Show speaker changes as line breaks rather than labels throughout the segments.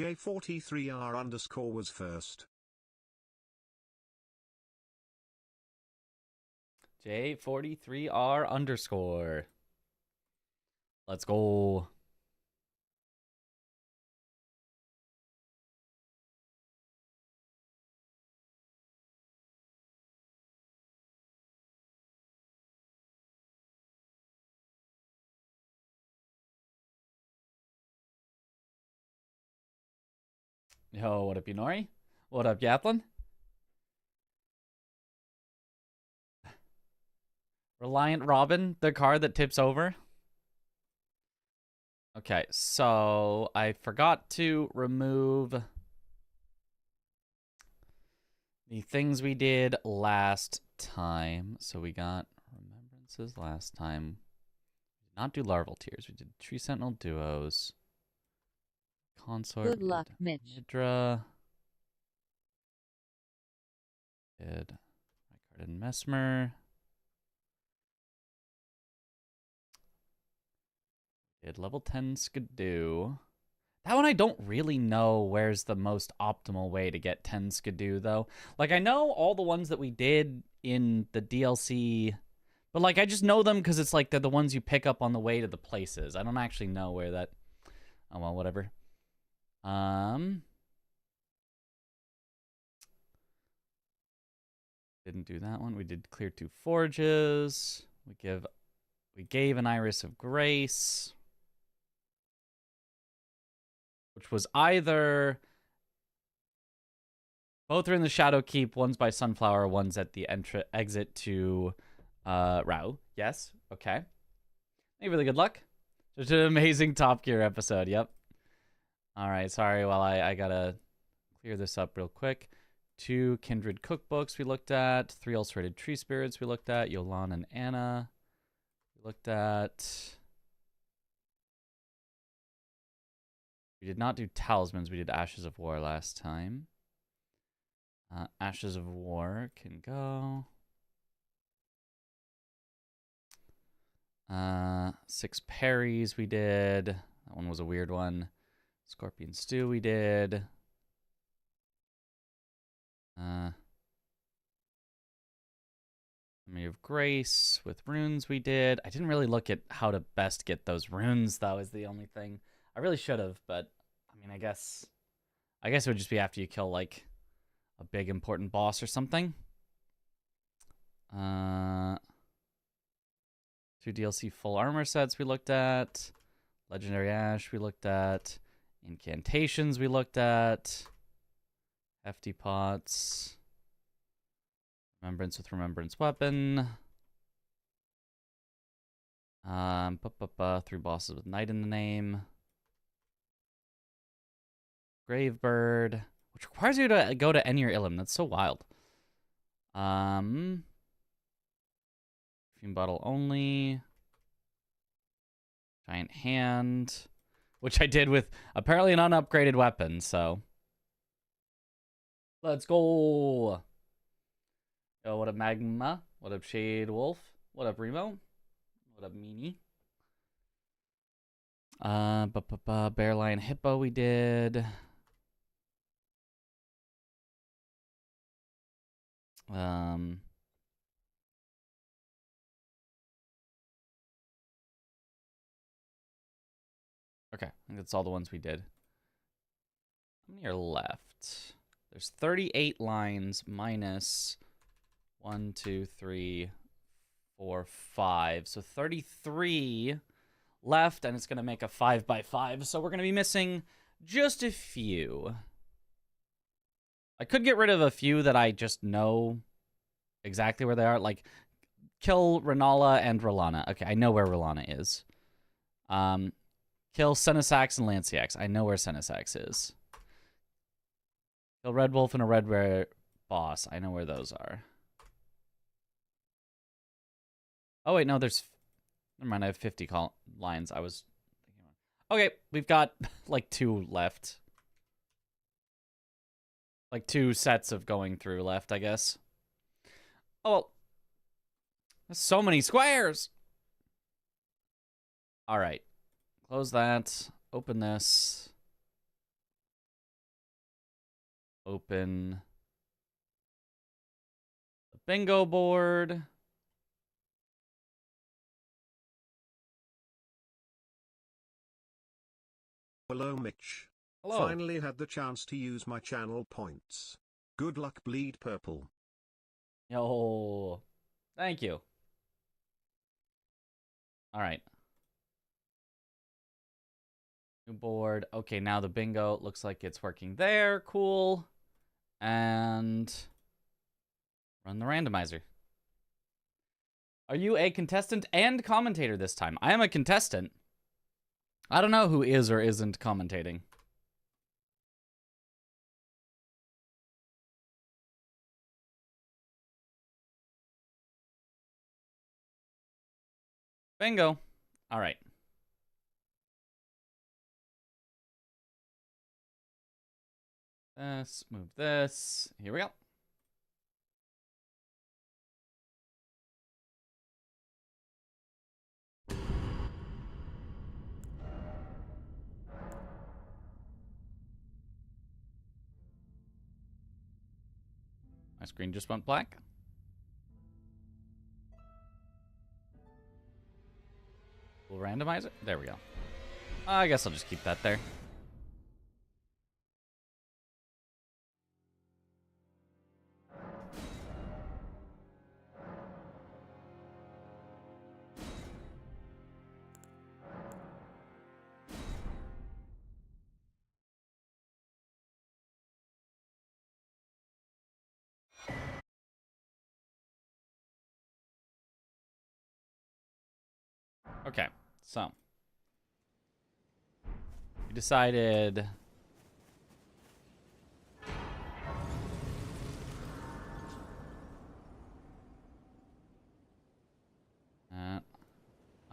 J43R underscore was first.
J43R underscore. Let's go. Yo, what up, Yunori? What up, Yaplin? Reliant Robin, the card that tips over. Okay, so I forgot to remove the things we did last time. So we got remembrances last time. We did not do larval tears. We did tree sentinel duos. Consort.
Good luck, Mitch.
Nidra. Did my card in Mesmer. Did level 10 Skidoo. That one I don't really know where's the most optimal way to get 10 Skidoo, though. Like, I know all the ones that we did in the DLC, but, like, I just know them because it's, like, they're the ones you pick up on the way to the places. I don't actually know where that... Oh, well, whatever. Didn't do that one. We did clear 2 forges. We gave an Iris of Grace, which was either... Both are in the Shadow Keep. One's by Sunflower. One's at the exit to Rao. Yes. Okay. Hey, really good luck. Just an amazing Top Gear episode. Yep. All right. Sorry. While I gotta clear this up real quick. 2 Kindred Cookbooks we looked at. 3 Ulcerated Tree Spirits we looked at. Yolan and Anna we looked at. We did not do Talismans. We did Ashes of War last time. Ashes of War can go. 6 Parries we did. That one was a weird one. Scorpion Stew we did. Memory of Grace with runes we did. I didn't really look at how to best get those runes, though, is the only thing. I really should have, but I mean, I guess it would just be after you kill like a big important boss or something. 2 DLC full armor sets we looked at. Legendary Ash we looked at. Incantations we looked at. Hefty Pots. Remembrance with Remembrance Weapon. 3 bosses with Knight in the name. Gravebird, which requires you to go to Enir Illim. That's so wild. Perfume Bottle only. Giant Hand, which I did with apparently an unupgraded weapon, so. Let's go. Yo, what up, Magma? What up, Shade Wolf? What up, Remo? What up, Meanie? Bear Lion Hippo we did. Okay, I think that's all the ones we did. How many are left? There's 38 lines minus 1, 2, 3, 4, 5. So 33 left, and it's going to make a 5x5. So we're going to be missing just a few. I could get rid of a few that I just know exactly where they are. Like, kill Renala and Rolana. Okay, I know where Rolana is. Kill Senesax and Lanciax. I know where Senesax is. Kill Red Wolf and a Red Rare boss. I know where those are. Oh, wait, no, there's... Never mind, I have 50 lines. I was thinking about... Okay, we've got, like, 2 left. Like, 2 sets of going through left, I guess. Oh, well. There's so many squares! Alright. Close that. Open this. open the bingo board.
Hello, Mitch.
Hello.
Finally had the chance to use my channel points. Good luck, Bleed Purple.
Yo, thank you. All right. New board. Okay, now the bingo looks like it's working there. Cool. And run the randomizer. Are you a contestant and commentator this time? I am a contestant. I don't know who is or isn't commentating. Bingo. All right. Let's move this. Here we go. My screen just went black. We'll randomize it. There we go. I guess I'll just keep that there. Okay, so we decided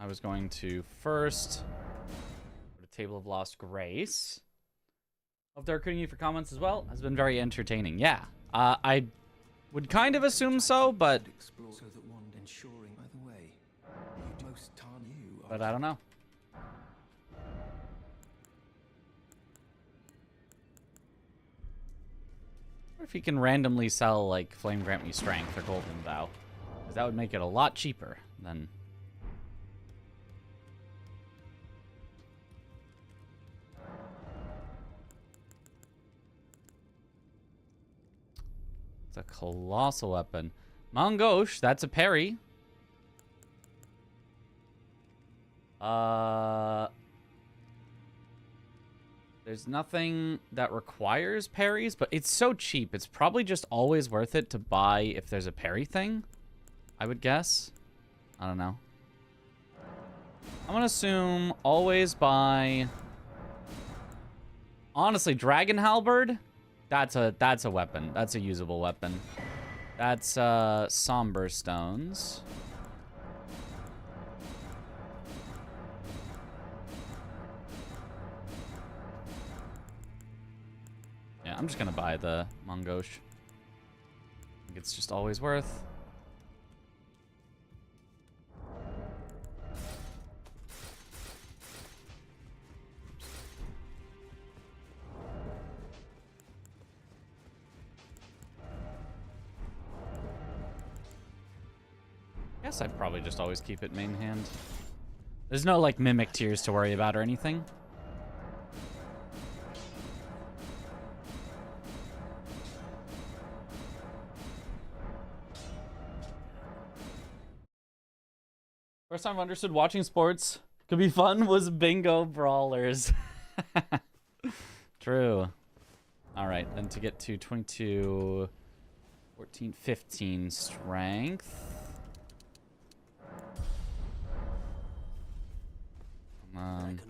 I was going to first go to Table of Lost Grace. Hope they're recruiting you for comments as well. Has been very entertaining. Yeah, I would kind of assume so, but I don't know. What if you can randomly sell, like, Flame Grant Me Strength or Golden Vow? Because that would make it a lot cheaper than... It's a colossal weapon. Mongosh, that's a parry. There's nothing that requires parries, but it's so cheap. It's probably just always worth it to buy if there's a parry thing, I would guess. I don't know. I'm gonna assume always buy... Honestly, Dragon Halberd, that's a weapon. That's a usable weapon. That's Somber Stones. Yeah, I'm just gonna buy the Mongosh. I think it's just always worth. Guess I'd probably just always keep it main hand. There's no like mimic tiers to worry about or anything. First time I've understood watching sports could be fun was bingo brawlers. True. All right, then to get to 22, 14, 15 strength. Man,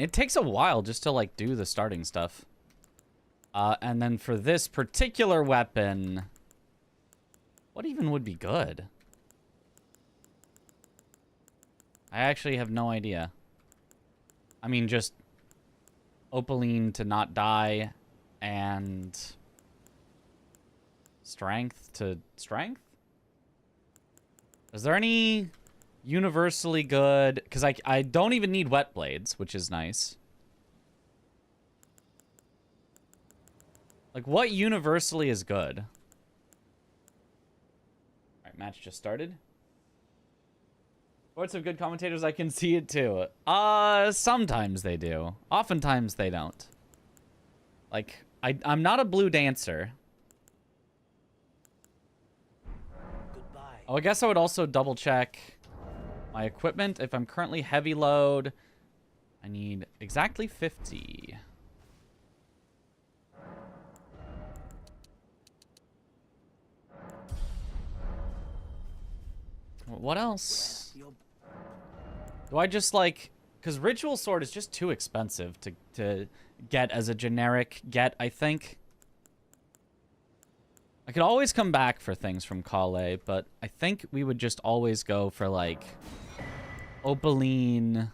it takes a while just to like do the starting stuff. And then for this particular weapon, what even would be good? I actually have no idea. I mean, just Opaline to not die and strength to strength? Is there any universally good? Because I don't even need wet blades, which is nice. Like, what universally is good? Alright, match just started. Sports have good commentators, I can see it too. Sometimes they do. Oftentimes they don't. Like, I'm not a blue dancer. Goodbye. Oh, I guess I would also double check my equipment. If I'm currently heavy load, I need exactly 50. What else? Do I just like... Because Ritual Sword is just too expensive to get as a generic get, I think. I could always come back for things from Kale, but I think we would just always go for, like, Opaline.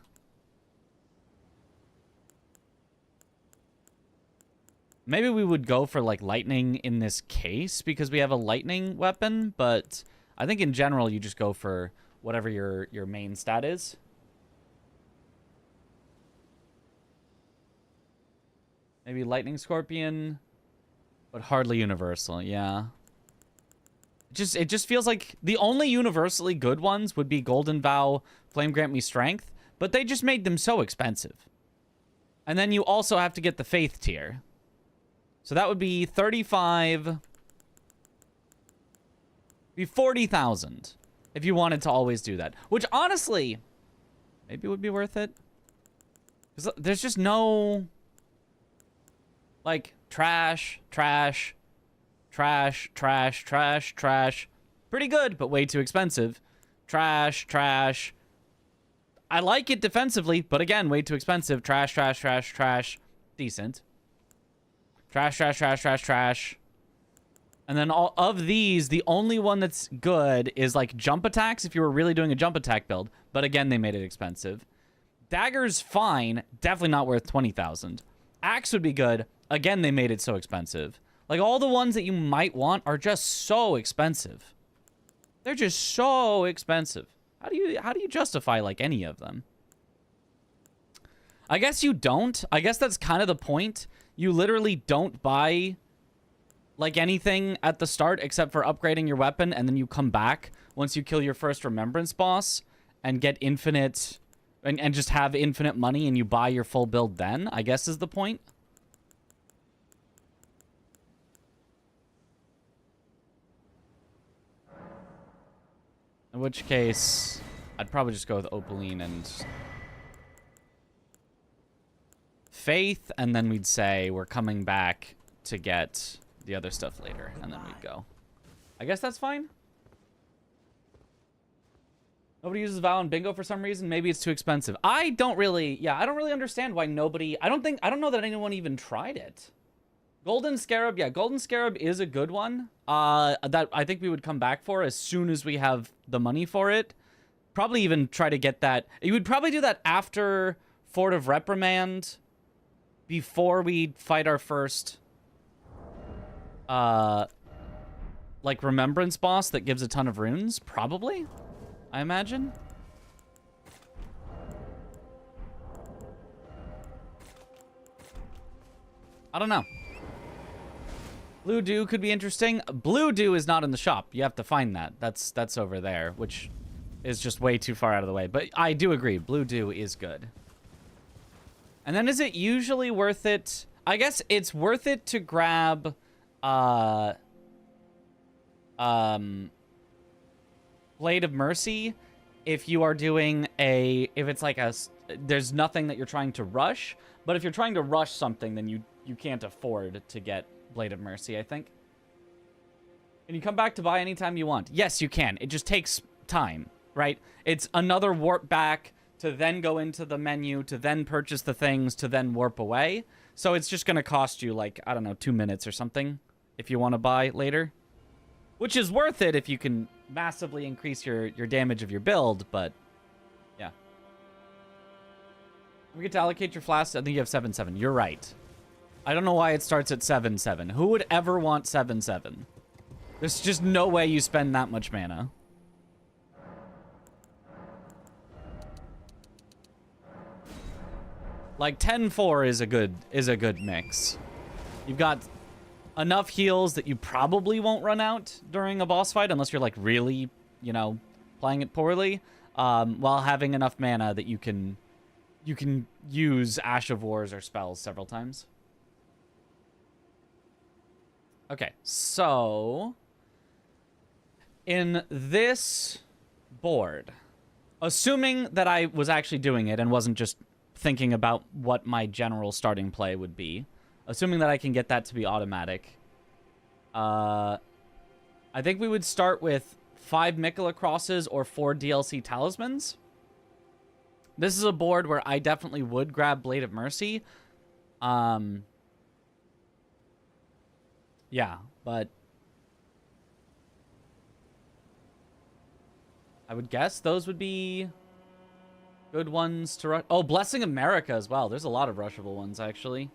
Maybe we would go for, like, Lightning in this case, because we have a Lightning weapon, but I think in general you just go for whatever your main stat is. Maybe Lightning Scorpion, but hardly universal, yeah. It just feels like the only universally good ones would be Golden Vow, Flame Grant Me Strength, but they just made them so expensive. And then you also have to get the Faith tier. So that would be 35... be 40,000 if you wanted to always do that. Which, honestly, maybe would be worth it. Because there's just no... like, trash. Pretty good, but way too expensive. Trash. I like it defensively, but again, way too expensive. Trash. Decent. Trash. And then all of these, the only one that's good is, like, jump attacks if you were really doing a jump attack build. But again, they made it expensive. Dagger's fine. Definitely not worth 20,000. Axe would be good. Again, they made it so expensive. Like, all the ones that you might want are just so expensive. They're just so expensive. How do you justify, like, any of them? I guess you don't. I guess that's kind of the point. You literally don't buy, like, anything at the start except for upgrading your weapon, and then you come back once you kill your first Remembrance boss and get infinite... and just have infinite money and you buy your full build then, I guess is the point. In which case, I'd probably just go with Opaline and Faith, and then we'd say we're coming back to get the other stuff later, and then we'd go. I guess that's fine. Nobody uses Vow and Bingo for some reason. Maybe it's too expensive. I don't really understand why nobody... I don't know that anyone even tried it. Golden Scarab, yeah, Golden Scarab is a good one. That I think we would come back for as soon as we have the money for it. Probably even try to get that. You would probably do that after Fort of Reprimand, before we fight our first, like, Remembrance boss that gives a ton of runes. Probably, I imagine. I don't know. Blue Dew could be interesting. Blue Dew is not in the shop. You have to find that. That's over there, which is just way too far out of the way. But I do agree. Blue Dew is good. And then is it usually worth it? I guess it's worth it to grab Blade of Mercy if you are doing if it's like there's nothing that you're trying to rush. But if you're trying to rush something, then you can't afford to get Blade of Mercy, I think. Can you come back to buy anytime you want? Yes, you can. It just takes time, right? It's another warp back to then go into the menu, to then purchase the things, to then warp away. So it's just going to cost you, like, I don't know, 2 minutes or something if you want to buy later. Which is worth it if you can massively increase your damage of your build, but yeah. We get to allocate your flasks. I think you have 7/7. You're right. I don't know why it starts at 7/7. Who would ever want 7/7? There's just no way you spend that much mana. Like 10/4 is a good mix. You've got enough heals that you probably won't run out during a boss fight unless you're like really, you know, playing it poorly, while having enough mana that you can use Ash of Wars or spells several times. Okay, so in this board, assuming that I was actually doing it and wasn't just thinking about what my general starting play would be, assuming that I can get that to be automatic, I think we would start with 5 Mikola Crosses or 4 DLC Talismans. This is a board where I definitely would grab Blade of Mercy. Yeah, but I would guess those would be good ones to rush. Oh, Blessing America as well. There's a lot of rushable ones, actually.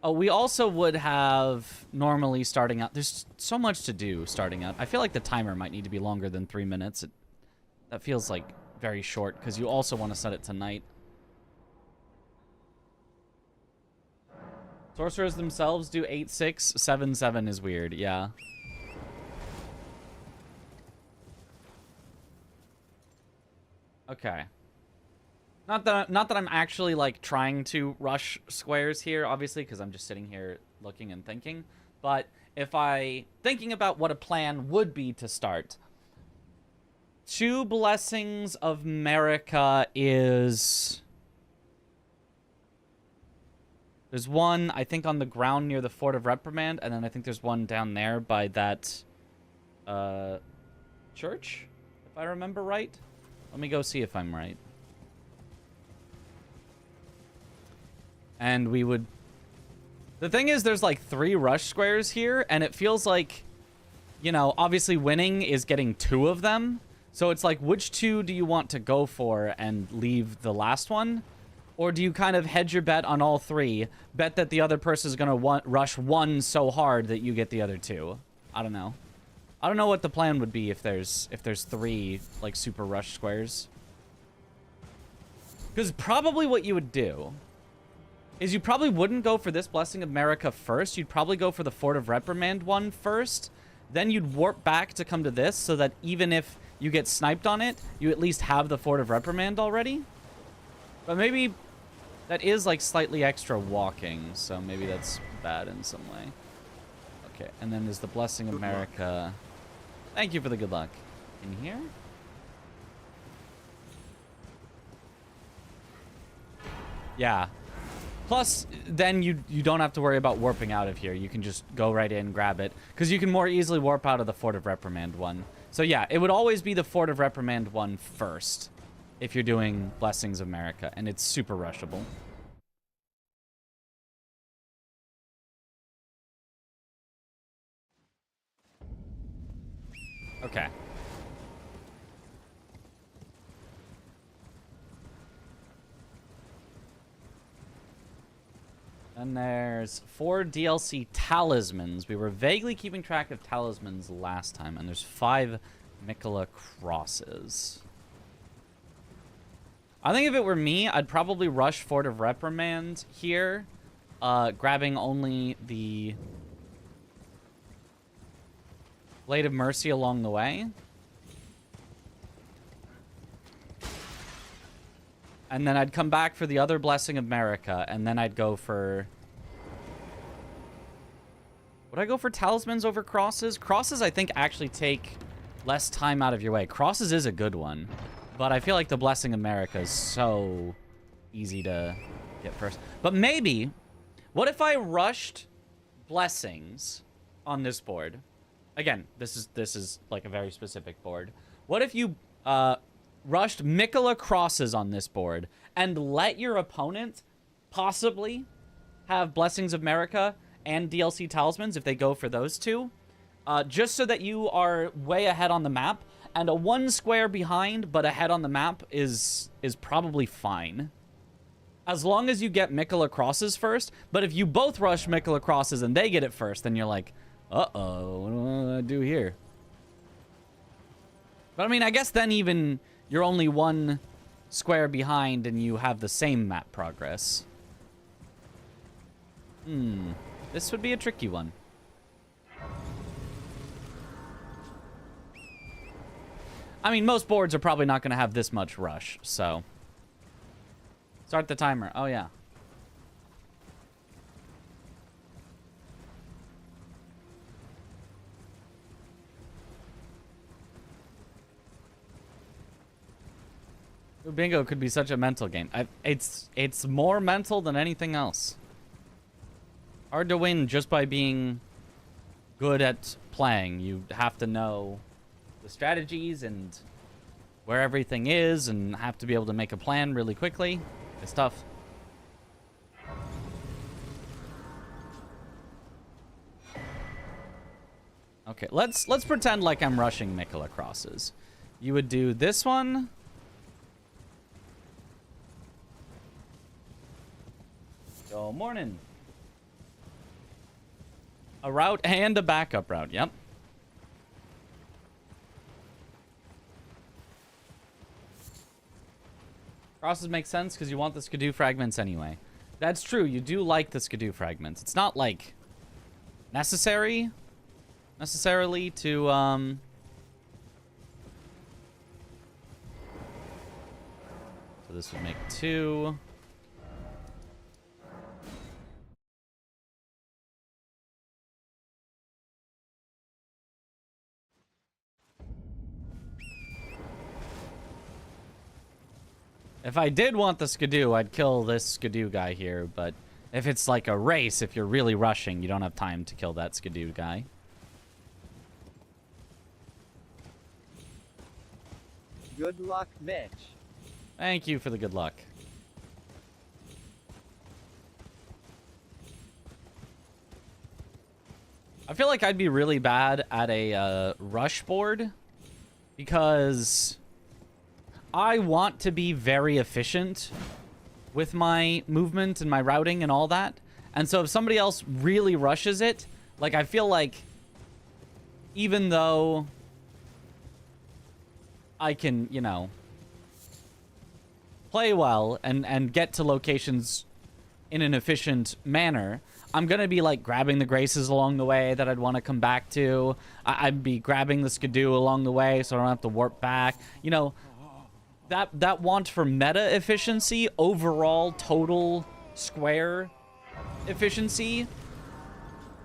Oh, we also would have normally starting out. There's so much to do starting out. I feel like the timer might need to be longer than 3 minutes. That feels like very short because you also want to set it to night. Sorcerers themselves do 8-6, 7-7 is weird, yeah. Okay. Not that I'm actually like trying to rush squares here, obviously, because I'm just sitting here looking and thinking. But if thinking about what a plan would be to start, 2 Blessings of America is... There's one, I think, on the ground near the Fort of Reprimand, and then I think there's one down there by that church, if I remember right. Let me go see if I'm right. And we would... The thing is, there's like 3 rush squares here, and it feels like, you know, obviously winning is getting 2 of them. So it's like, which 2 do you want to go for and leave the last one? Or do you kind of hedge your bet on all 3, bet that the other person is going to rush 1 so hard that you get the other 2? I don't know. I don't know what the plan would be if there's 3 like super rush squares. Because probably what you would do is you probably wouldn't go for this Blessing of America first. You'd probably go for the Fort of Reprimand one first. Then you'd warp back to come to this so that even if you get sniped on it, you at least have the Fort of Reprimand already. But maybe that is like slightly extra walking, so maybe that's bad in some way. Okay, and then there's the Blessing of America. Thank you for the good luck. In here? Yeah. Plus, then you don't have to worry about warping out of here. You can just go right in, grab it. Because you can more easily warp out of the Fort of Reprimand one. So yeah, it would always be the Fort of Reprimand one first if you're doing Blessings of America. And it's super rushable. Okay. And there's 4 DLC talismans. We were vaguely keeping track of talismans last time. And there's 5 Mikola Crosses. I think if it were me, I'd probably rush Fort of Reprimand here. Grabbing only the Blade of Mercy along the way. And then I'd come back for the other Blessing of America, and then I'd go for... Would I go for talismans over crosses? Crosses, I think, actually take less time out of your way. Crosses is a good one, but I feel like the Blessing of America is so easy to get first. But maybe, what if I rushed Blessings on this board? Again, this is like a very specific board. What if you rushed Mikola Crosses on this board and let your opponent possibly have Blessings of America and DLC Talismans if they go for those 2? Just so that you are way ahead on the map, and a 1 square behind but ahead on the map is probably fine. As long as you get Mikola Crosses first, but if you both rush Mikola Crosses and they get it first, then you're like, uh-oh, what do I do here? But I mean, I guess then even you're only 1 square behind and you have the same map progress. This would be a tricky one. I mean, most boards are probably not going to have this much rush, so... Start the timer. Oh, yeah. Bingo could be such a mental game. It's more mental than anything else. Hard to win just by being good at playing. You have to know the strategies and where everything is and have to be able to make a plan really quickly. It's tough. Okay, let's pretend like I'm rushing Mikola crosses. You would do this one. Good morning. A route and a backup route, yep. Crosses make sense because you want the Skidoo fragments anyway. That's true, you do like the Skidoo fragments. It's not, like, necessarily to, So this would make 2. If I did want the Skidoo, I'd kill this Skidoo guy here, but if it's like a race, if you're really rushing, you don't have time to kill that Skidoo guy.
Good luck, Mitch.
Thank you for the good luck. I feel like I'd be really bad at a rush board because I want to be very efficient with my movement and my routing and all that. And so if somebody else really rushes it, like, I feel like even though I can, you know, play well and get to locations in an efficient manner, I'm going to be, like, grabbing the Graces along the way that I'd want to come back to. I'd be grabbing the Skidoo along the way so I don't have to warp back. You know, that want for meta efficiency, overall total square efficiency,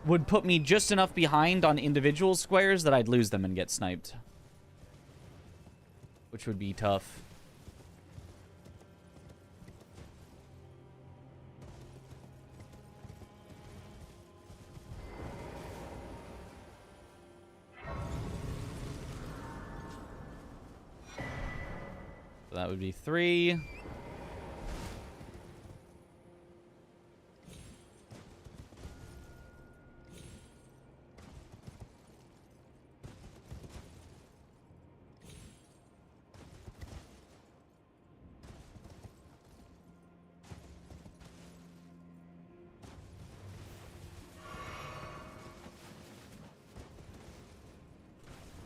would put me just enough behind on individual squares that I'd lose them and get sniped. Which would be tough. So that would be 3.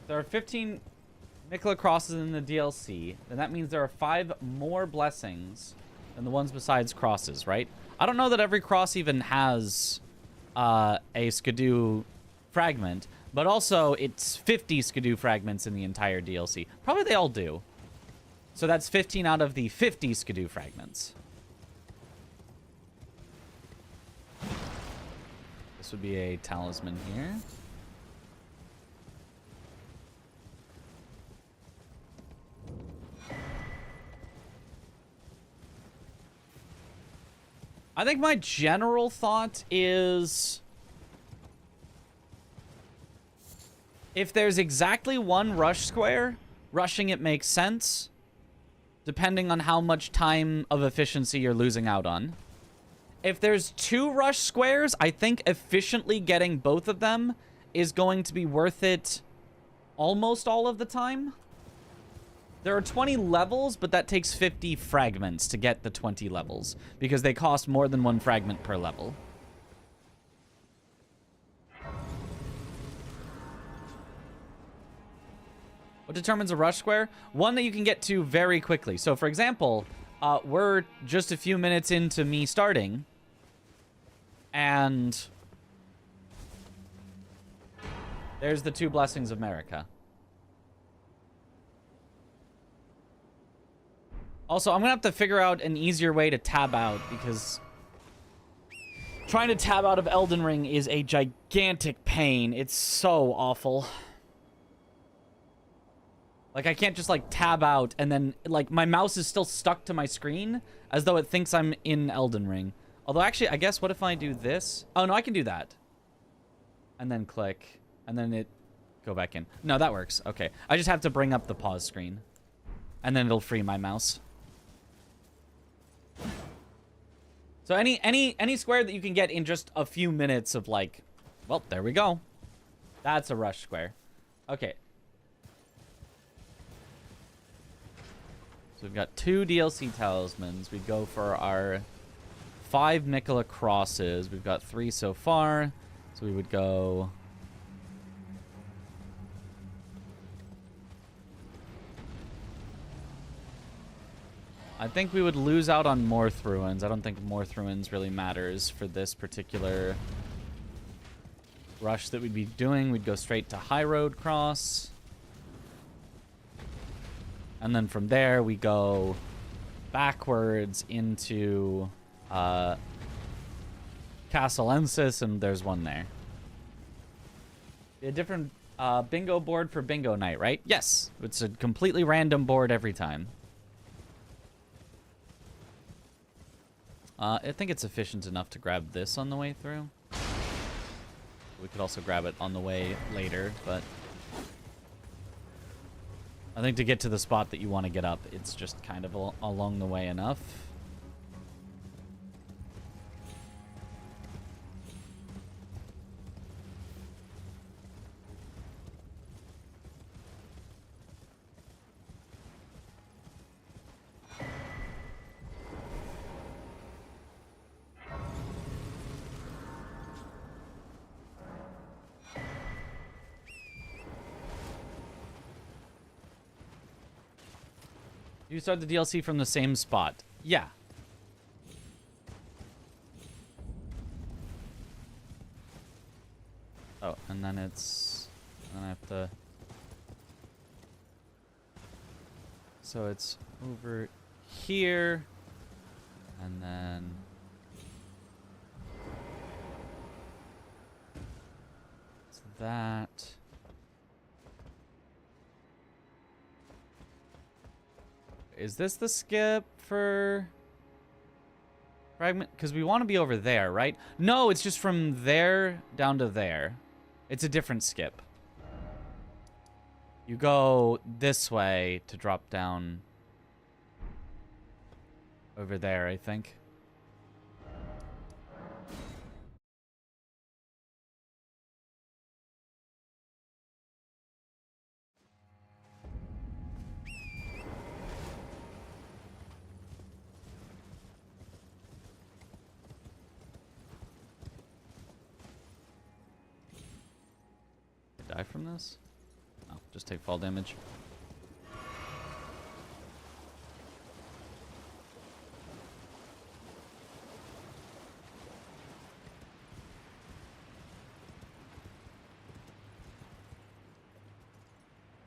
There are 15 Mikola crosses in the DLC, then that means there are 5 more blessings than the ones besides crosses, right? I don't know that every cross even has a Skidoo fragment, but also it's 50 Skidoo fragments in the entire DLC. Probably they all do. So that's 15 out of the 50 Skidoo fragments. This would be a talisman here. I think my general thought is if there's exactly one rush square, rushing it makes sense, depending on how much time of efficiency you're losing out on. If there's 2 rush squares, I think efficiently getting both of them is going to be worth it almost all of the time. There are 20 levels, but that takes 50 fragments to get the 20 levels, because they cost more than 1 fragment per level. What determines a rush square? One that you can get to very quickly. So, for example, we're just a few minutes into me starting, and There's the 2 blessings of America. Also, I'm gonna have to figure out an easier way to tab out, because trying to tab out of Elden Ring is a gigantic pain. It's so awful. Like, I can't just, like, tab out and then, like, my mouse is still stuck to my screen as though it thinks I'm in Elden Ring. Although, actually, I guess, what if I do this? Oh, no, I can do that. And then click, and then it go back in. No, that works. Okay. I just have to bring up the pause screen, and then it'll free my mouse. So any square that you can get in just a few minutes of, like, well, there we go. That's a rush square. Okay. So we've got 2 DLC talismans. We go for our 5 Nicola crosses. We've got 3 so far. So we would go... I think we would lose out on Morth Ruins. I don't think Morth Ruins really matters for this particular rush that we'd be doing. We'd go straight to High Road Cross. And then from there, we go backwards into Castellensis, and there's one there. A different bingo board for bingo night, right? Yes. It's a completely random board every time. I think it's efficient enough to grab this on the way through. We could also grab it on the way later, but I think to get to the spot that you want to get up, it's just kind of along the way enough. You start the DLC from the same spot. Yeah. Oh, and then it's... Then I have to... So it's over here. And then... It's that... Is this the skip for fragment? Because we want to be over there, right? No, it's just from there down to there. It's a different skip. You go this way to drop down over there, I think. Die from this? No, just take fall damage.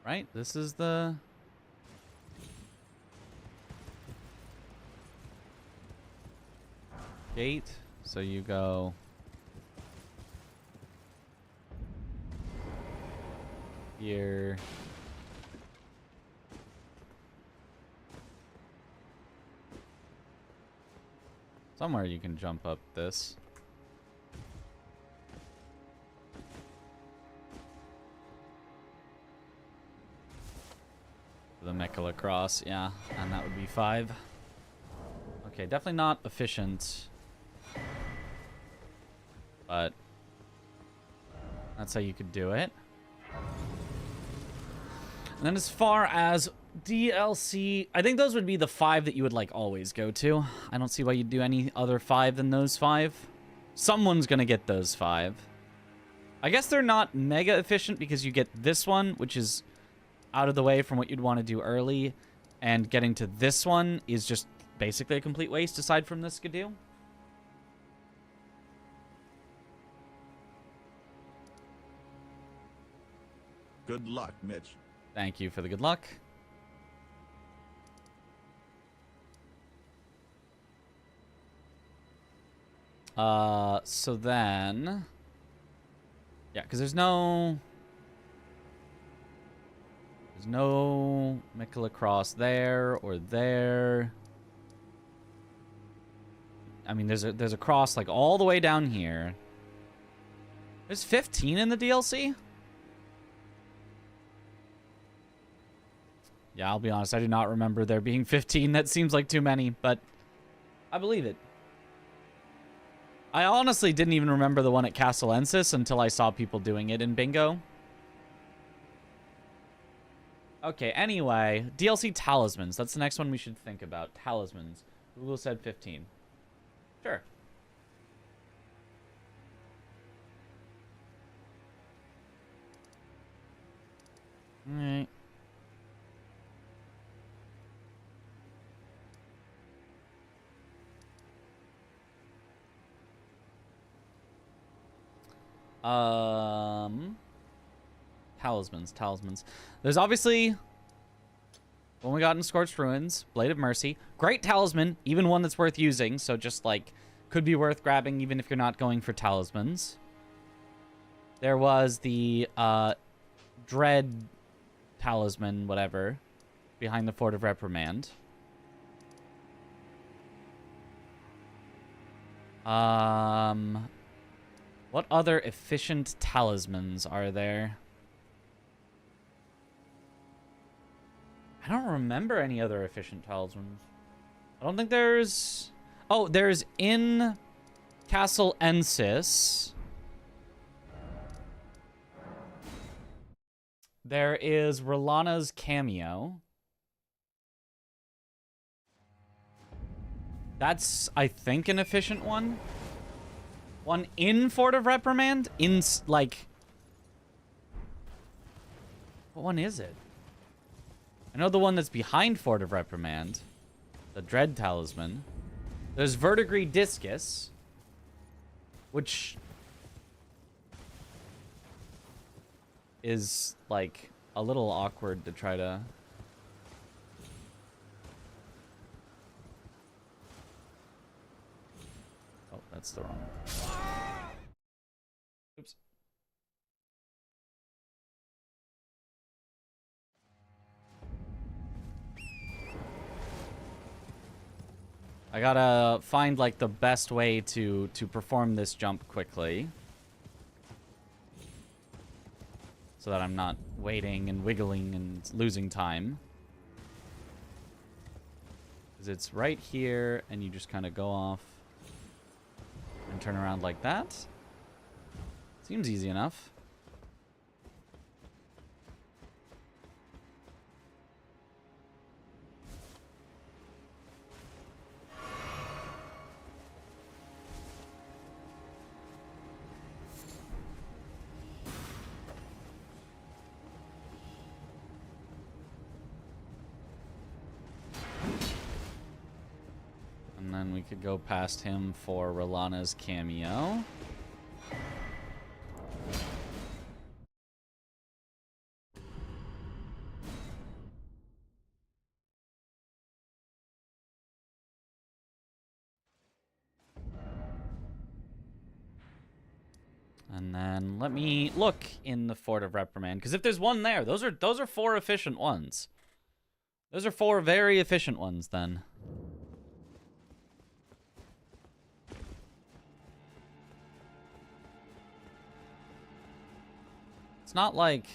Right? This is the... gate. So you go... here. Somewhere you can jump up this. The Nicola cross, yeah, and that would be 5. Okay, definitely not efficient. But that's how you could do it. And then as far as DLC, I think those would be the 5 that you would, like, always go to. I don't see why you'd do any other 5 than those 5. Someone's gonna get those 5. I guess they're not mega efficient because you get this one, which is out of the way from what you'd want to do early, and getting to this one is just basically a complete waste aside from the skidoo.
Good luck, Mitch.
Thank you for the good luck. So then... Yeah, because there's no Mikola Cross there or there. I mean, there's a cross like all the way down here. There's 15 in the DLC? Yeah, I'll be honest, I do not remember there being 15. That seems like too many, but I believe it. I honestly didn't even remember the one at Castellensis until I saw people doing it in Bingo. Okay, anyway, DLC talismans. That's the next one we should think about. Talismans. Google said 15. Sure. Alright. Talismans. There's obviously one we got in Scorched Ruins, Blade of Mercy. Great talisman, even one that's worth using, so just like could be worth grabbing even if you're not going for talismans. There was the Dread talisman, whatever, behind the Fort of Reprimand. What other efficient talismans are there? I don't remember any other efficient talismans. I don't think there's... Oh, there's in Castle Ensis. There is Rolana's cameo. That's, I think, an efficient one. One in Fort of Reprimand? In, like... What one is it? I know the one that's behind Fort of Reprimand. The Dread Talisman. There's Verdigris Discus. Which... is, like, a little awkward to try to... Oh, that's the wrong one. Oops. I gotta find, like, the best way to perform this jump quickly. So that I'm not waiting and wiggling and losing time. Because it's right here, and you just kind of go off and turn around like that. Seems easy enough. And then we could go past him for Rolana's cameo. And then let me look in the Fort of Reprimand, because if there's one there, those are 4 efficient ones. Those are 4 very efficient ones then. It's not like...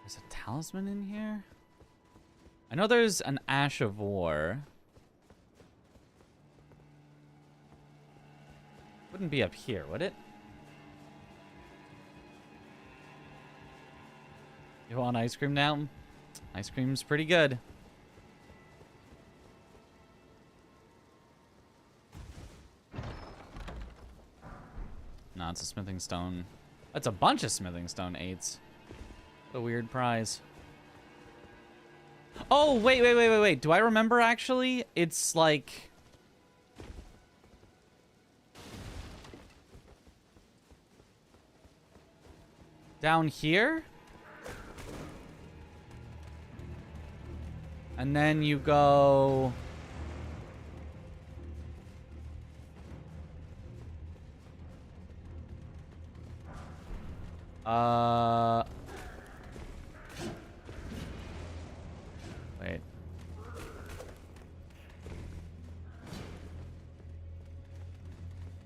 There's a talisman in here? I know there's an Ash of War. Wouldn't be up here, would it? You want ice cream now? Ice cream's pretty good. No, it's a smithing stone. That's a bunch of smithing stone 8s. What a weird prize. Oh, wait. Do I remember, actually? It's like... down here. And then you go... Wait.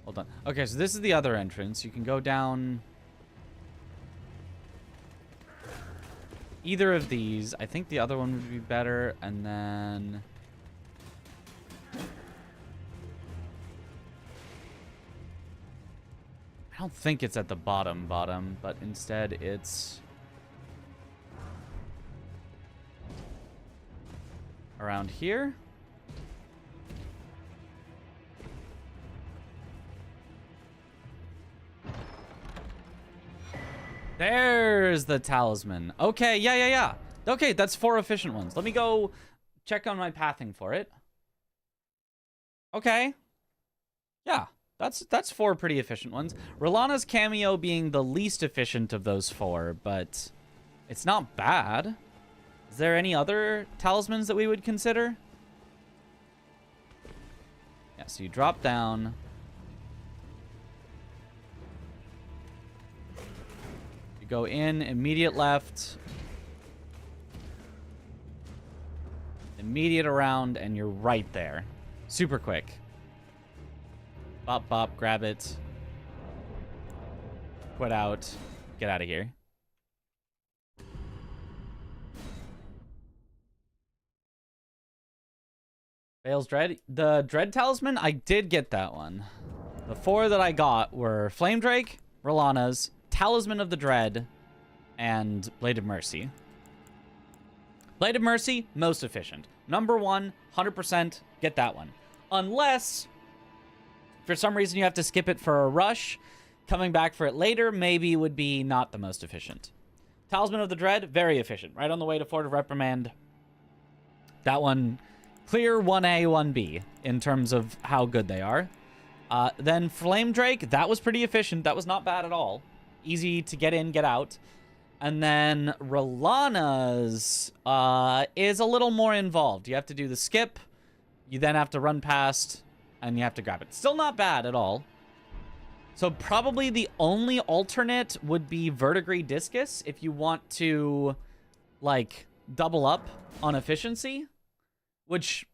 Hold on. Okay, so this is the other entrance. You can go down either of these. I think the other one would be better, and then... I don't think it's at the bottom, but instead it's around here. There's the talisman. Okay, yeah. Okay, that's 4 efficient ones. Let me go check on my pathing for it. Okay. Yeah. That's 4 pretty efficient ones. Rolana's cameo being the least efficient of those 4, but it's not bad. Is there any other talismans that we would consider? Yeah, so you drop down. You go in, immediate left. Immediate around, and you're right there. Super quick. Bop, bop, grab it. Quit out. Get out of here. Bale's Dread. The Dread Talisman, I did get that one. The 4 that I got were Flame Drake, Rolana's, Talisman of the Dread, and Blade of Mercy. Blade of Mercy, most efficient. Number 1, 100%, get that one. Unless... for some reason you have to skip it for a rush, coming back for it later maybe would be not the most efficient. Talisman of the Dread, very efficient. Right on the way to Fort of Reprimand. That one, clear 1A, 1B in terms of how good they are. Then Flame Drake, that was pretty efficient. That was not bad at all. Easy to get in, get out. And then Rolana's is a little more involved. You have to do the skip. You then have to run past... and you have to grab it. Still not bad at all. So probably the only alternate would be Verdigris Discus if you want to, like, double up on efficiency. Which,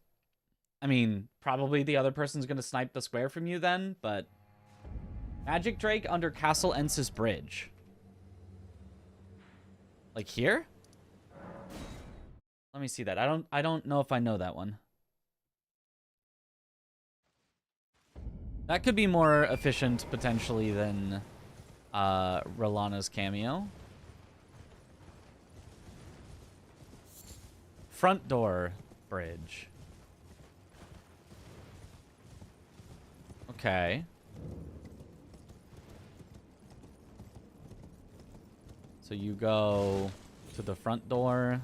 I mean, probably the other person's going to snipe the square from you then, but... Magic Drake under Castle Ensis Bridge. Like here? Let me see that. I don't know if I know that one. That could be more efficient, potentially, than Rolana's cameo. Front door bridge. Okay. So you go to the front door.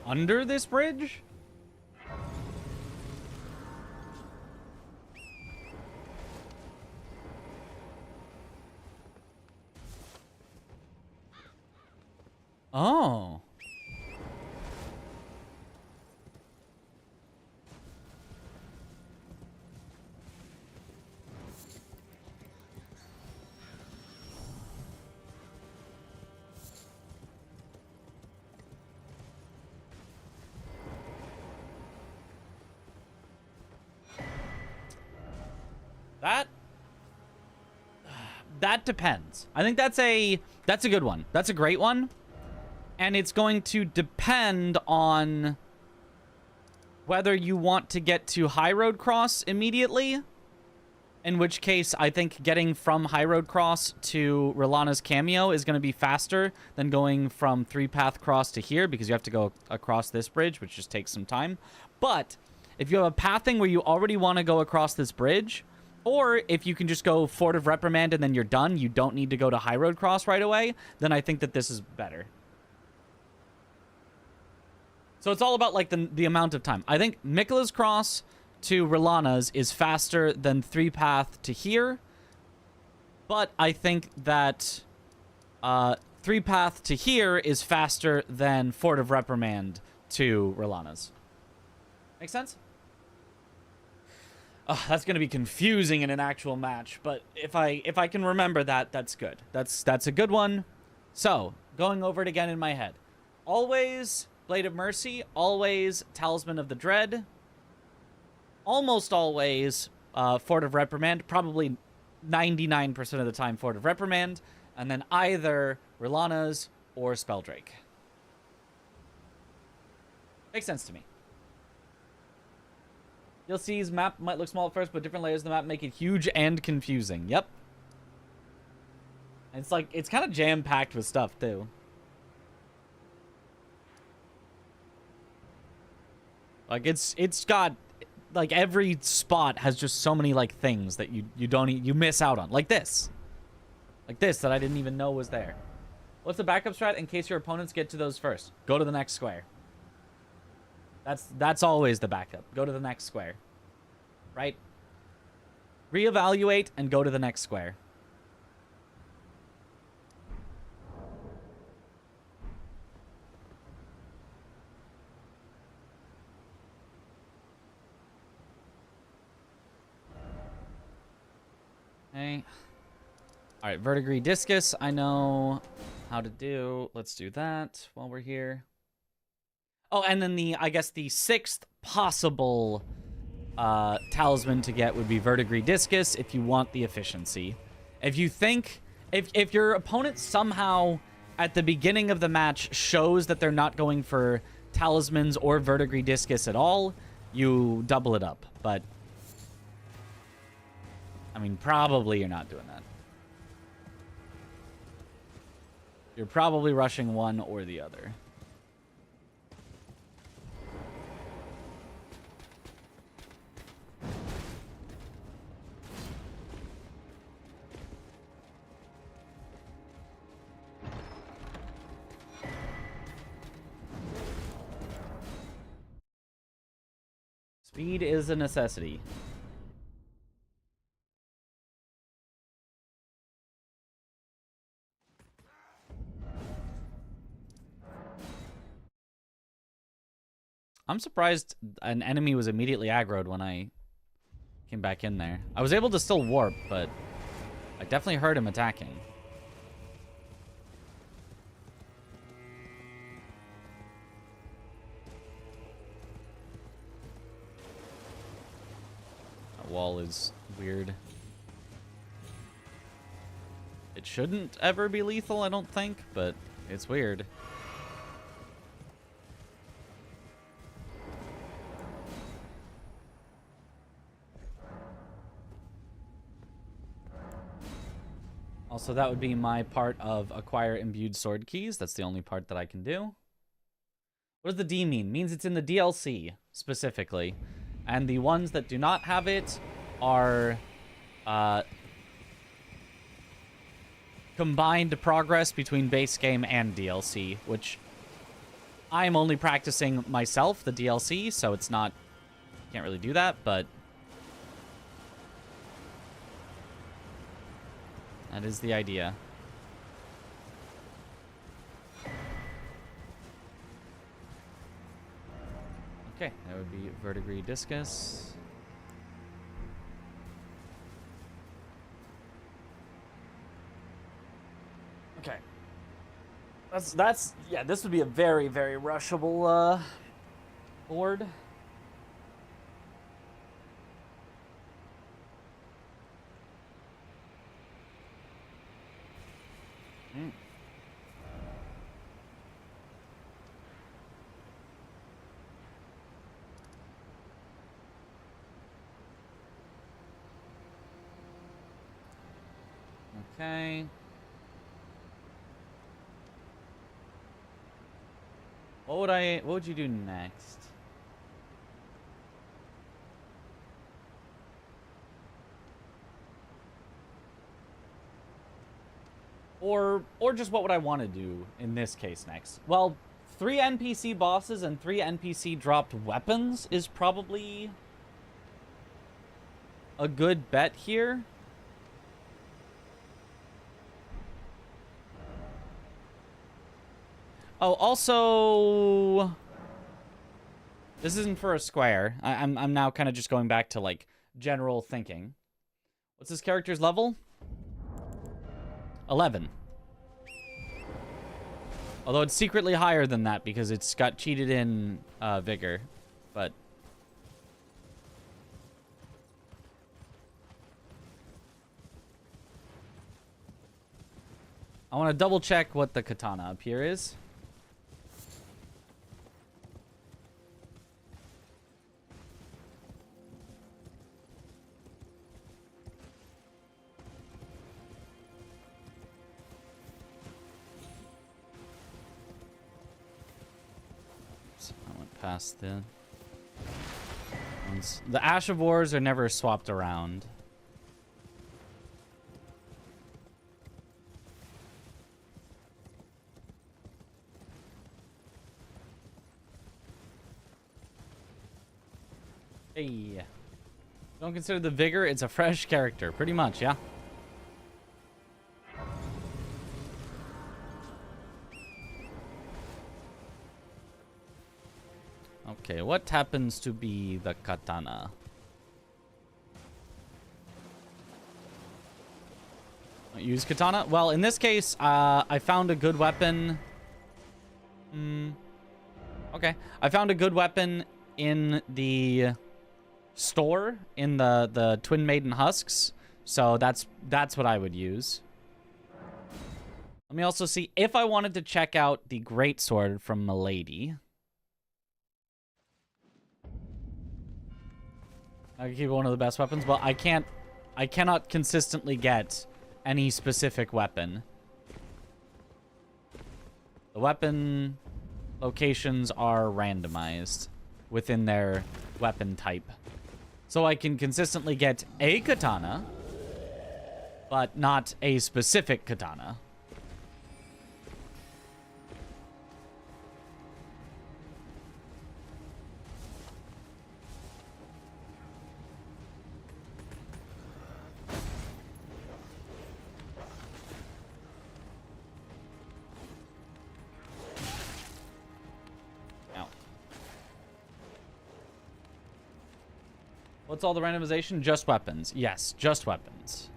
Under this bridge? Oh. That depends. I think that's a good one. That's a great one. And it's going to depend on whether you want to get to High Road Cross immediately. In which case, I think getting from High Road Cross to Rolana's cameo is going to be faster than going from 3-Path Cross to here, because you have to go across this bridge, which just takes some time. But If you have a pathing where you already want to go across this bridge, or if you can just go Fort of Reprimand and then you're done, you don't need to go to High Road Cross right away, then I think that this is better. So it's all about, like, the amount of time. I think Mikola's Cross to Rilana's is faster than 3-path to here. But I think that 3-path to here is faster than Fort of Reprimand to Rilana's. Make sense? Oh, that's going to be confusing in an actual match, but if I can remember that, that's good. That's a good one. So, going over it again in my head. Always Blade of Mercy, always Talisman of the Dread, almost always Fort of Reprimand, probably 99% of the time Fort of Reprimand, and then either Rilana's or Spelldrake. Makes sense to me. DLC's map might look small at first, but different layers of the map make it huge and confusing. Yep. And it's like, it's kind of jam-packed with stuff, too. Like, it's got, like, every spot has just so many, like, things that you miss out on. Like this. Like this that I didn't even know was there. What's the backup strat in case your opponents get to those first? Go to the next square. That's always the backup. Go to the next square. Right? Reevaluate and go to the next square. Okay. Alright, Verdigris Discus, I know how to do. Let's do that while we're here. Oh, and then I guess the 6th possible talisman to get would be Verdigris Discus if you want the efficiency. If you think, if your opponent somehow at the beginning of the match shows that they're not going for talismans or Verdigris Discus at all, you double it up. But, I mean, probably you're not doing that. You're probably rushing one or the other. Speed is a necessity. I'm surprised an enemy was immediately aggroed when I came back in there. I was able to still warp, but I definitely heard him attacking. That wall is weird. It shouldn't ever be lethal, I don't think, but it's weird. Also, that would be my part of acquire imbued sword keys. That's the only part that I can do. What does the D mean? It means it's in the DLC, specifically. And the ones that do not have it are combined progress between base game and DLC, which I'm only practicing myself, the DLC, so it's not... Can't really do that, but... That is the idea. Okay, that would be Verdigris Discus. Okay. That's yeah, this would be a very, very rushable board. Okay. What would you do next? Or just what would I want to do in this case next? Well, 3 NPC bosses and 3 NPC dropped weapons is probably a good bet here. Oh, also, this isn't for a square. I'm now kind of just going back to like general thinking. What's this character's level? 11. Although it's secretly higher than that because it's got cheated in vigor, but I want to double check what the katana up here is. I went past the ones. The Ash of Wars are never swapped around. Hey. Don't consider the vigor, it's a fresh character. Pretty much, yeah. Okay, what happens to be the katana? Use katana? Well, in this case, I found a good weapon. Okay. I found a good weapon in the store in the Twin Maiden Husks. So that's what I would use. Let me also see if I wanted to check out the greatsword from Milady. I can keep it one of the best weapons. Well, I cannot consistently get any specific weapon. The weapon locations are randomized within their weapon type. So I can consistently get a katana, but not a specific katana. What's all the randomization? Just weapons. Yes, just weapons.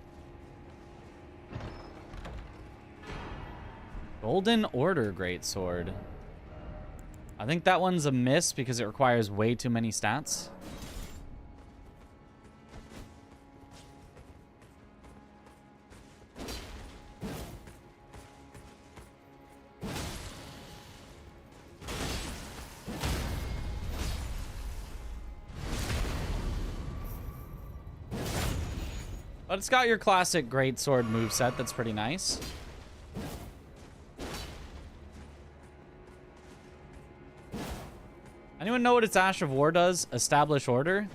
Golden Order Greatsword. I think that one's a miss because it requires way too many stats. But it's got your classic greatsword moveset that's pretty nice. Anyone know what its Ash of War does? Establish order?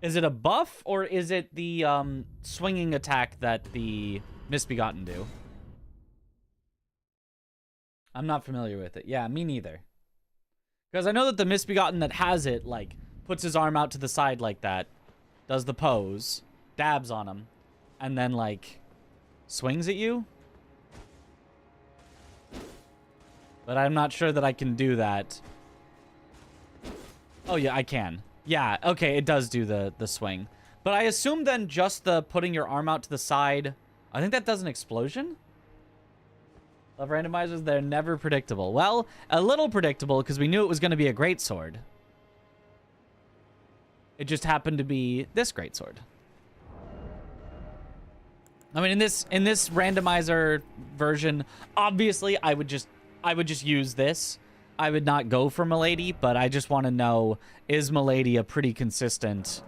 Is it a buff or is it the swinging attack that the Misbegotten do? I'm not familiar with it. Yeah, me neither. Because I know that the Misbegotten that has it, like, puts his arm out to the side like that, does the pose, dabs on him, and then, like, swings at you. But I'm not sure that I can do that. Oh, yeah, I can. Yeah, okay, it does do the swing. But I assume then just the putting your arm out to the side, I think that does an explosion? Love randomizers, they're never predictable. Well, a little predictable because we knew it was going to be a greatsword. It just happened to be this greatsword. I mean, in this randomizer version, obviously I would just use this. I would not go for Milady, but I just want to know, is Milady a pretty consistent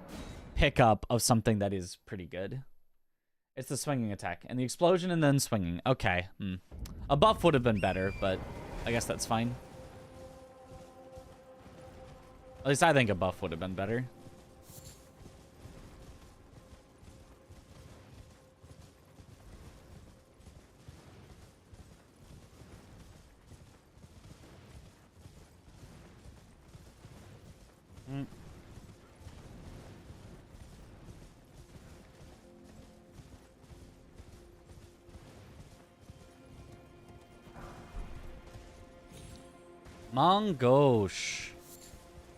pickup of something that is pretty good? It's the swinging attack. And the explosion and then swinging. Okay. A buff would have been better, but I guess that's fine. At least I think a buff would have been better. Mongosh.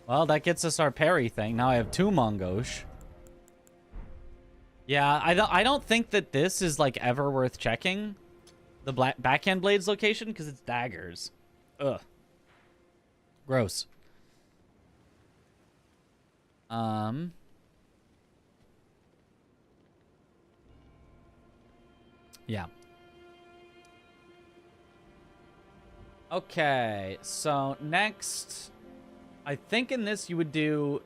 Well, that gets us our parry thing. Now I have 2 Mongosh. Yeah, I don't think that this is, like, ever worth checking. The backhand blades location, because it's daggers. Ugh. Gross. Yeah. Okay, so next, I think in this you would do...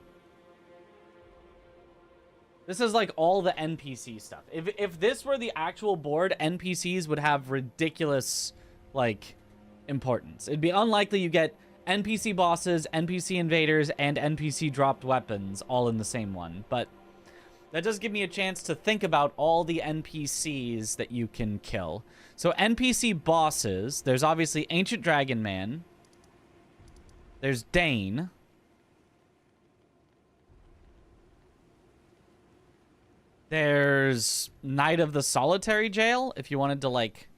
This is like all the NPC stuff. If this were the actual board, NPCs would have ridiculous, like, importance. It'd be unlikely you get NPC bosses, NPC invaders, and NPC dropped weapons all in the same one. But that does give me a chance to think about all the NPCs that you can kill. So NPC bosses, there's obviously Ancient Dragon Man. There's Dane. There's Knight of the Solitary Jail, if you wanted to, like,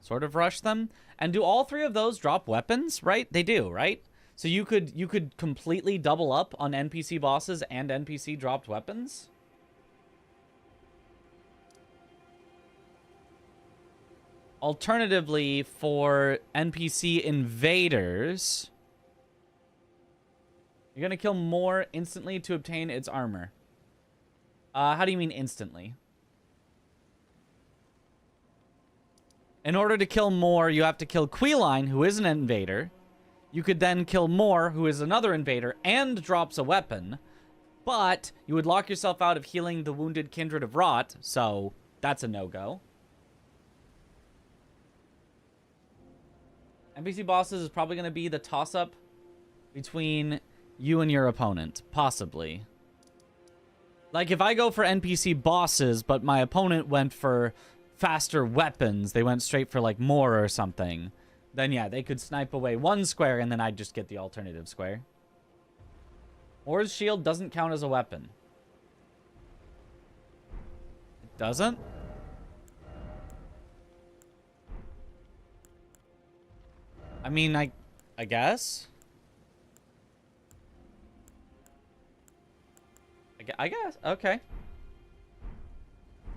sort of rush them. And do all 3 of those drop weapons, right? They do, right? So you could completely double up on NPC bosses and NPC dropped weapons. Alternatively, for NPC invaders, you're going to kill more instantly to obtain its armor. How do you mean instantly? In order to kill more, you have to kill Queeline, who is an invader. You could then kill Moore, who is another invader, and drops a weapon. But you would lock yourself out of healing the wounded kindred of Rot, so that's a no-go. NPC bosses is probably going to be the toss-up between you and your opponent, possibly. Like, if I go for NPC bosses, but my opponent went for faster weapons, they went straight for, like, more or something, then, yeah, they could snipe away 1 square, and then I'd just get the alternative square. Moore's shield doesn't count as a weapon. It doesn't? I mean, I guess? I guess. Okay.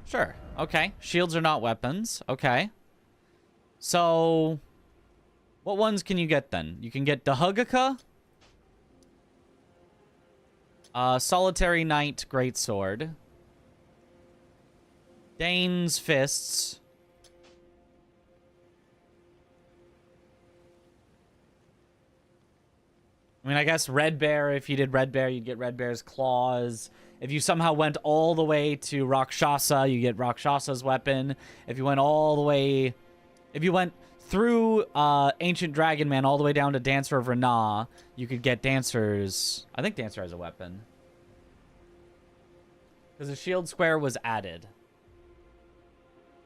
Sure. Okay. Shields are not weapons. Okay. So, what ones can you get then? You can get Dahugaka. Solitary Knight Greatsword. Dane's Fists. I mean, I guess Red Bear, if you did Red Bear, you'd get Red Bear's Claws. If you somehow went all the way to Rakshasa, you get Rakshasa's weapon. If you went all the way... If you went through Ancient Dragon Man all the way down to Dancer of Renah, you could get Dancer's... I think Dancer has a weapon. Because the shield square was added.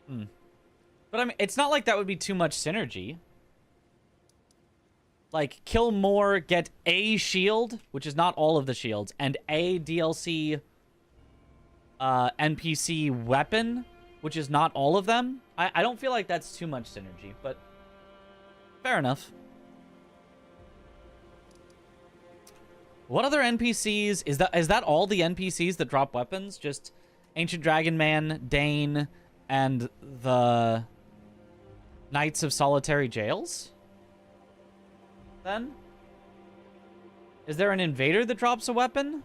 But I mean, it's not like that would be too much synergy. Like, kill more, get a shield, which is not all of the shields, and a DLC NPC weapon, which is not all of them. I don't feel like that's too much synergy, but fair enough. What other NPCs? Is that all the NPCs that drop weapons? Just Ancient Dragon Man, Dane, and the Knights of Solitary Jails? Then? Is there an invader that drops a weapon?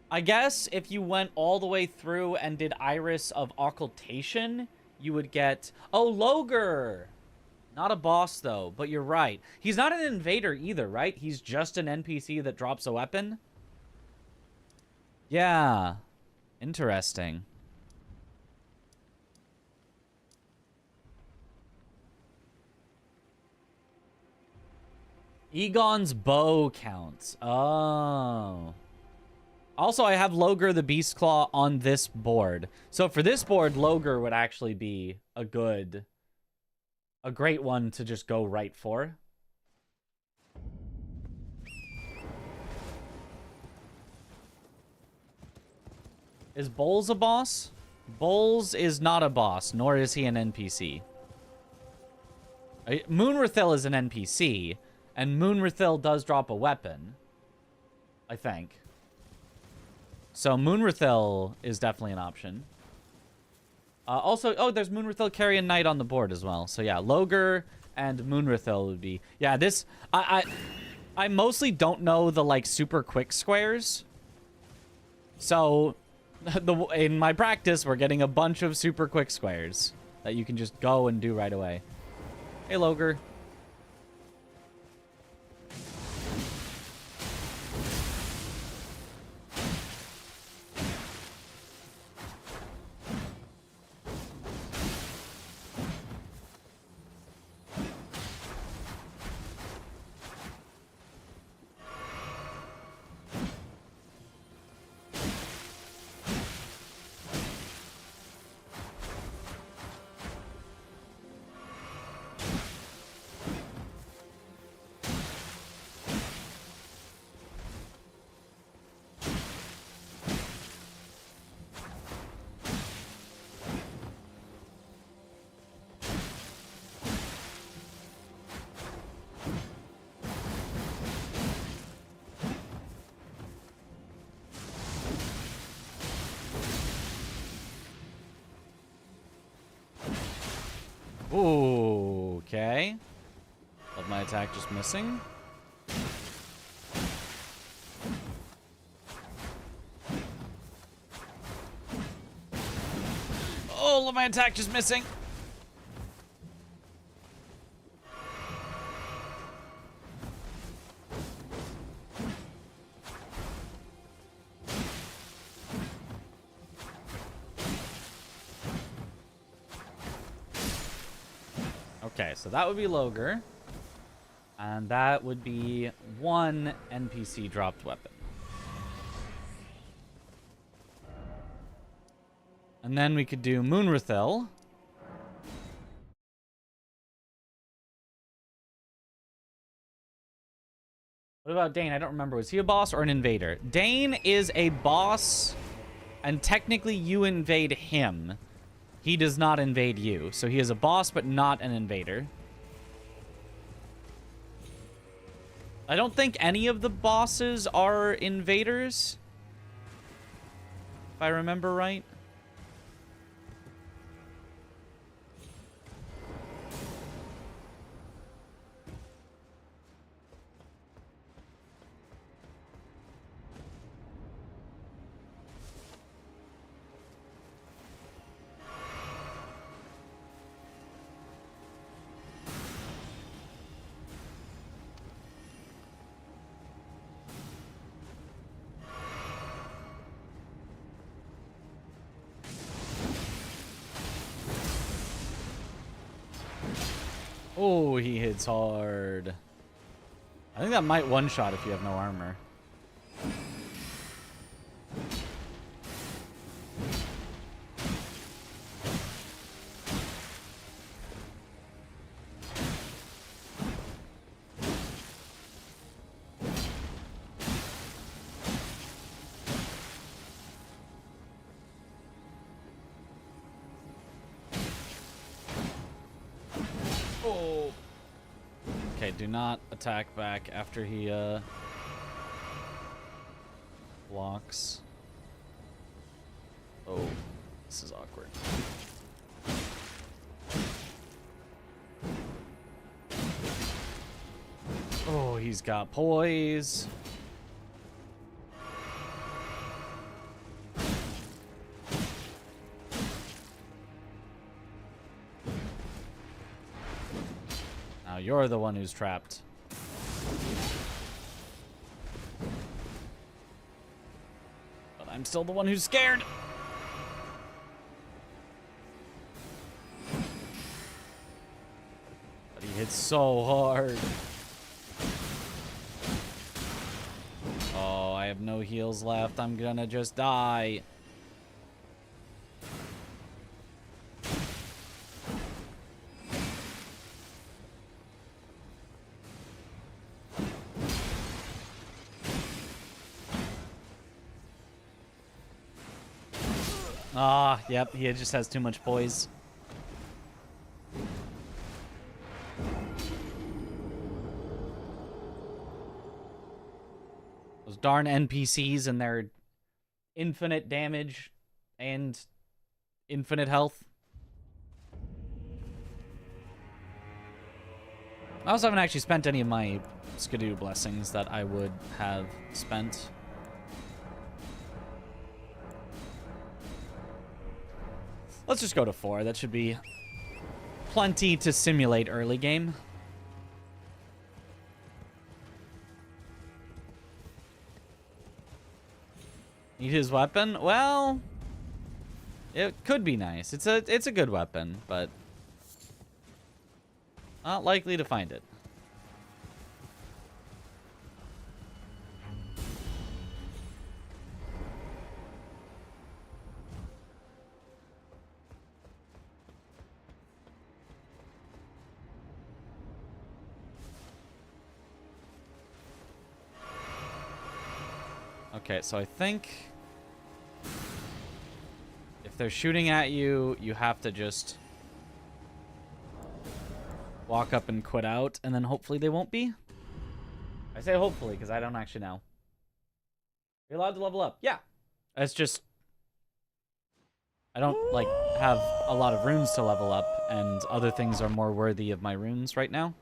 I guess if you went all the way through and did Iris of Occultation, you would get... Oh, Loger! Not a boss, though, but you're right. He's not an invader either, right? He's just an NPC that drops a weapon? Yeah. Interesting. Egon's bow counts. Oh. Also, I have Loger the Beastclaw on this board. So for this board, Loger would actually be a great one to just go right for. Is Bowles a boss? Bowles is not a boss, nor is he an NPC. Moonrathil is an NPC, and Moonrathil does drop a weapon, I think. So Moonrathil is definitely an option. Also, oh, there's Moonrathil Carrion Knight on the board as well. So yeah, Logre and Moonrathil would be... Yeah, this... I mostly don't know the, like, super quick squares. So, in my practice, we're getting a bunch of super quick squares that you can just go and do right away. Hey, Logre. Ooh, okay. Love my attack just missing. Oh, love my attack just missing. Okay, so that would be Logre. And that would be one NPC dropped weapon. And then we could do Moonrathil. What about Dane? I don't remember. Was he a boss or an invader? Dane is a boss, and technically you invade him. He does not invade you. So he is a boss, but not an invader. I don't think any of the bosses are invaders, if I remember right. Oh, he hits hard. I think that might one-shot if you have no armor. Okay, do not attack back after he blocks. Oh, this is awkward. Oh, he's got poise. Now you're the one who's trapped. But I'm still the one who's scared. But he hits so hard. Oh, I have no heals left. I'm gonna just die. Ah, yep, he just has too much poise. Those darn NPCs and their infinite damage and infinite health. I also haven't actually spent any of my Skidoo blessings that I would have spent. Let's just go to 4. That should be plenty to simulate early game. Need his weapon? Well, it could be nice. It's a good weapon, but not likely to find it. Okay, so I think if they're shooting at you, you have to just walk up and quit out, and then hopefully they won't be. I say hopefully because I don't actually know. You're allowed to level up. Yeah. It's just I don't like have a lot of runes to level up, and other things are more worthy of my runes right now.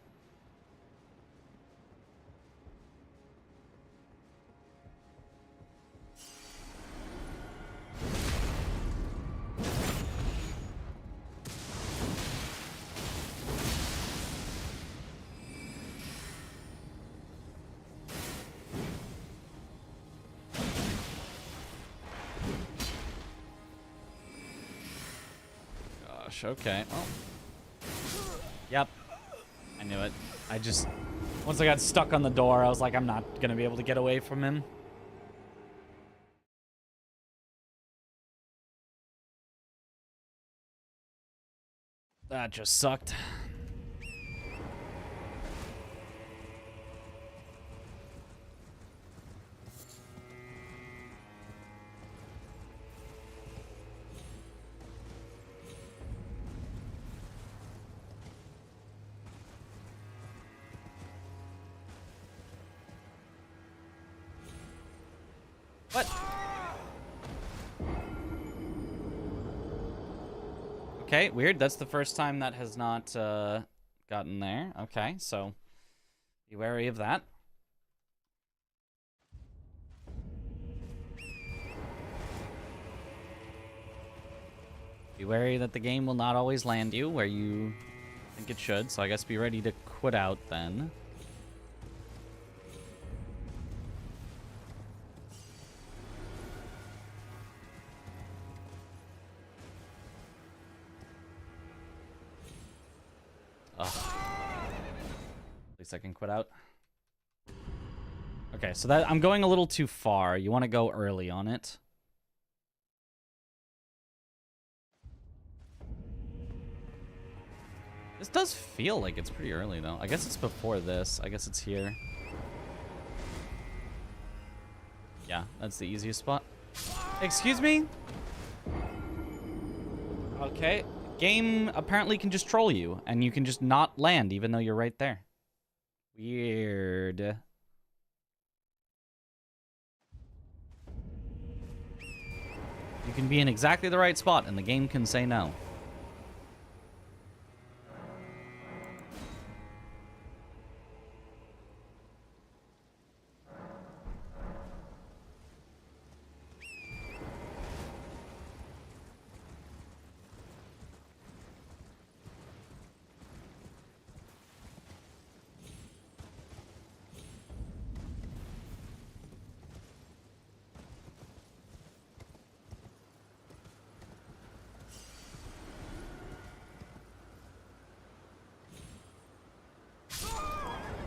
Okay. Well. Yep. I knew it. I just... Once I got stuck on the door, I was like, I'm not going to be able to get away from him. That just sucked. What? Okay, weird. That's the first time that has not gotten there. Okay, so be wary of that. Be wary that the game will not always land you where you think it should, so I guess be ready to quit out then. Ugh. At least I can quit out. Okay, so that I'm going a little too far. You want to go early on it. This does feel like it's pretty early, though. I guess it's before this. I guess it's here. Yeah, that's the easiest spot. Excuse me? Okay. Game apparently can just troll you, and you can just not land even though you're right there. Weird. You can be in exactly the right spot, and the game can say no.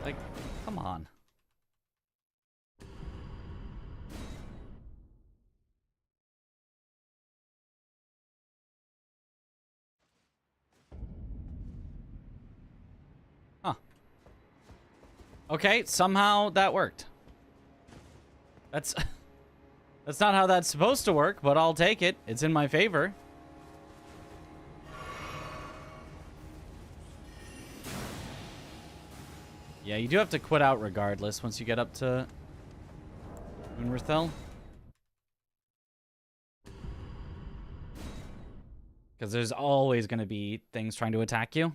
Like, come on. Huh. Okay, somehow that worked. That's not how that's supposed to work, but I'll take it. It's in my favor. Yeah, you do have to quit out regardless once you get up to Inverthil. Because there's always going to be things trying to attack you.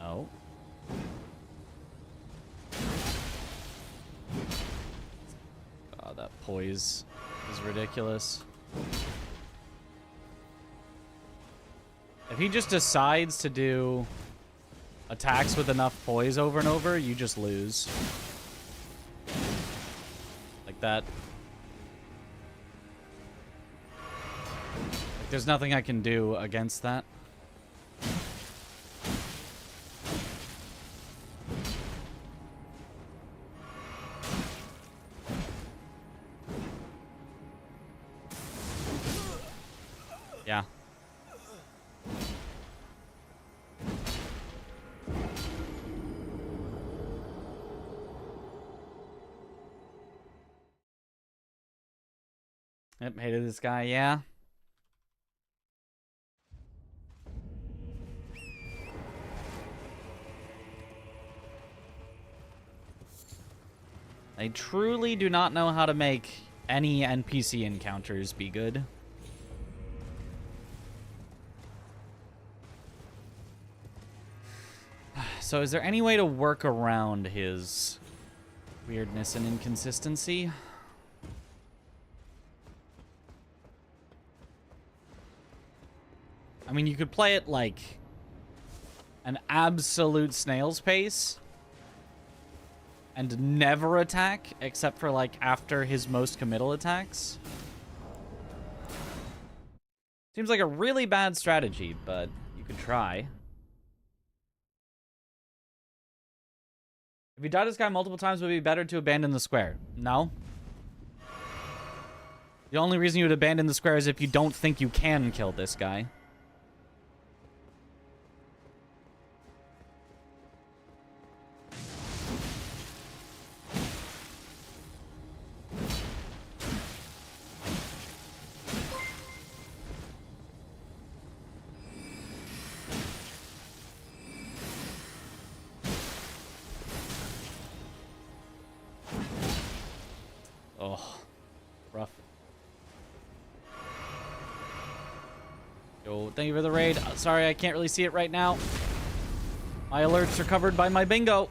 Oh. Oh, that poise is ridiculous. If he just decides to do attacks with enough poise over and over, you just lose. Like that. Like, there's nothing I can do against that. Yeah. Yep, hated this guy, yeah. They truly do not know how to make any NPC encounters be good. So is there any way to work around his weirdness and inconsistency? I mean, you could play it like an absolute snail's pace and never attack except for like after his most committal attacks. Seems like a really bad strategy, but you could try. If you die this guy multiple times, would it be better to abandon the square? No. The only reason you would abandon the square is if you don't think you can kill this guy. Oh, rough. Yo, thank you for the raid. Sorry, I can't really see it right now. My alerts are covered by my bingo.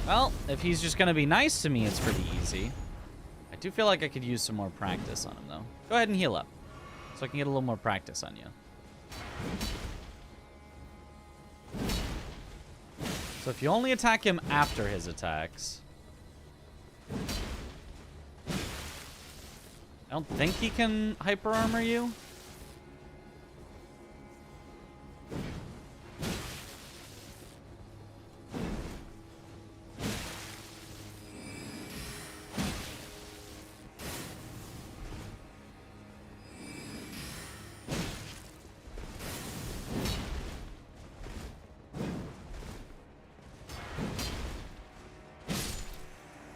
Well, if he's just going to be nice to me, it's pretty easy. I do feel like I could use some more practice on him, though. Go ahead and heal up, so I can get a little more practice on you. So if you only attack him after his attacks... I don't think he can hyper armor you.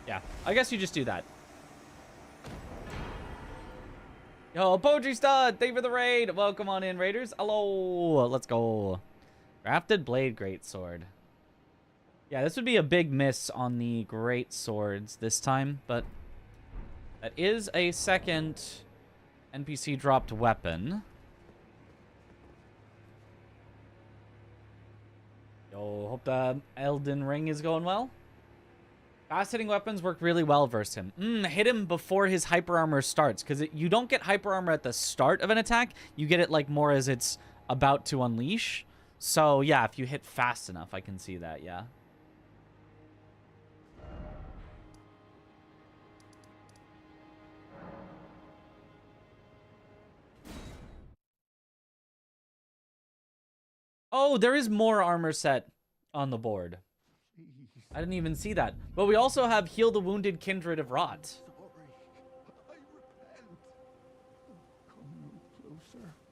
Yeah, I guess you just do that. Yo, Poetry Stud, thank you for the raid. Welcome on in, Raiders. Hello, let's go. Crafted Blade Greatsword. Yeah, this would be a big miss on the Great Swords this time, but that is a second NPC dropped weapon. Yo, hope the Elden Ring is going well. Fast-hitting weapons work really well versus him. Hit him before his hyper armor starts, because you don't get hyper armor at the start of an attack. You get it like more as it's about to unleash. So yeah, if you hit fast enough, I can see that, yeah. Oh, there is more armor set on the board. I didn't even see that. But we also have Heal the Wounded Kindred of Rot.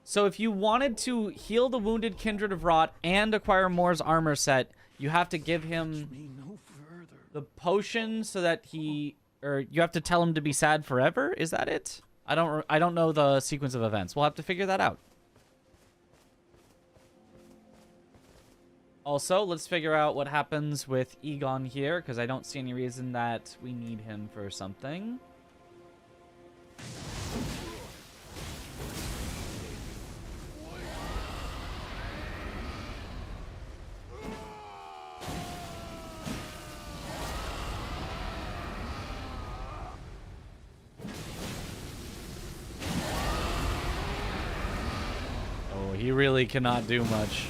So if you wanted to heal the wounded Kindred of Rot and acquire Moore's armor set, you have to give him the potion so that he, or you have to tell him to be sad forever. Is that it? I don't know the sequence of events. We'll have to figure that out. Also, let's figure out what happens with Egon here, because I don't see any reason that we need him for something. Oh, he really cannot do much.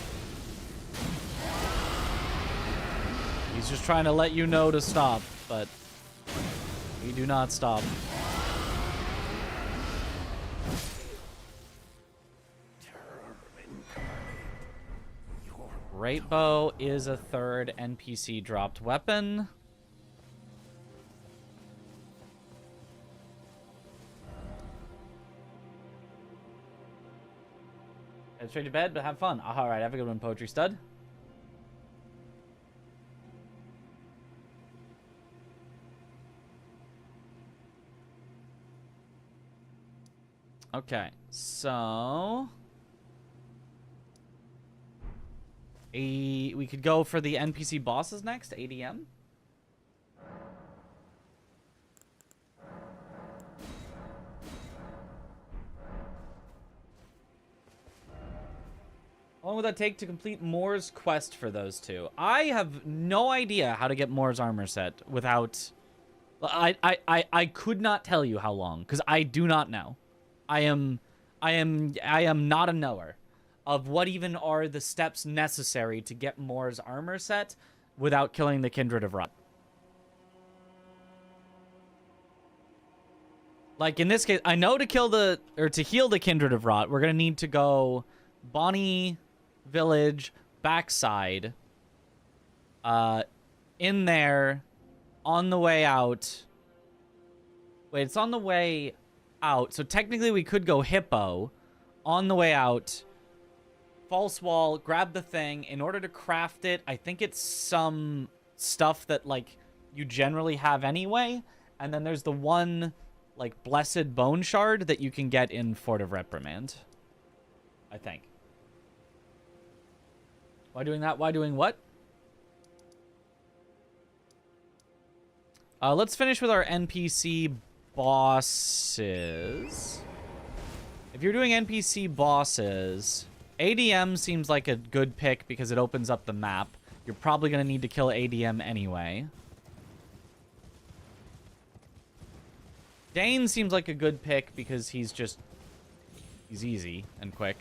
He's just trying to let you know to stop, but we do not stop. Great Bow is a third NPC dropped weapon. Head straight to bed, but have fun. All right, have a good one, Poetry Stud. Okay, so we could go for the NPC bosses next, ADM. How long would that take to complete Moore's quest for those two? I have no idea how to get Moore's armor set without... I could not tell you how long, because I do not know. I am not a knower of what even are the steps necessary to get Moore's armor set without killing the Kindred of Rot. Like in this case, I know to kill the, or to heal the Kindred of Rot, we're gonna need to go Bonnie Village backside, in there, on the way out. Wait, it's on the way out, so technically we could go Hippo on the way out, false wall, grab the thing. In order to craft it, I think it's some stuff that like you generally have anyway, and then there's the one like blessed bone shard that you can get in Fort of Reprimand, I think. Why doing that? Why doing what? Let's finish with our NPC bosses. If you're doing NPC bosses, ADM seems like a good pick because it opens up the map. You're probably going to need to kill ADM anyway. Dane seems like a good pick because he's easy and quick.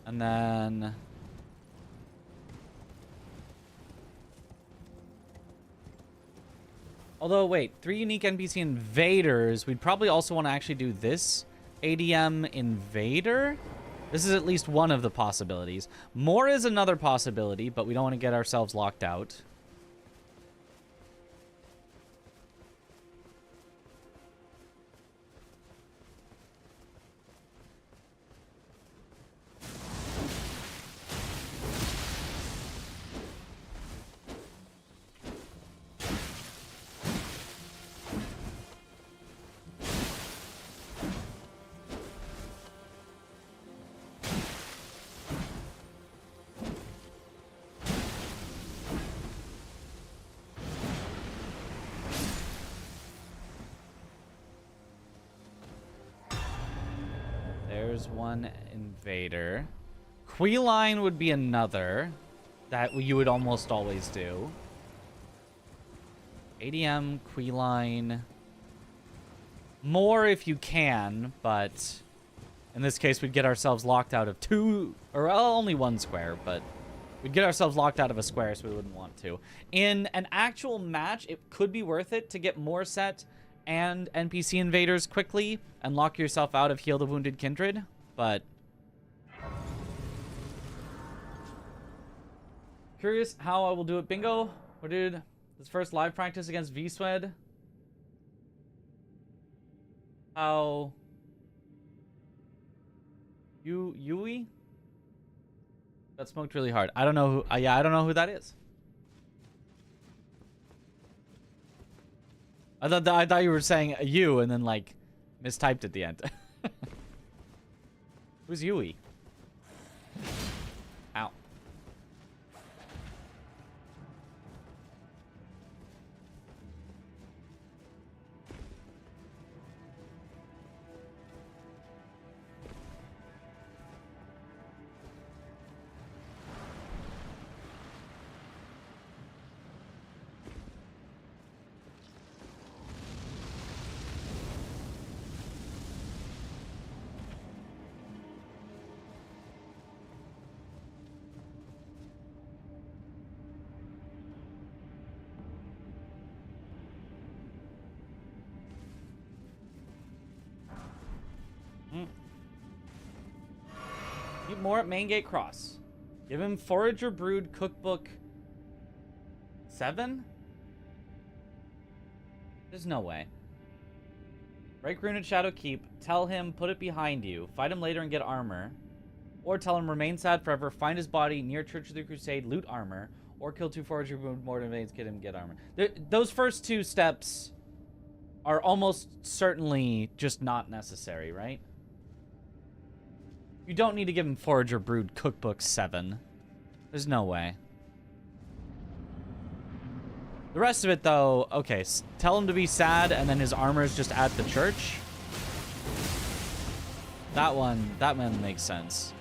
And then... although, wait, 3 unique NPC invaders. We'd probably also want to actually do this ADM invader. This is at least one of the possibilities. More is another possibility, but we don't want to get ourselves locked out. There's one invader. Queeline would be another that you would almost always do. ADM, Queeline. More if you can, but in this case we'd get ourselves locked out of 2, or well, only 1 square, but we'd get ourselves locked out of a square, so we wouldn't want to. In an actual match, it could be worth it to get more set and NPC invaders quickly and lock yourself out of Heal the Wounded Kindred, but curious how I will do it. Bingo, Oh, dude. This first live practice against V-Swed. How... Yui? That smoked really hard. I don't know who... yeah, I don't know who that is. I thought you were saying you and then, like, mistyped at the end. Who's Yui? Ow. Keep more at Main Gate Cross. Give him Forager Brood Cookbook 7? There's no way. Break Rune at Shadow Keep. Tell him, put it behind you. Fight him later and get armor. Or tell him, remain sad forever. Find his body near Church of the Crusade. Loot armor. Or kill 2 Forager Brood Mortivates. Get him, get armor. Those first 2 steps are almost certainly just not necessary, right? You don't need to give him Forager Brood Cookbook 7. There's no way. The rest of it, though, okay, tell him to be sad, and then his armor is just at the church. That one makes sense.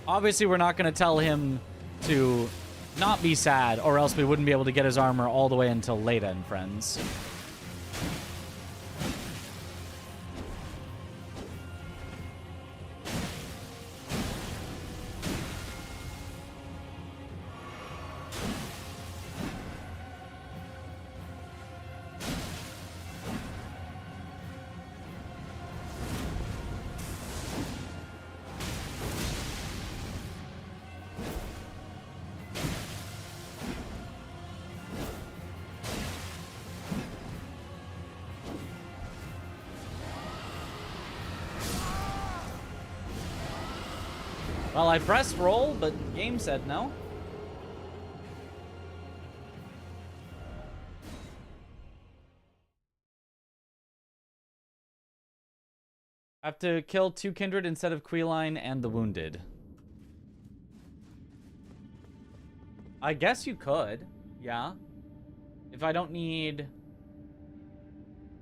Obviously, we're not going to tell him to not be sad, or else we wouldn't be able to get his armor all the way until late end, friends. Well, I pressed roll, but the game said no. I have to kill 2 Kindred instead of Queeline and the Wounded. I guess you could, yeah. If I don't need...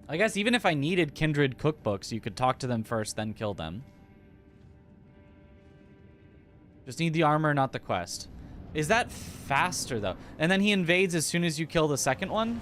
I guess even if I needed Kindred cookbooks, you could talk to them first, then kill them. Just need the armor, not the quest. Is that faster, though? And then he invades as soon as you kill the second one?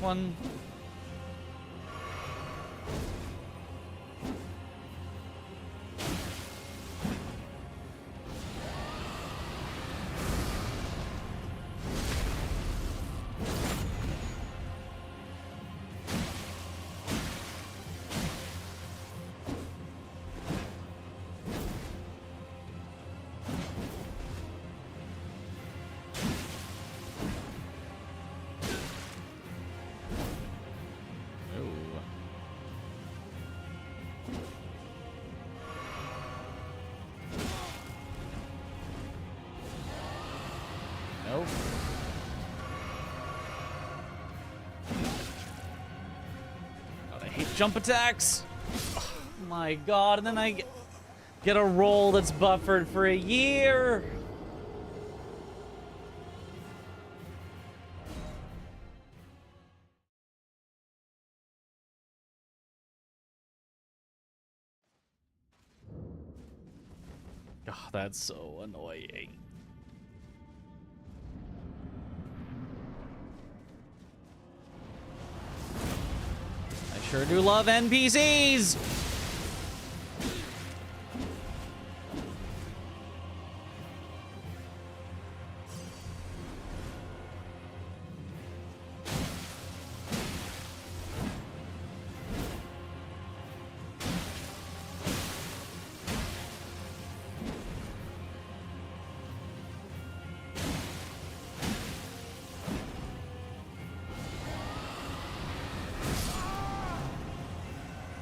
One. jump attacks. Oh my god, and then I get a roll that's buffered for a year. Oh, that's so annoying. I sure do love NPCs!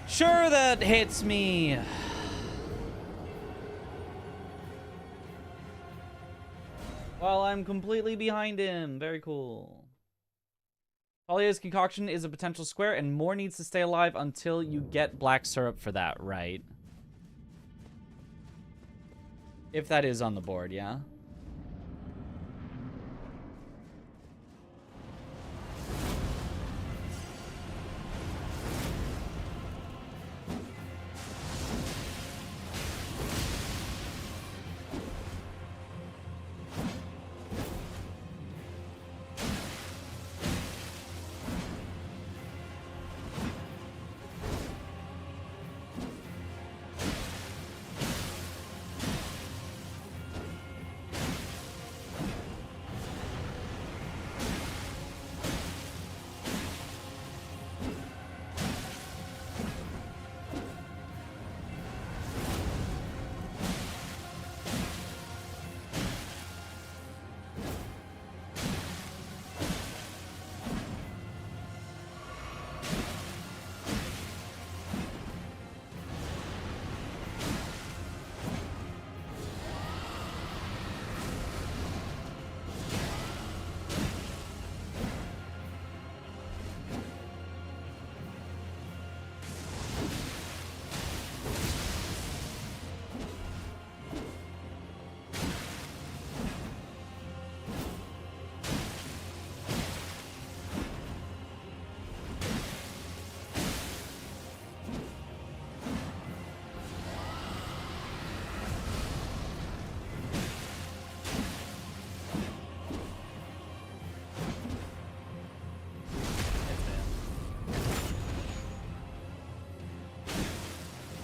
Sure, that hits me. While I'm completely behind him. Very cool. Polya's concoction is a potential square, and more needs to stay alive until you get black syrup for that, right? If that is on the board, yeah?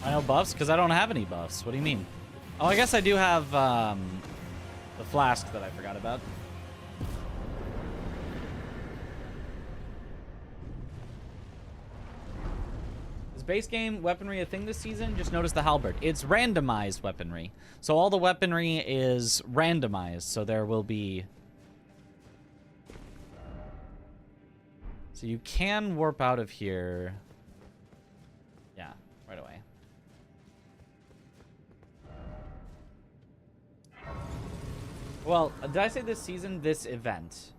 I know buffs? Because I don't have any buffs. What do you mean? Oh, I guess I do have the flask that I forgot about. Is base game weaponry a thing this season? Just notice the halberd. It's randomized weaponry. So all the weaponry is randomized. So there will be... So you can warp out of here. Yeah, right away. Well, did I say this season? This event.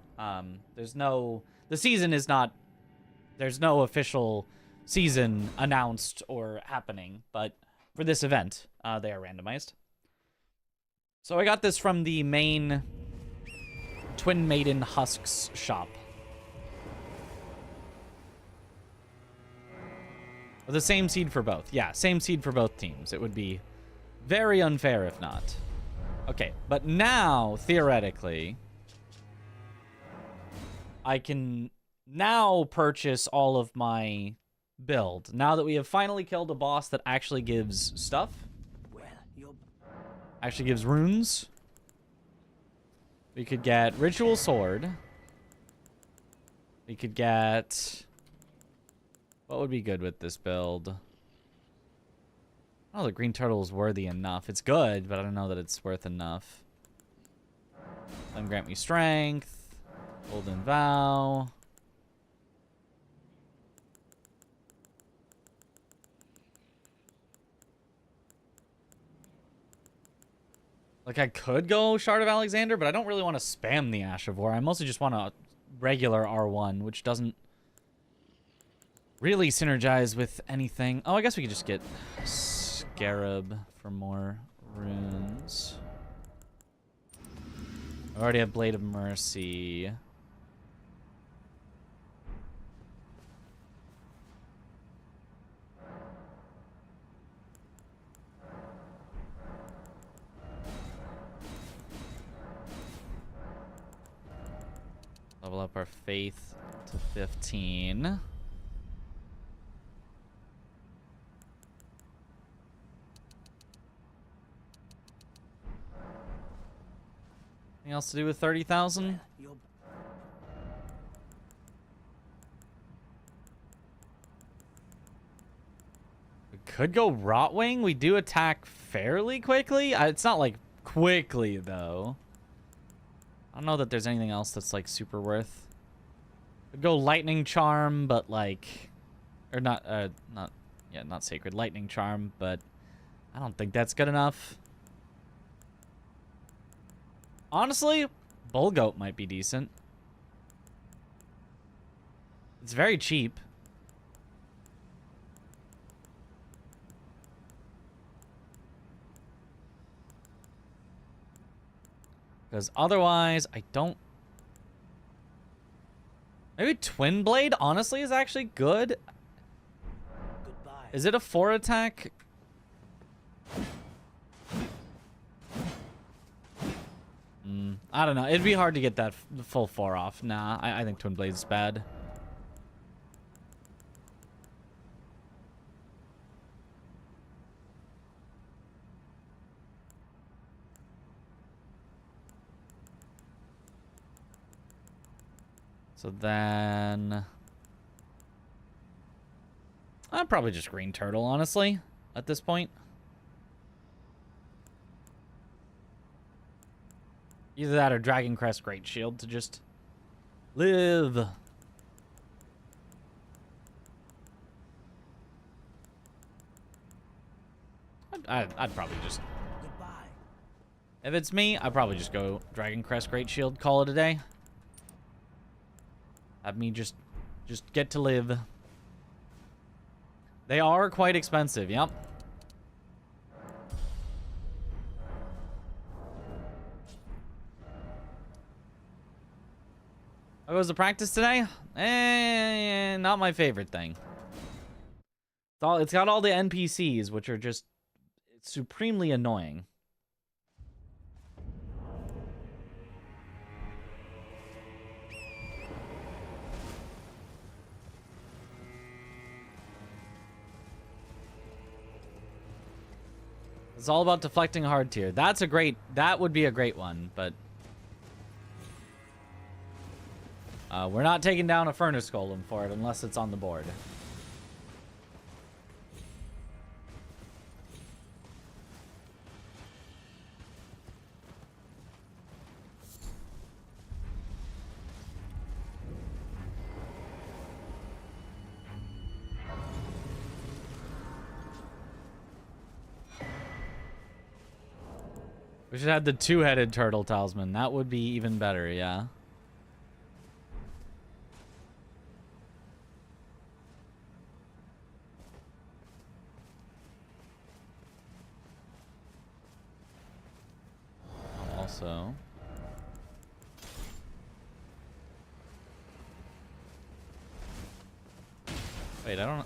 There's no... The season is not... There's no official season announced or happening, but for this event, they are randomized. So I got this from the main Twin Maiden Husks shop. The same seed for both. Yeah, same seed for both teams. It would be very unfair if not. Okay, but now, theoretically, I can now purchase all of my build. Now that we have finally killed a boss that actually gives stuff. Actually gives runes. We could get Ritual Sword. We could get... What would be good with this build? Oh, the green turtle is worthy enough. It's good, but I don't know that it's worth enough. Then grant me strength. Golden vow. Like, I could go Shard of Alexander, but I don't really want to spam the Ash of War. I mostly just want a regular R1, which doesn't... really synergize with anything. Oh, I guess we could just get Scarab for more runes. I already have Blade of Mercy. Level up our faith to 15. Anything else to do with 30,000? We could go Rotwing. We do attack fairly quickly. It's not like quickly though. I don't know that there's anything else that's like super worth. Could go Lightning Charm, but like, or not Sacred Lightning Charm, but I don't think that's good enough. Honestly, Bull Goat might be decent. It's very cheap. Because otherwise, I don't... Maybe Twin Blade, honestly, is actually good.
Goodbye.
Is it a 4 attack? I don't know. It'd be hard to get that full 4 off. Nah, I think Twin Blade's bad. So then... I'd probably just Green Turtle, honestly, at this point. Either that or Dragon Crest Great Shield to just live. I'd probably just...
Goodbye.
If it's me, I'd probably just go Dragon Crest Great Shield, call it a day. Have me just get to live. They are quite expensive, yep. How goes the practice today? Not my favorite thing. It's got all the NPCs, which are just supremely annoying. It's all about deflecting hard tier. That would be a great one, but we're not taking down a Furnace Golem for it unless it's on the board. We should have the 2-headed turtle talisman. That would be even better, yeah. Also... Wait, I don't... I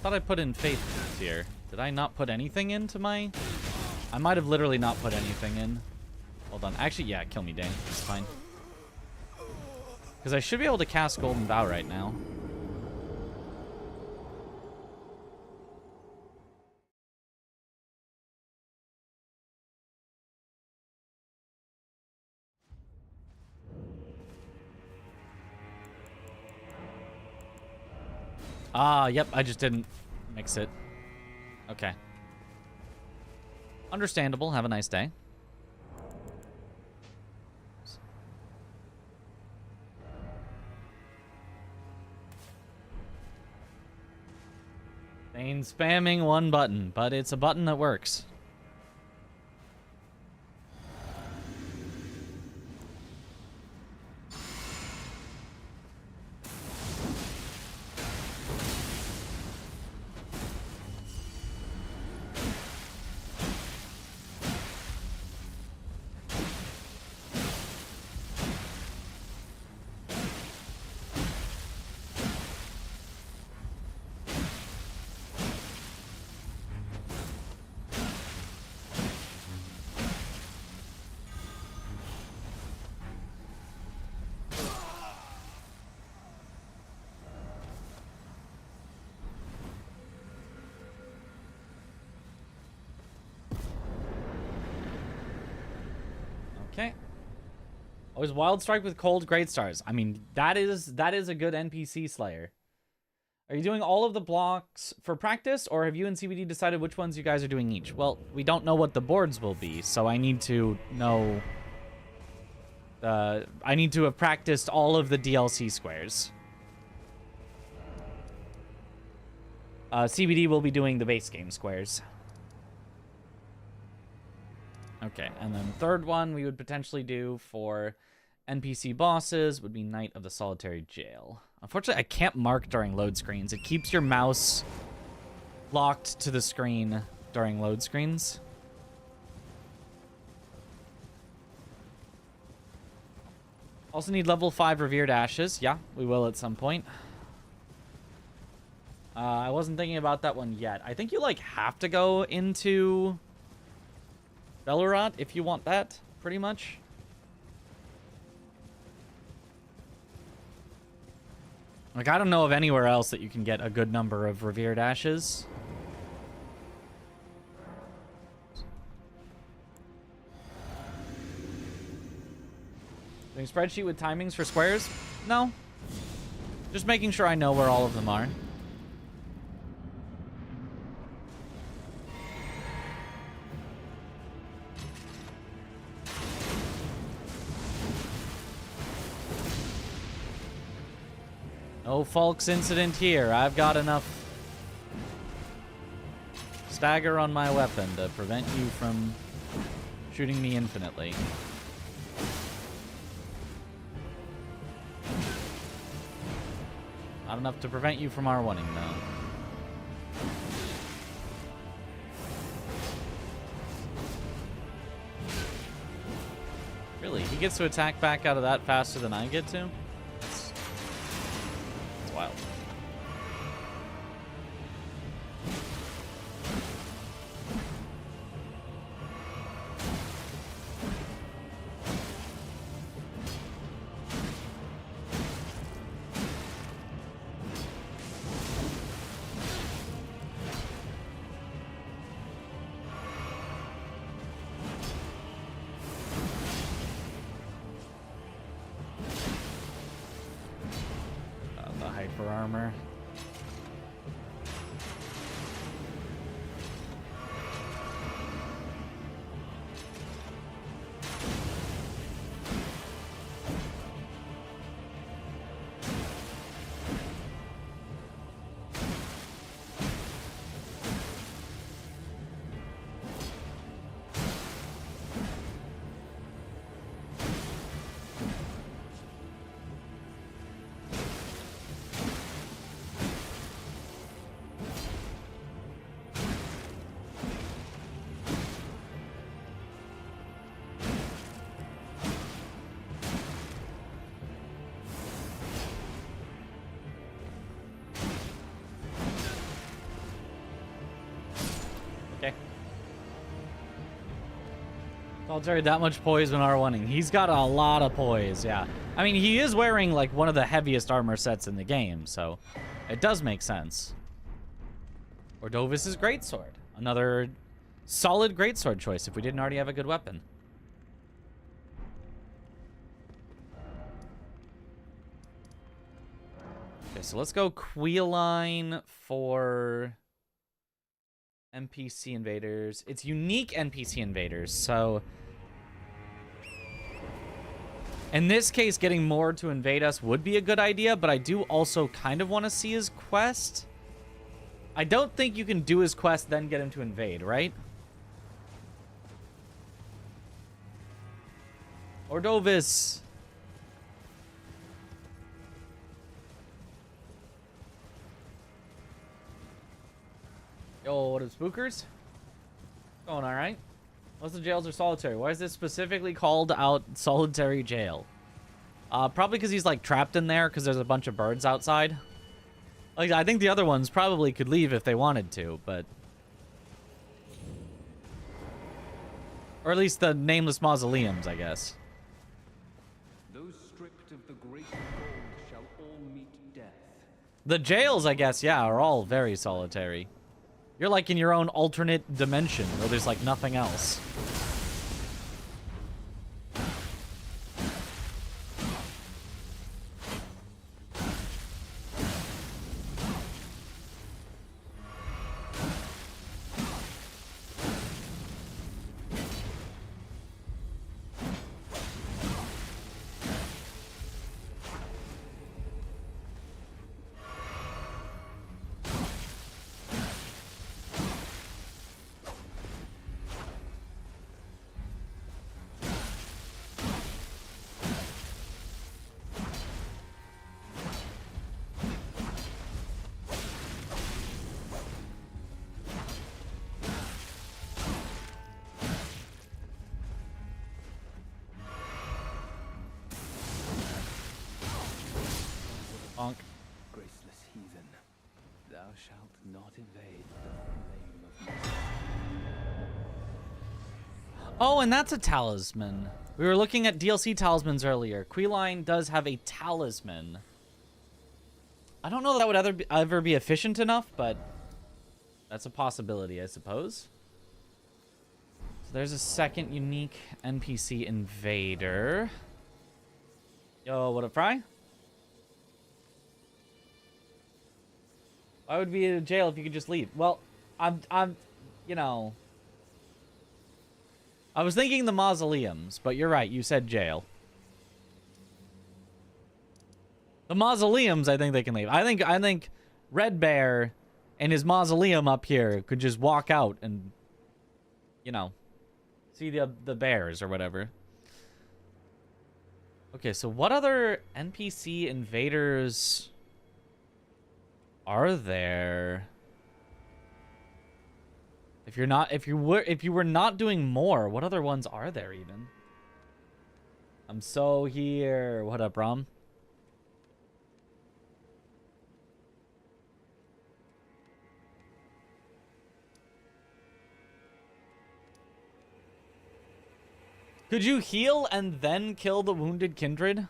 thought I put in faith here. Did I not put anything into my... I might have literally not put anything in. Hold on. Actually, yeah, kill me, Dane. It's fine. Because I should be able to cast Golden Vow right now. Ah, yep, I just didn't mix it. Okay. Understandable. Have a nice day. Thane spamming one button, but it's a button that works. Okay. Always Wild Strike with Cold Great Stars. I mean, that is a good NPC Slayer. Are you doing all of the blocks for practice, or have you and CBD decided which ones you guys are doing each? Well, we don't know what the boards will be, so I need to know... I need to have practiced all of the DLC squares. CBD will be doing the base game squares. Okay, and then third one we would potentially do for NPC bosses would be Knight of the Solitary Jail. Unfortunately, I can't mark during load screens. It keeps your mouse locked to the screen during load screens. Also need level 5 Revered Ashes. Yeah, we will at some point. I wasn't thinking about that one yet. I think you, like, have to go into Belurot if you want that, pretty much. Like, I don't know of anywhere else that you can get a good number of Revered Ashes. Doing spreadsheet with timings for squares? No. Just making sure I know where all of them are. No Falks incident here. I've got enough stagger on my weapon to prevent you from shooting me infinitely. Not enough to prevent you from R1ing, though. Really? He gets to attack back out of that faster than I get to? That's wild. Armor. Solitary that much poise when R1ing. He's got a lot of poise, yeah. I mean, he is wearing, like, one of the heaviest armor sets in the game, so it does make sense. Ordovis' Greatsword. Another solid Greatsword choice if we didn't already have a good weapon. Okay, so let's go Queeline for NPC invaders. It's unique NPC invaders, so in this case, getting more to invade us would be a good idea, but I do also kind of want to see his quest. I don't think you can do his quest, then get him to invade, right? Ordovis. Yo, what up, spookers? Going all right? Most of the jails are solitary. Why is this specifically called out solitary jail? Probably because he's, like, trapped in there because there's a bunch of birds outside. Like, I think the other ones probably could leave if they wanted to, but... Or at least the nameless mausoleums, I guess.
Those stripped of the grace of gold shall all meet death.
The jails, I guess, yeah, are all very solitary. You're like in your own alternate dimension where there's like nothing else. Bonk.
Graceless heathen, thou shalt not evade the flame of my...
Oh, and that's a talisman. We were looking at DLC talismans earlier. Queeline does have a talisman. I don't know that would ever be efficient enough, but that's a possibility, I suppose. So there's a second unique NPC invader. Yo, what up, Fry? Why would we be in jail if you could just leave? Well, I'm, you know... I was thinking the mausoleums, but you're right. You said jail. The mausoleums, I think they can leave. I think Red Bear and his mausoleum up here could just walk out and, you know, see the bears or whatever. Okay, so what other NPC invaders are there? If you were not doing more, what other ones are there even? I'm so here. What up, Rom? Could you heal and then kill the wounded kindred?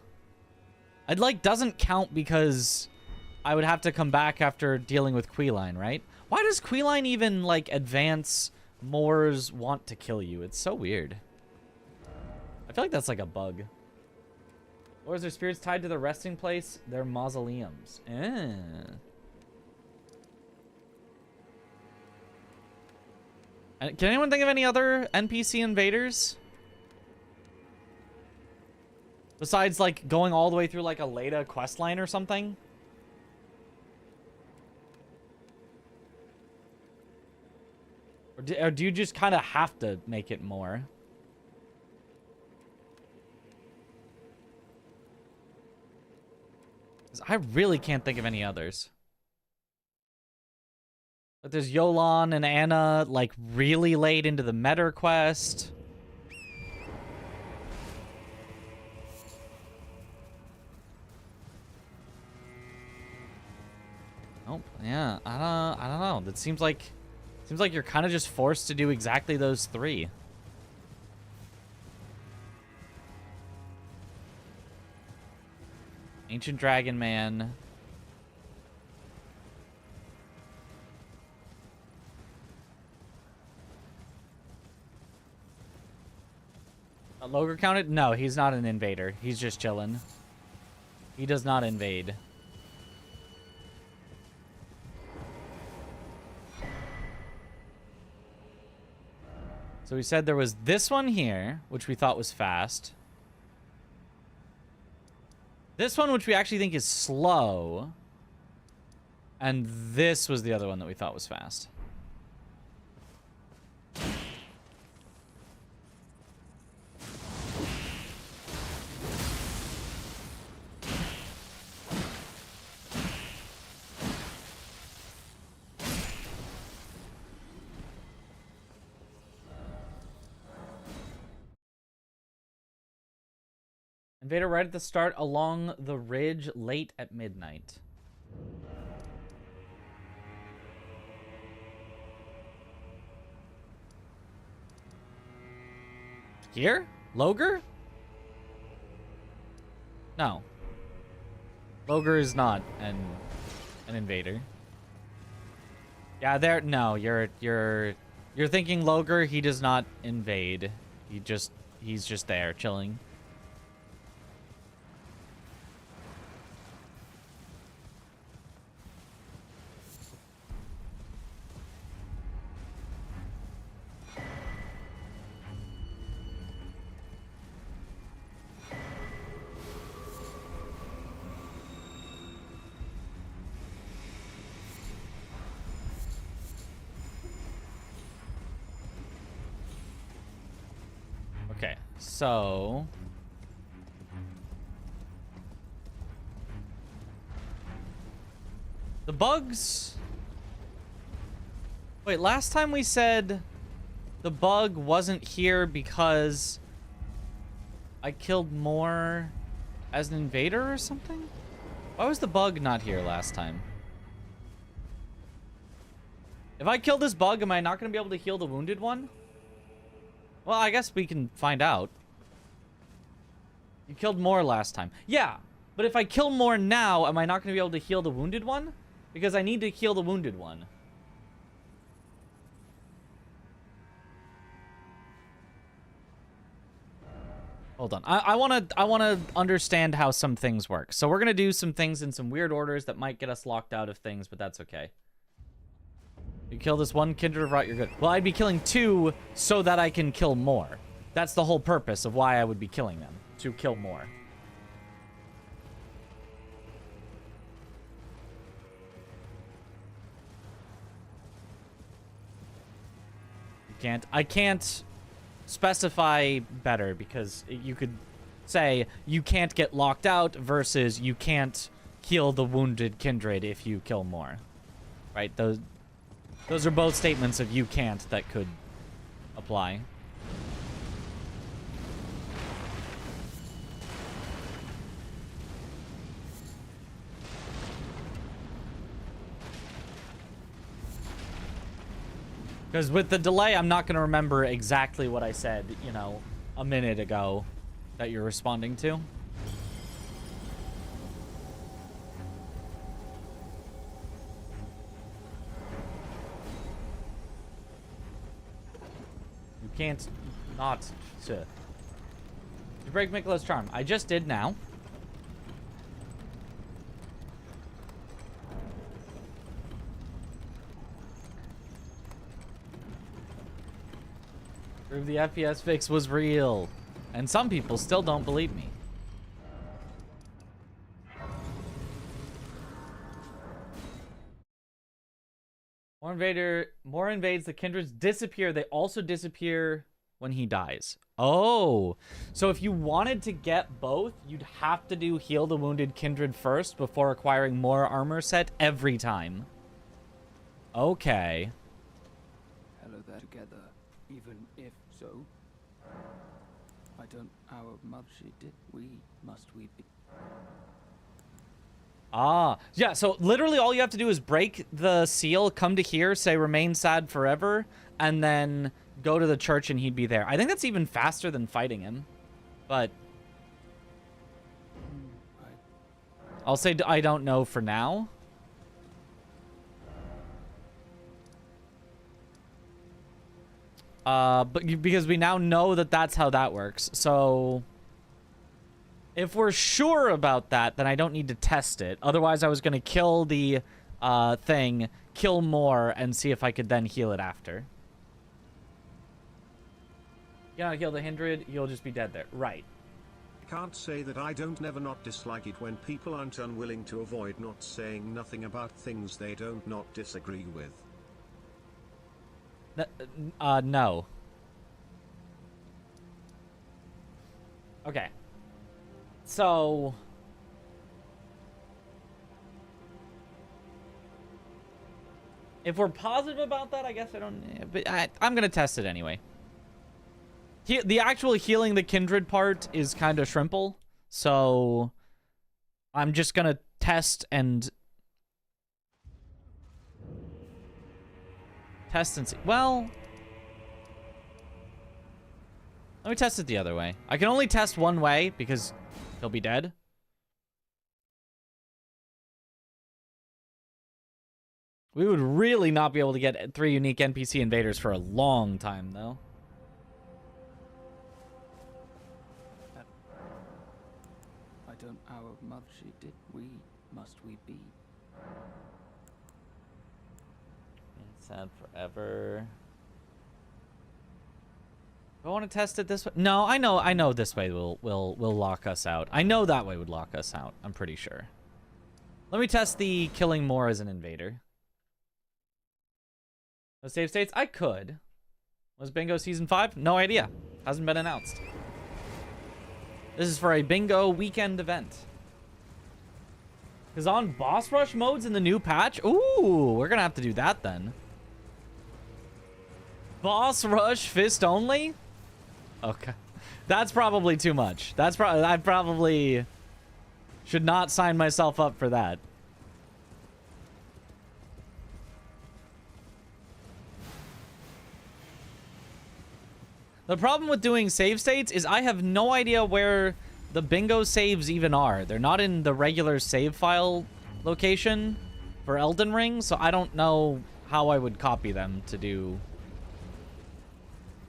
I'd like doesn't count because I would have to come back after dealing with Queeline, right? Why does Queeline even, like, advance Moore's want to kill you? It's so weird. I feel like that's like a bug. Or is their spirits tied to the resting place? Their mausoleums. Eh. Can anyone think of any other NPC invaders? Besides, like, going all the way through, like, a Leda questline or something? Or do you just kind of have to make it more? I really can't think of any others. But there's Yolan and Anna, like, really late into the meta quest. Nope. Yeah, I don't know. That seems like you're kind of just forced to do exactly those three. Ancient Dragon Man. Logar counted? No, he's not an invader. He's just chilling. He does not invade. So we said there was this one here, which we thought was fast. This one, which we actually think is slow. And this was the other one that we thought was fast. Invader right at the start along the ridge late at midnight. Here? Logar? No. Logar is not an invader. Yeah, there. No, you're thinking Logar. He does not invade. He's just there chilling. Okay, so the bugs. Wait, last time we said the bug wasn't here because I killed more as an invader or something? Why was the bug not here last time? If I kill this bug, am I not going to be able to heal the wounded one? Well, I guess we can find out. You killed more last time. Yeah, but if I kill more now, am I not going to be able to heal the wounded one? Because I need to heal the wounded one. Hold on. I wanna understand how some things work. So we're gonna do some things in some weird orders that might get us locked out of things, but that's okay. You kill this one kindred of rot, you're good. Well, I'd be killing 2 so that I can kill more. That's the whole purpose of why I would be killing them, to kill more. I can't specify better, because you could say you can't get locked out versus you can't heal the wounded kindred if you kill more. Right? Those are both statements of you can't that could apply. Because with the delay, I'm not going to remember exactly what I said, you know, a minute ago that you're responding to. You can't not to. You break Mikola's charm. I just did now. Prove the FPS fix was real. And some people still don't believe me. More invades, the kindreds disappear. They also disappear when he dies. Oh, so if you wanted to get both, you'd have to do heal the wounded kindred first before acquiring more armor set every time. Okay.
Hello there together, even if so. I don't our mother she did we must we be.
Ah, yeah, so literally all you have to do is break the seal, come to here, say remain sad forever, and then go to the church and he'd be there. I think that's even faster than fighting him, but I'll say I don't know for now. Because we now know that that's how that works. So if we're sure about that, then I don't need to test it. Otherwise, I was going to kill the thing, kill more, and see if I could then heal it after. You gotta heal the kindred, you'll just be dead there. Right.
Can't say that I don't never not dislike it when people aren't unwilling to avoid not saying nothing about things they don't not disagree with.
No. Okay. So if we're positive about that, I guess I don't. But I'm gonna test it anyway. The actual healing the kindred part is kind of shrimple, so I'm just gonna test and see. Well, let me test it the other way. I can only test one way because he'll be dead. We would really not be able to get 3 unique NPC invaders for a long time, though.
I don't our mother she did we must we be.
Sad forever. Do I want to test it this way? No, I know this way will lock us out. I know that way would lock us out. I'm pretty sure. Let me test the killing more as an invader. The save states? I could. Was Bingo Season 5? No idea. Hasn't been announced. This is for a Bingo weekend event. Because on boss rush modes in the new patch? Ooh, we're going to have to do that then. Boss rush fist only? Okay. That's probably too much. That's probably... Should not sign myself up for that. The problem with doing save states is I have no idea where the bingo saves even are. They're not in the regular save file location for Elden Ring, so I don't know how I would copy them to do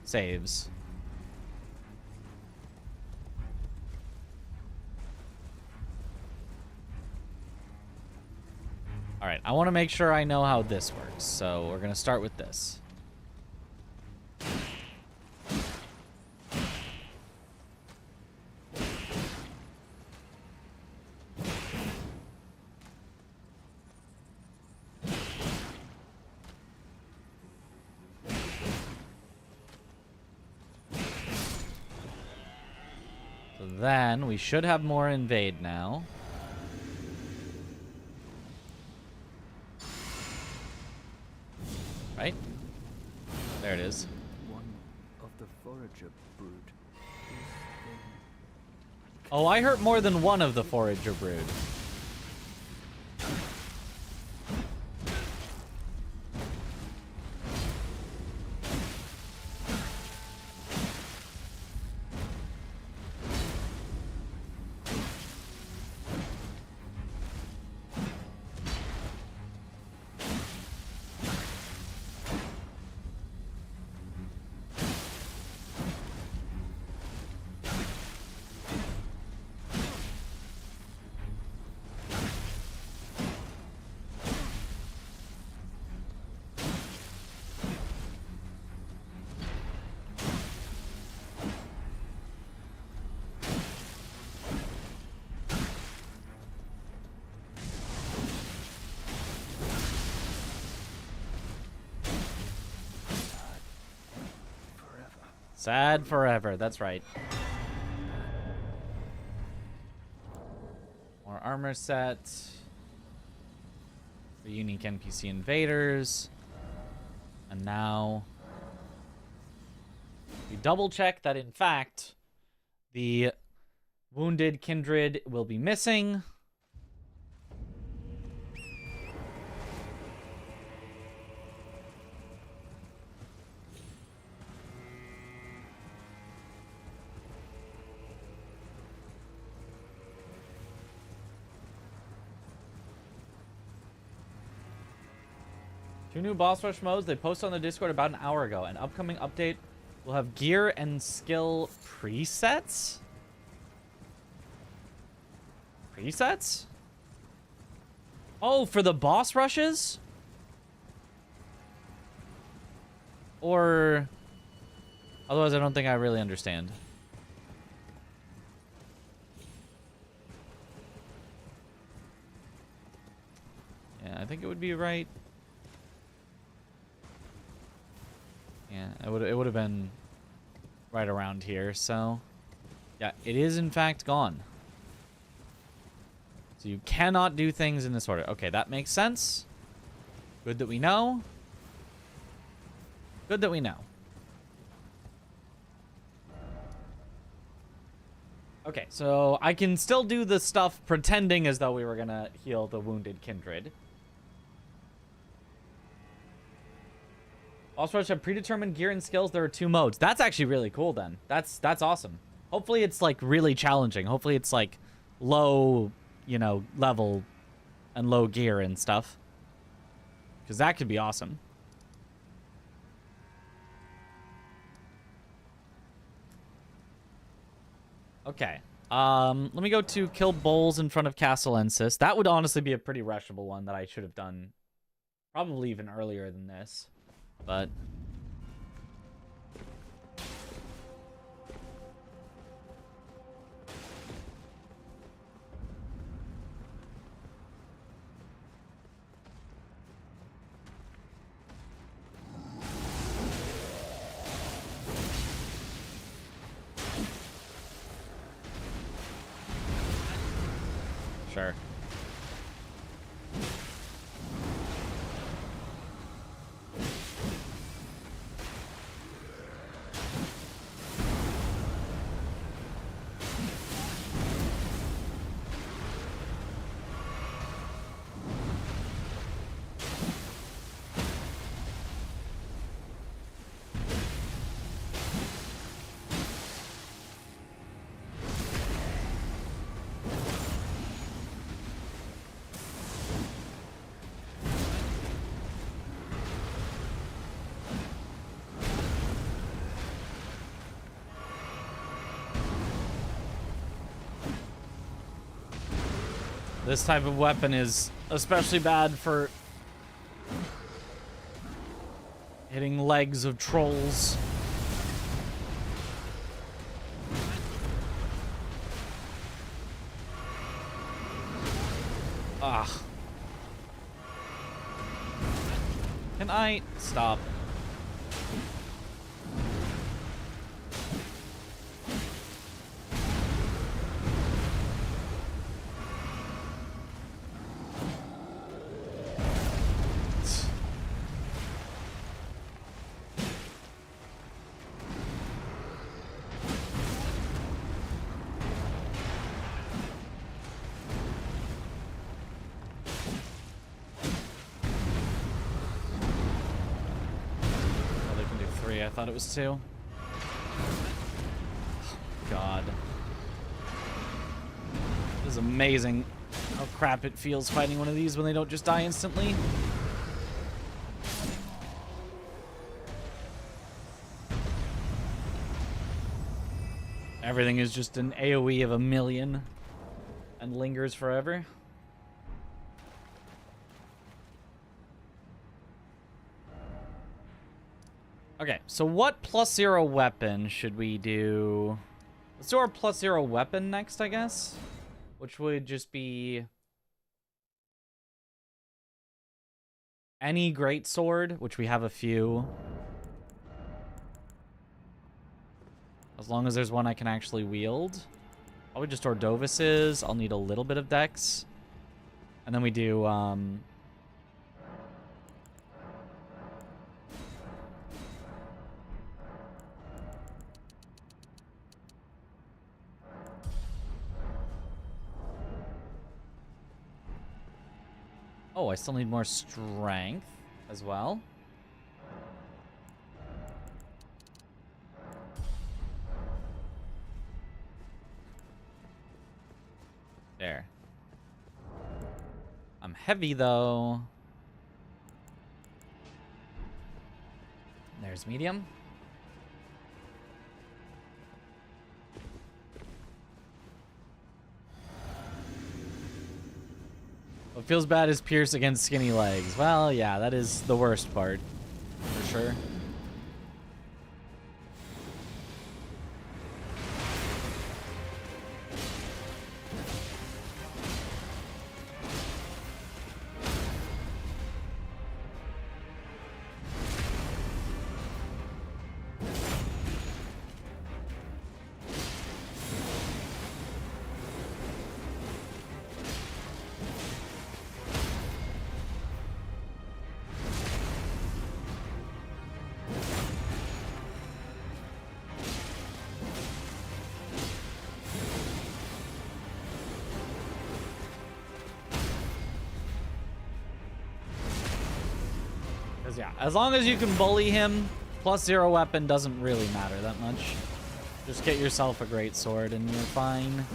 saves. All right, I want to make sure I know how this works, so we're going to start with this. Then we should have more invade now. Right? There it is.
One of the forager brood.
Oh, I hurt more than one of the forager brood. Sad forever, that's right. More armor sets. For unique NPC invaders. And now we double check that in fact the wounded kindred will be missing. Two new boss rush modes they posted on the Discord about an hour ago. An upcoming update will have gear and skill presets? Presets? Oh, for the boss rushes? Or... Otherwise, I don't think I really understand. Yeah, I think it would be right. Yeah, it would have been right around here, so... Yeah, it is in fact gone. So you cannot do things in this order. Okay, that makes sense. Good that we know. Good that we know. Okay, so I can still do the stuff pretending as though we were gonna heal the wounded kindred. Also, have predetermined gear and skills. There are 2 modes. That's actually really cool then. That's awesome. Hopefully it's like really challenging. Hopefully it's like low, you know, level and low gear and stuff. Because that could be awesome. Okay. Let me go to kill Bowls in front of Castellensis. That would honestly be a pretty rushable one that I should have done probably even earlier than this. But sure. This type of weapon is especially bad for hitting legs of trolls. Ugh. Can I stop? I thought it was 2. Oh, God. This is amazing how crap it feels fighting one of these when they don't just die instantly. Everything is just an AoE of 1,000,000 and lingers forever. Okay, so what +0 weapon should we do? Let's do our +0 weapon next, I guess. Which would just be any greatsword, which we have a few. As long as there's one I can actually wield. Probably just Ordovis's. I'll need a little bit of dex. And then we do, oh, I still need more strength as well. There. I'm heavy, though. There's medium. What feels bad is Pierce against skinny legs. Well, yeah, that is the worst part, for sure. Yeah, as long as you can bully him, +0 weapon doesn't really matter that much. Just get yourself a great sword and you're fine.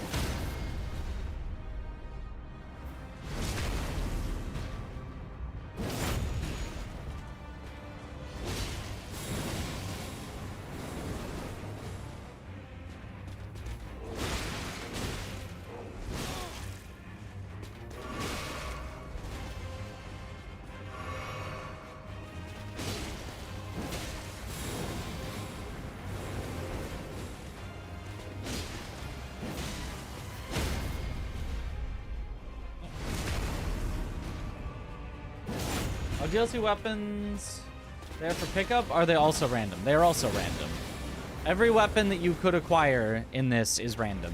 Are DLC weapons there for pickup? Are they also random? They are also random. Every weapon that you could acquire in this is random.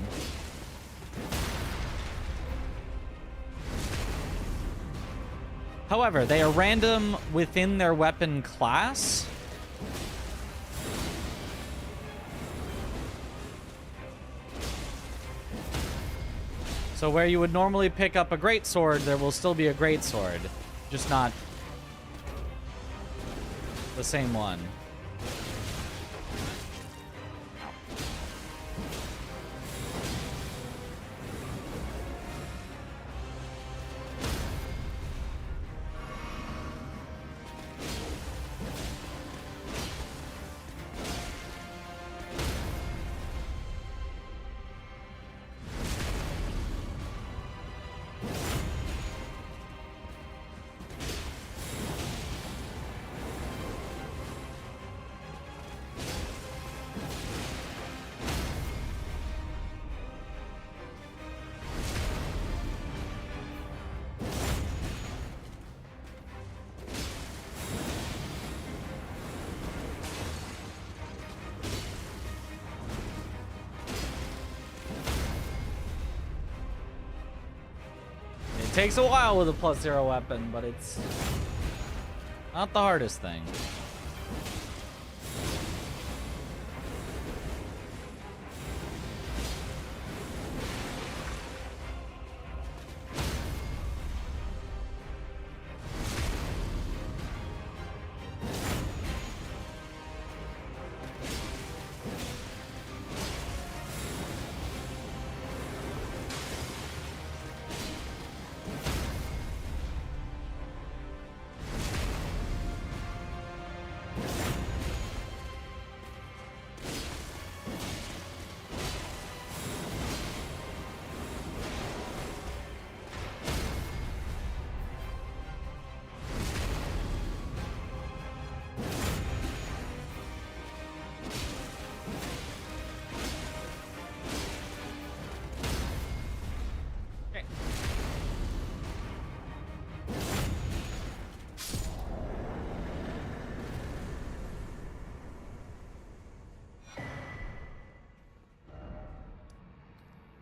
However, they are random within their weapon class. So where you would normally pick up a greatsword, there will still be a greatsword, just not the same one. takes a while with a +0 weapon, but it's not the hardest thing.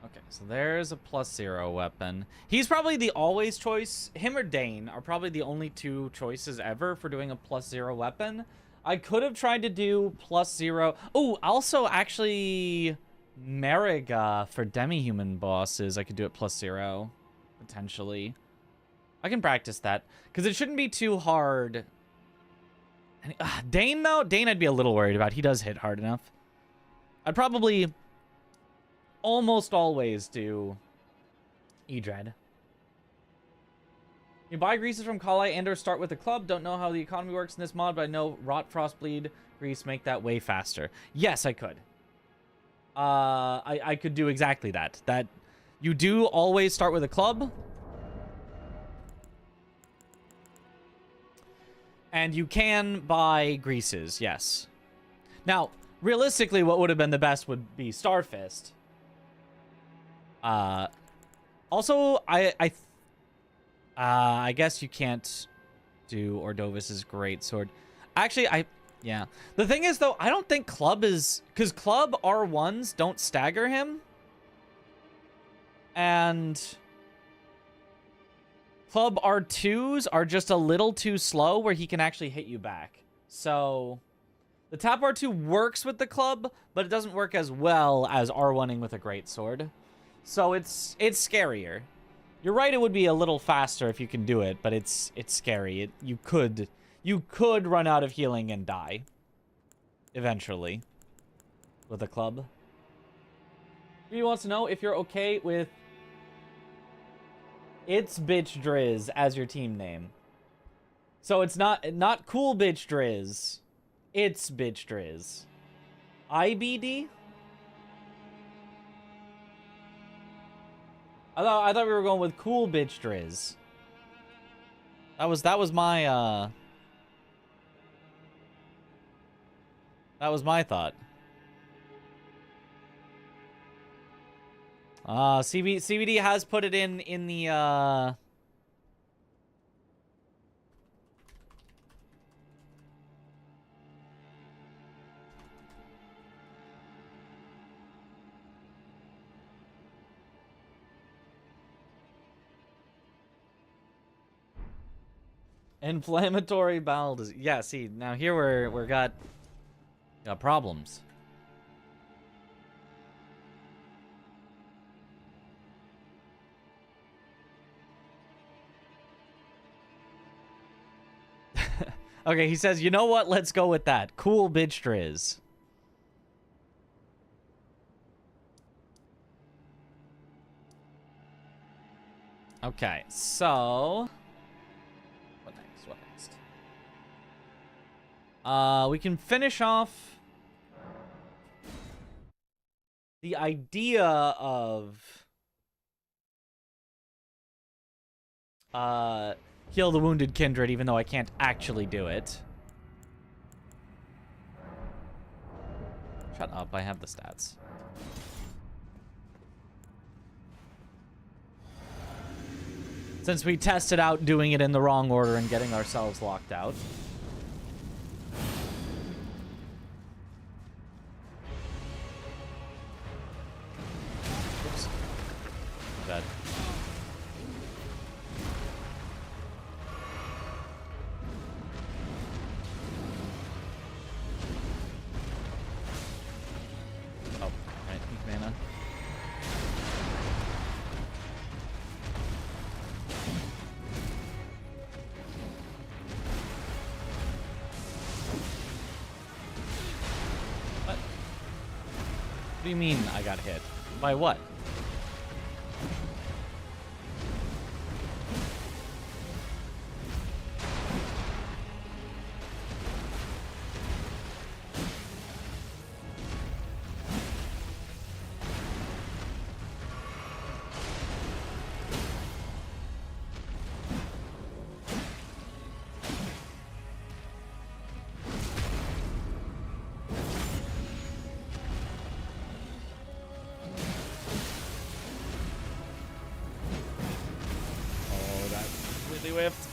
Okay, so there's a +0 weapon. He's probably the always choice. Him or Dane are probably the only two choices ever for doing a +0 weapon. I could have tried to do +0. Oh, also, actually, Mariga for demi-human bosses. I could do it +0, potentially. I can practice that, because it shouldn't be too hard. And, Dane, though? Dane I'd be a little worried about. He does hit hard enough. I'd probably almost always do E-Dread. You buy greases from Kali and or start with a club. Don't know how the economy works in this mod, but I know Rot, Frostbleed, Grease make that way faster. Yes, I could. I could do exactly that. That you do always start with a club. And you can buy greases, yes. Now, realistically, what would have been the best would be Starfist. Also, I guess you can't do Ordovis's greatsword. Actually, yeah. The thing is, though, I don't think Club is... Because Club R1s don't stagger him. And Club R2s are just a little too slow where he can actually hit you back. So the Tap R2 works with the Club, but it doesn't work as well as R1ing with a greatsword. So it's scarier. You're right, it would be a little faster if you can do it, but it's scary. You could run out of healing and die eventually with a club. He wants to know if you're okay with It's Bitch Drizz as your team name. So it's not Cool Bitch Drizz. It's Bitch Drizz. IBD? I thought we were going with Cool Bitch Drizz. That was my that was my thought. CBD has put it in the inflammatory bowel disease. Yeah, see, now here we're got problems. Okay, he says, you know what? Let's go with that. Cool Bitch Drizz. Okay, so what next? We can finish off the idea of heal the wounded kindred, even though I can't actually do it. Shut up, I have the stats. Since we tested out doing it in the wrong order and getting ourselves locked out. Oops. Bad. do you mean I got hit? By what? Whiffed.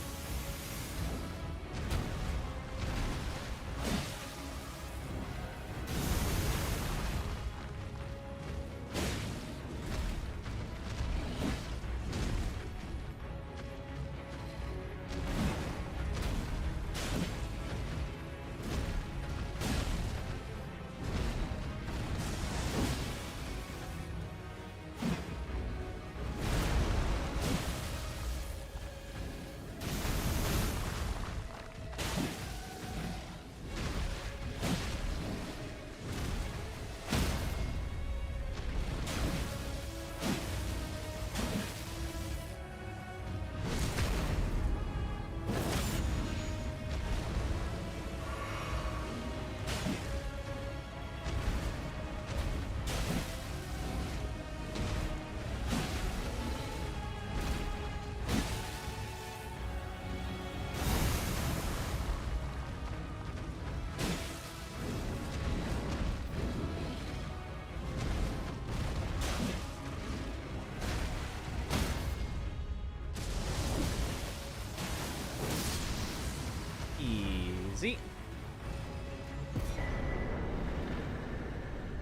Easy.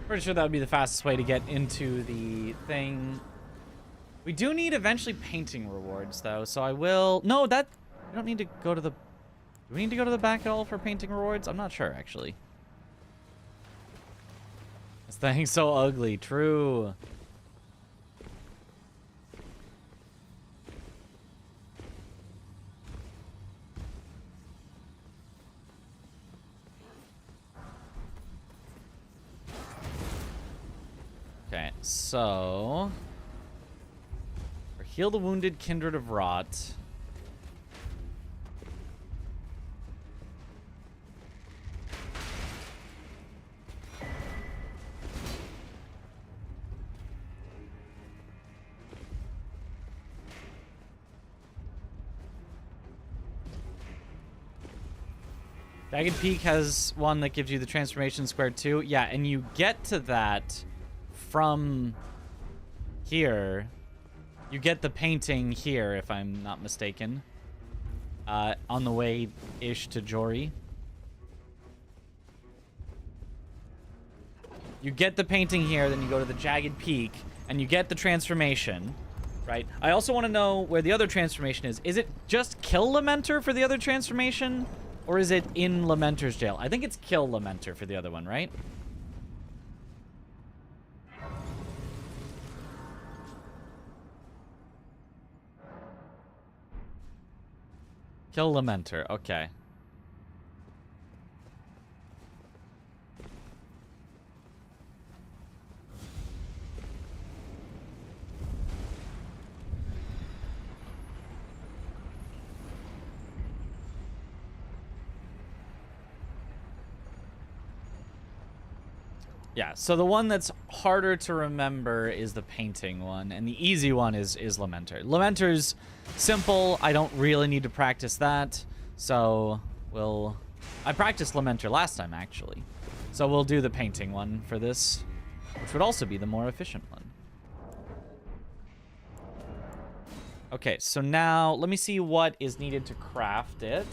Pretty sure that would be the fastest way to get into the thing. We do need eventually painting rewards, though, so I will... No, that... We don't need to go to the... Do we need to go to the back at all for painting rewards? I'm not sure, actually. This thing's so ugly. True. Okay, so... Heal the wounded kindred of rot. Jagged Peak has one that gives you the transformation square too. Yeah, and you get to that from here. You get the painting here, if I'm not mistaken. On the way-ish to Jory. You get the painting here, then you go to the Jagged Peak, and you get the transformation, right? I also want to know where the other transformation is. Is it just kill Lamenter for the other transformation? Or is it in Lamenter's jail? I think it's kill Lamenter for the other one, right? Kill Lamenter, okay. Yeah, so the one that's harder to remember is the painting one, and the easy one is Lamenter. Lamenter's simple. I don't really need to practice that, so we'll... I practiced Lamenter last time, actually. So we'll do the painting one for this, which would also be the more efficient one. Okay, so now let me see what is needed to craft it.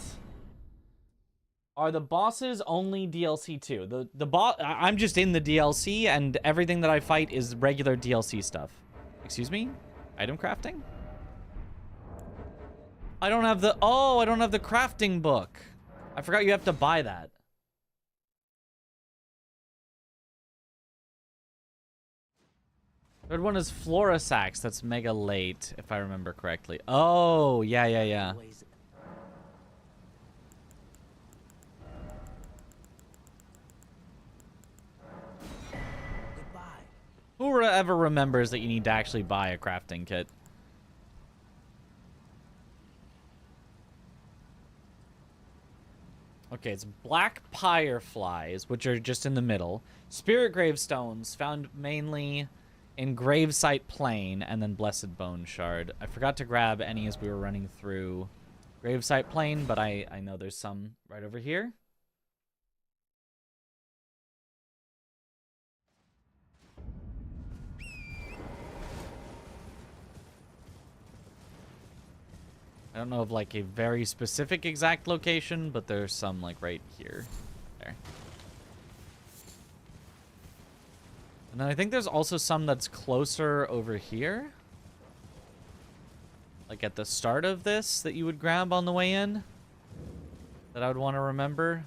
Are the bosses only DLC too? The boss, I'm just in the DLC, and everything that I fight is regular DLC stuff. Excuse me? Item crafting? I don't have the... Oh, I don't have the crafting book. I forgot you have to buy that. Third one is Florisax. That's mega late, if I remember correctly. Oh, yeah.
Goodbye.
Who ever remembers that you need to actually buy a crafting kit? Okay, it's black pyre flies, which are just in the middle. Spirit gravestones, found mainly in Gravesite Plain, and then Blessed Bone Shard. I forgot to grab any as we were running through Gravesite Plain, but I know there's some right over here. I don't know of like a very specific exact location, but there's some like right here. There. And then I think there's also some that's closer over here. Like at the start of this that you would grab on the way in. That I would want to remember.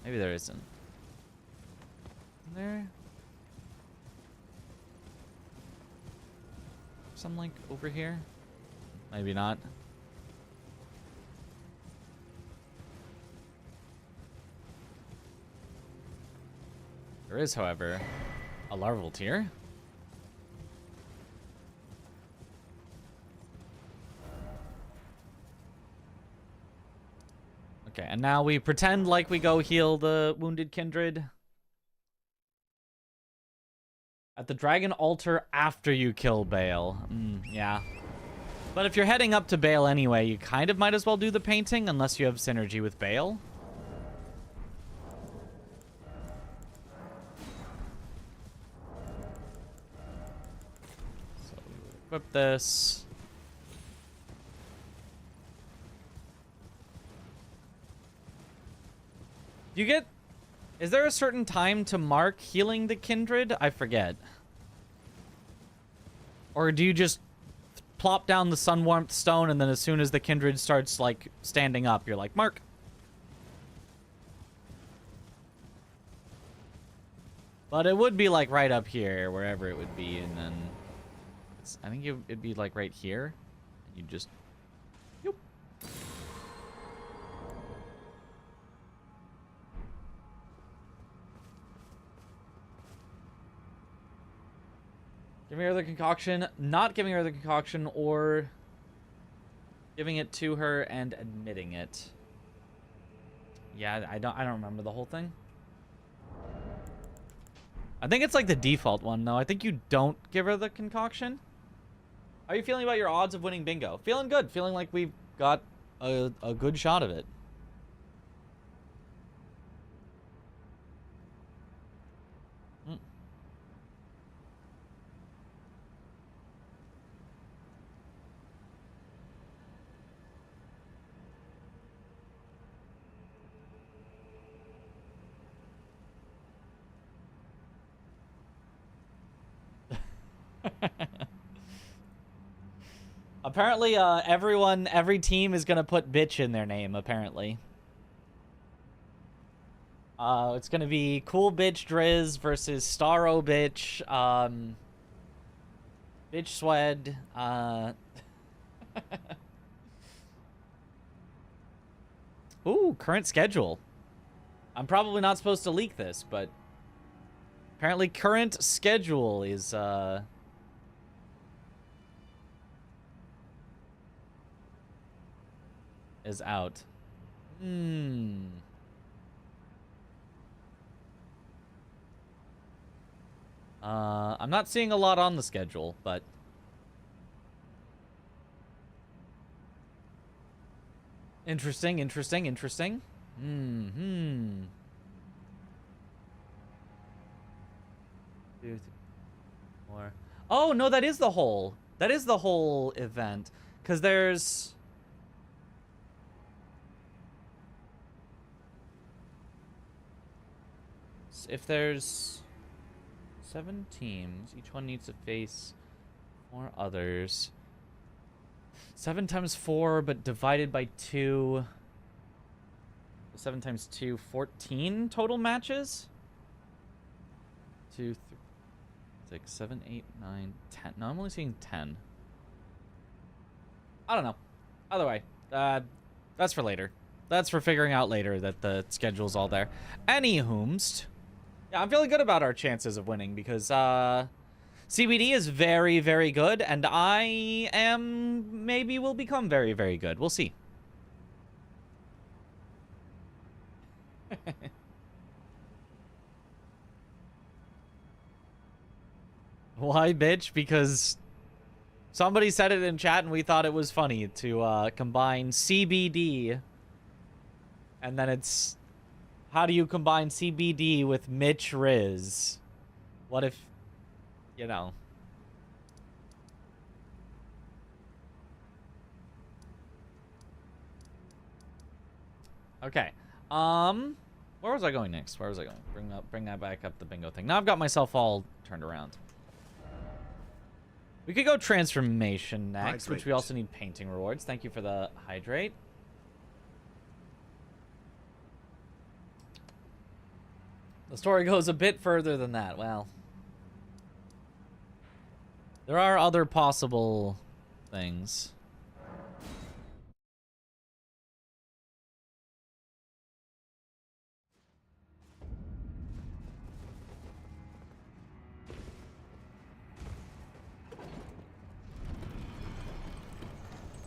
Maybe there isn't. There? Some like over here? Maybe not. There is, however, a larval tier. Okay, and now we pretend like we go heal the wounded kindred. At the dragon altar after you kill Bale. Yeah. But if you're heading up to Bale anyway, you kind of might as well do the painting unless you have synergy with Bale. So equip this. You get... Is there a certain time to mark healing the kindred? I forget. Or do you just plop down the sun warmth stone and then as soon as the kindred starts like standing up, you're like, mark. But it would be like right up here, wherever it would be, and then I think it'd be like right here. You just yoop. Giving her the concoction, not giving her the concoction, or giving it to her and admitting it. Yeah, I don't remember the whole thing. I think it's like the default one, though. I think you don't give her the concoction. How are you feeling about your odds of winning bingo? Feeling good. Feeling like we've got a good shot of it. Apparently, every team is gonna put bitch in their name, apparently. It's gonna be Cool Bitch Driz versus Starro Bitch, Bitch Swed, Ooh, current schedule. I'm probably not supposed to leak this, but apparently current schedule is, out. I'm not seeing a lot on the schedule, but interesting. 2, 3, 4. Oh no, that is the whole event, because there's if there's 7 teams, each one needs to face 4 others. 7 times 4, but divided by 2. 7 times 2, 14 total matches? 2, 3, 6, 7, 8, 9, 10. No, I'm only seeing 10. I don't know. Either way, that's for later. That's for figuring out later that the schedule's all there. Anywhomst. Yeah, I'm feeling good about our chances of winning because CBD is very, very good, and I am maybe will become very, very good. We'll see. Why, bitch? Because somebody said it in chat and we thought it was funny to combine CBD, and then it's, how do you combine CBD with Mitch Riz? What if, you know. Okay. Where was I going next? Where was I going? Bring that back up, the bingo thing. Now I've got myself all turned around. We could go transformation next,
Hydrate.
which we also need painting rewards. Thank you for the hydrate. The story goes a bit further than that. Well, there are other possible things.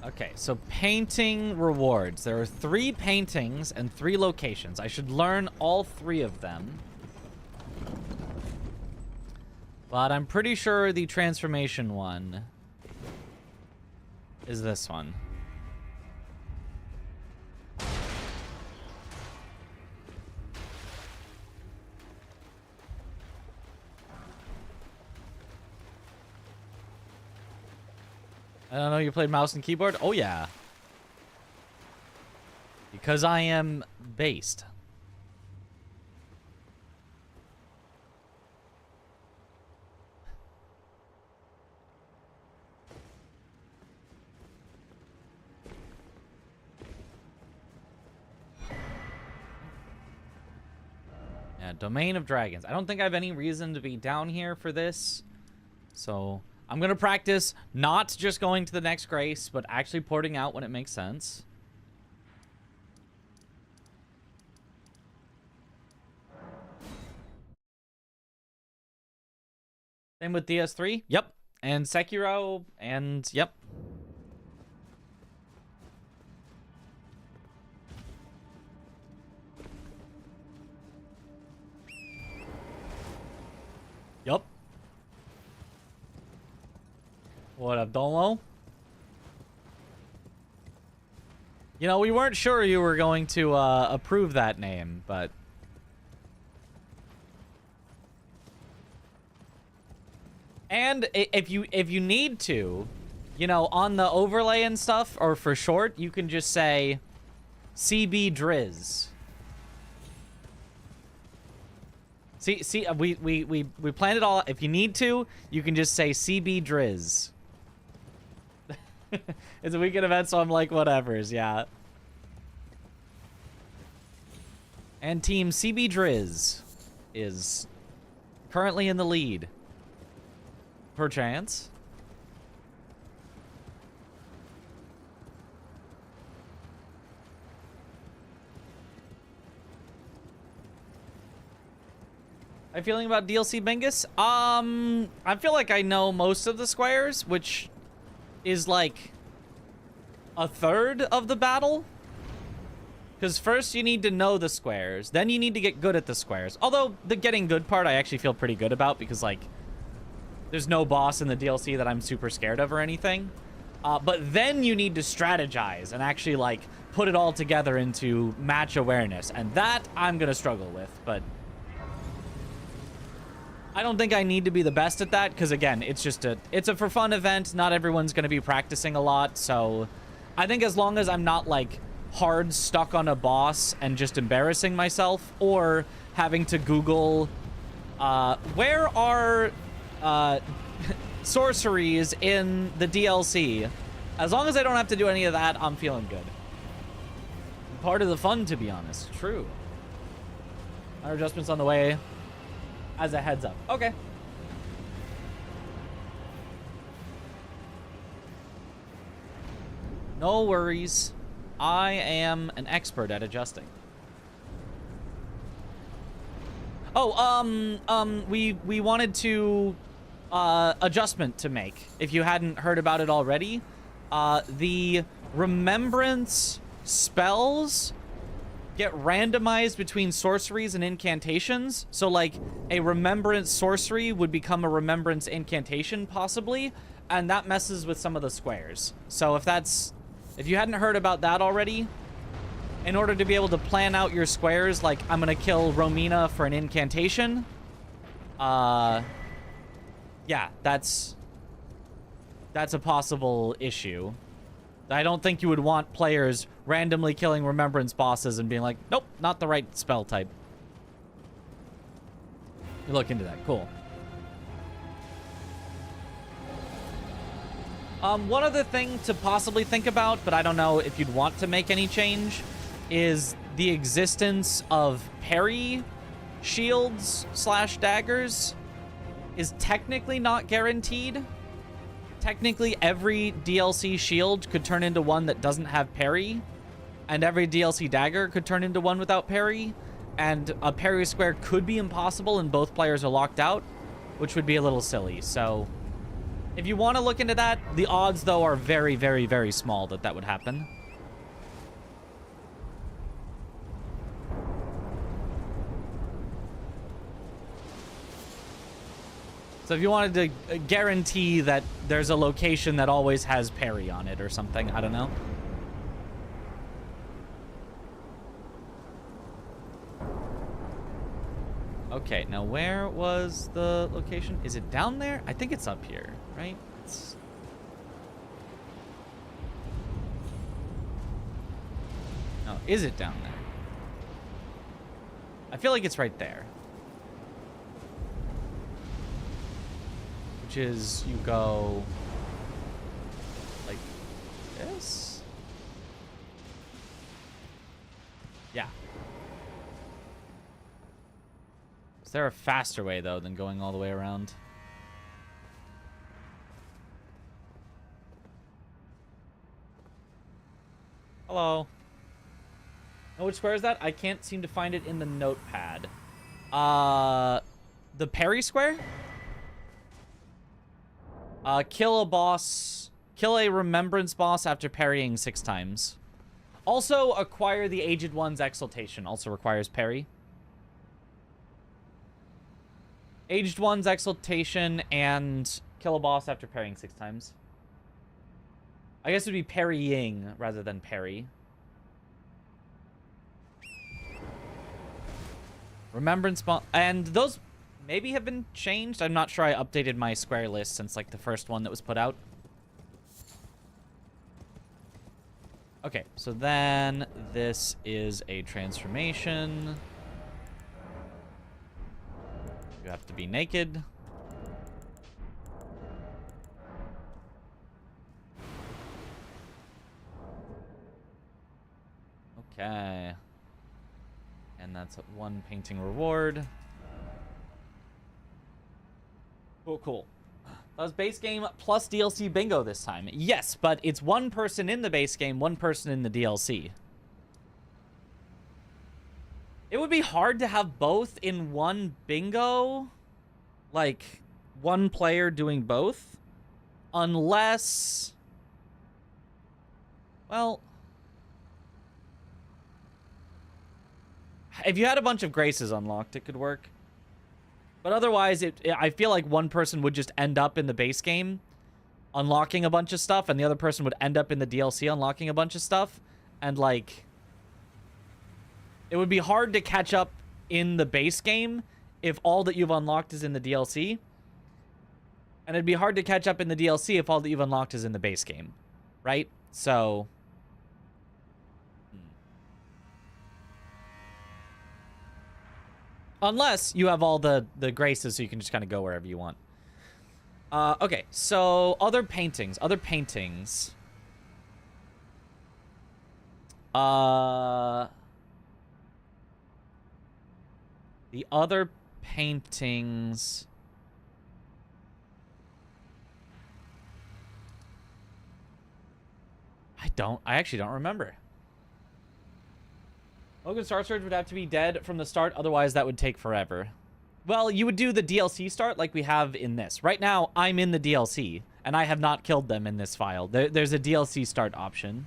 Okay, so painting rewards. There are 3 paintings and 3 locations. I should learn all 3 of them. But I'm pretty sure the transformation one is this one. I don't know, you played mouse and keyboard? Oh, yeah. Because I am based. Yeah, Domain of Dragons. I don't think I have any reason to be down here for this. So I'm going to practice not just going to the next grace, but actually porting out when it makes sense. Same with DS3. Yep. And Sekiro. And yep. Yup. What up, Dolo? You know, we weren't sure you were going to approve that name, but... And if you need to, you know, on the overlay and stuff, or for short, you can just say CB Driz. See, we planned it all. If you need to, you can just say CB Driz. It's a weekend event, so I'm like, whatever's, yeah. And Team CB Driz is currently in the lead. Perchance. How you feeling about DLC Bingus? I feel like I know most of the squares, which is like a third of the battle. Because first you need to know the squares, then you need to get good at the squares. Although the getting good part I actually feel pretty good about because like there's no boss in the DLC that I'm super scared of or anything. But then you need to strategize and actually like put it all together into match awareness. And that I'm gonna struggle with, but I don't think I need to be the best at that because again, it's a for fun event. Not everyone's gonna be practicing a lot, so I think as long as I'm not like hard stuck on a boss and just embarrassing myself or having to Google where are sorceries in the DLC, as long as I don't have to do any of that, I'm feeling good. Part of the fun, to be honest. True. Our adjustments on the way as a heads up. Okay. No worries. I am an expert at adjusting. Oh, we wanted to adjustment to make. If you hadn't heard about it already, the remembrance spells get randomized between sorceries and incantations. So like a remembrance sorcery would become a remembrance incantation possibly, and that messes with some of the squares. So if you hadn't heard about that already, in order to be able to plan out your squares, like I'm gonna kill Romina for an incantation, yeah, that's a possible issue. I don't think you would want players randomly killing remembrance bosses and being like, nope, not the right spell type. You look into that. Cool. One other thing to possibly think about, but I don't know if you'd want to make any change, is the existence of parry shields / daggers is technically not guaranteed. Technically, every DLC shield could turn into one that doesn't have parry, and every DLC dagger could turn into one without parry, and a parry square could be impossible and both players are locked out, which would be a little silly. So, if you want to look into that, the odds, though, are very, very, very small that that would happen. So if you wanted to guarantee that there's a location that always has parry on it or something, I don't know. Okay, now where was the location? Is it down there? I think it's up here, right? No, is it down there? I feel like it's right there. Which is, you go like this? Yeah. Is there a faster way, though, than going all the way around? Hello. Oh, which square is that? I can't seem to find it in the notepad. The parry square? Kill a remembrance boss after parrying 6 times. Also, acquire the Aged One's Exaltation. Also requires parry. Aged One's Exaltation and kill a boss after parrying 6 times. I guess it would be parrying rather than parry. Remembrance boss. And those maybe have been changed. I'm not sure I updated my square list since like the first one that was put out. Okay, so then this is a transformation. You have to be naked. Okay. And that's 1 painting reward. Cool, cool. That was base game plus DLC bingo this time. Yes, but it's 1 person in the base game, 1 person in the DLC. It would be hard to have both in one bingo. Like, 1 player doing both. Unless... well... if you had a bunch of graces unlocked, it could work. But otherwise, I feel like 1 person would just end up in the base game unlocking a bunch of stuff, and the other person would end up in the DLC unlocking a bunch of stuff. And, like... it would be hard to catch up in the base game if all that you've unlocked is in the DLC. And it'd be hard to catch up in the DLC if all that you've unlocked is in the base game. Right? So... unless you have all the graces so you can just kind of go wherever you want. Okay, so other paintings. The other paintings... I actually don't remember. Logan Star Surge would have to be dead from the start, otherwise that would take forever. Well, you would do the DLC start like we have in this. Right now, I'm in the DLC, and I have not killed them in this file. There's a DLC start option.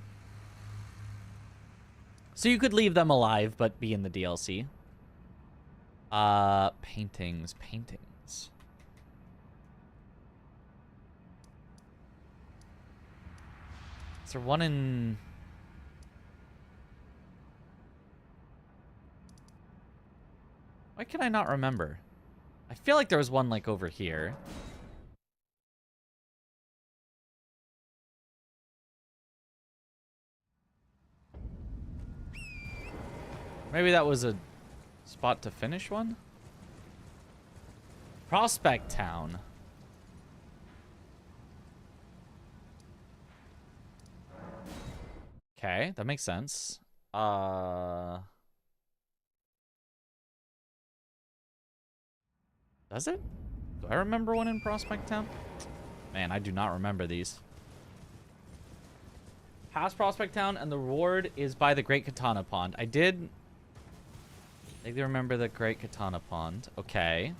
So you could leave them alive, but be in the DLC. Paintings. Is there one in... Why can I not remember? I feel like there was one, like, over here. Maybe that was a spot to finish one? Prospect Town. Okay, that makes sense. Does it? Do I remember one in Prospect Town? Man, I do not remember these. Past Prospect Town, and the reward is by the Great Katana Pond. I did... I think I remember the Great Katana Pond. Okay.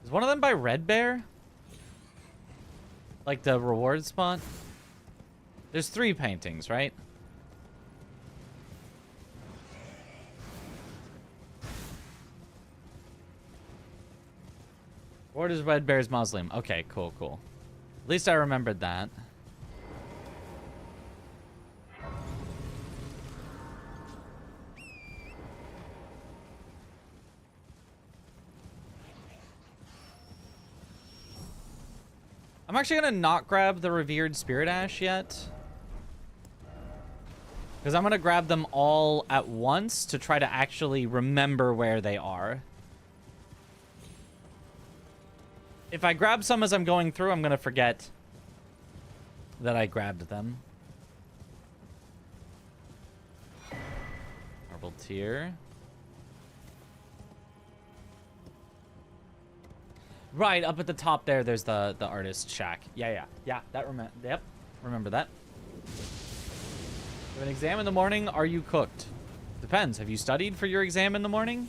Is one of them by Red Bear? Like the reward spot? There's 3 paintings, right? Or is Red Bear's mausoleum? Okay, cool. At least I remembered that. I'm actually gonna not grab the revered spirit ash yet. Because I'm gonna grab them all at once to try to actually remember where they are. If I grab some as I'm going through, I'm gonna forget that I grabbed them. Marble tier. Right, up at the top there's the artist shack. Yeah, that remember that. You have an exam in the morning, are you cooked? Depends, have you studied for your exam in the morning?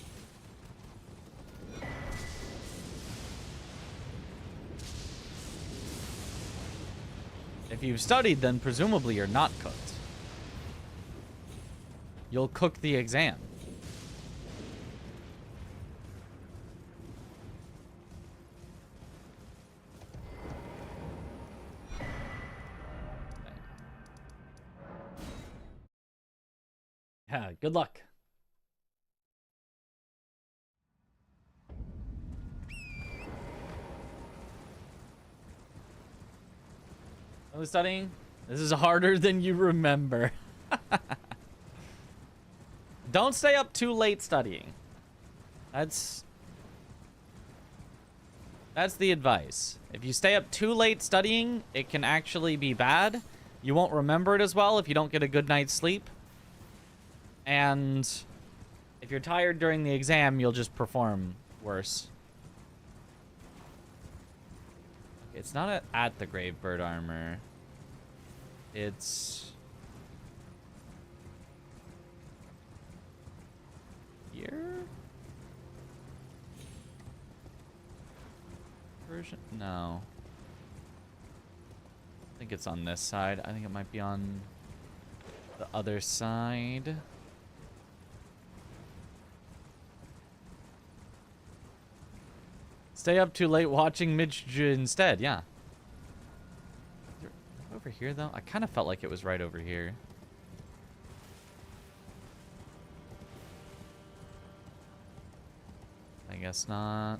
If you've studied, then presumably you're not cooked. You'll cook the exam. Yeah, good luck. Only studying? This is harder than you remember. Don't stay up too late studying. That's the advice. If you stay up too late studying, it can actually be bad. You won't remember it as well if you don't get a good night's sleep. And if you're tired during the exam, you'll just perform worse. It's not at the Grave Bird Armor. It's here? Version? No. I think it's on this side. I think it might be on the other side. Stay up too late watching Mitch instead, yeah. Over here, though? I kind of felt like it was right over here. I guess not.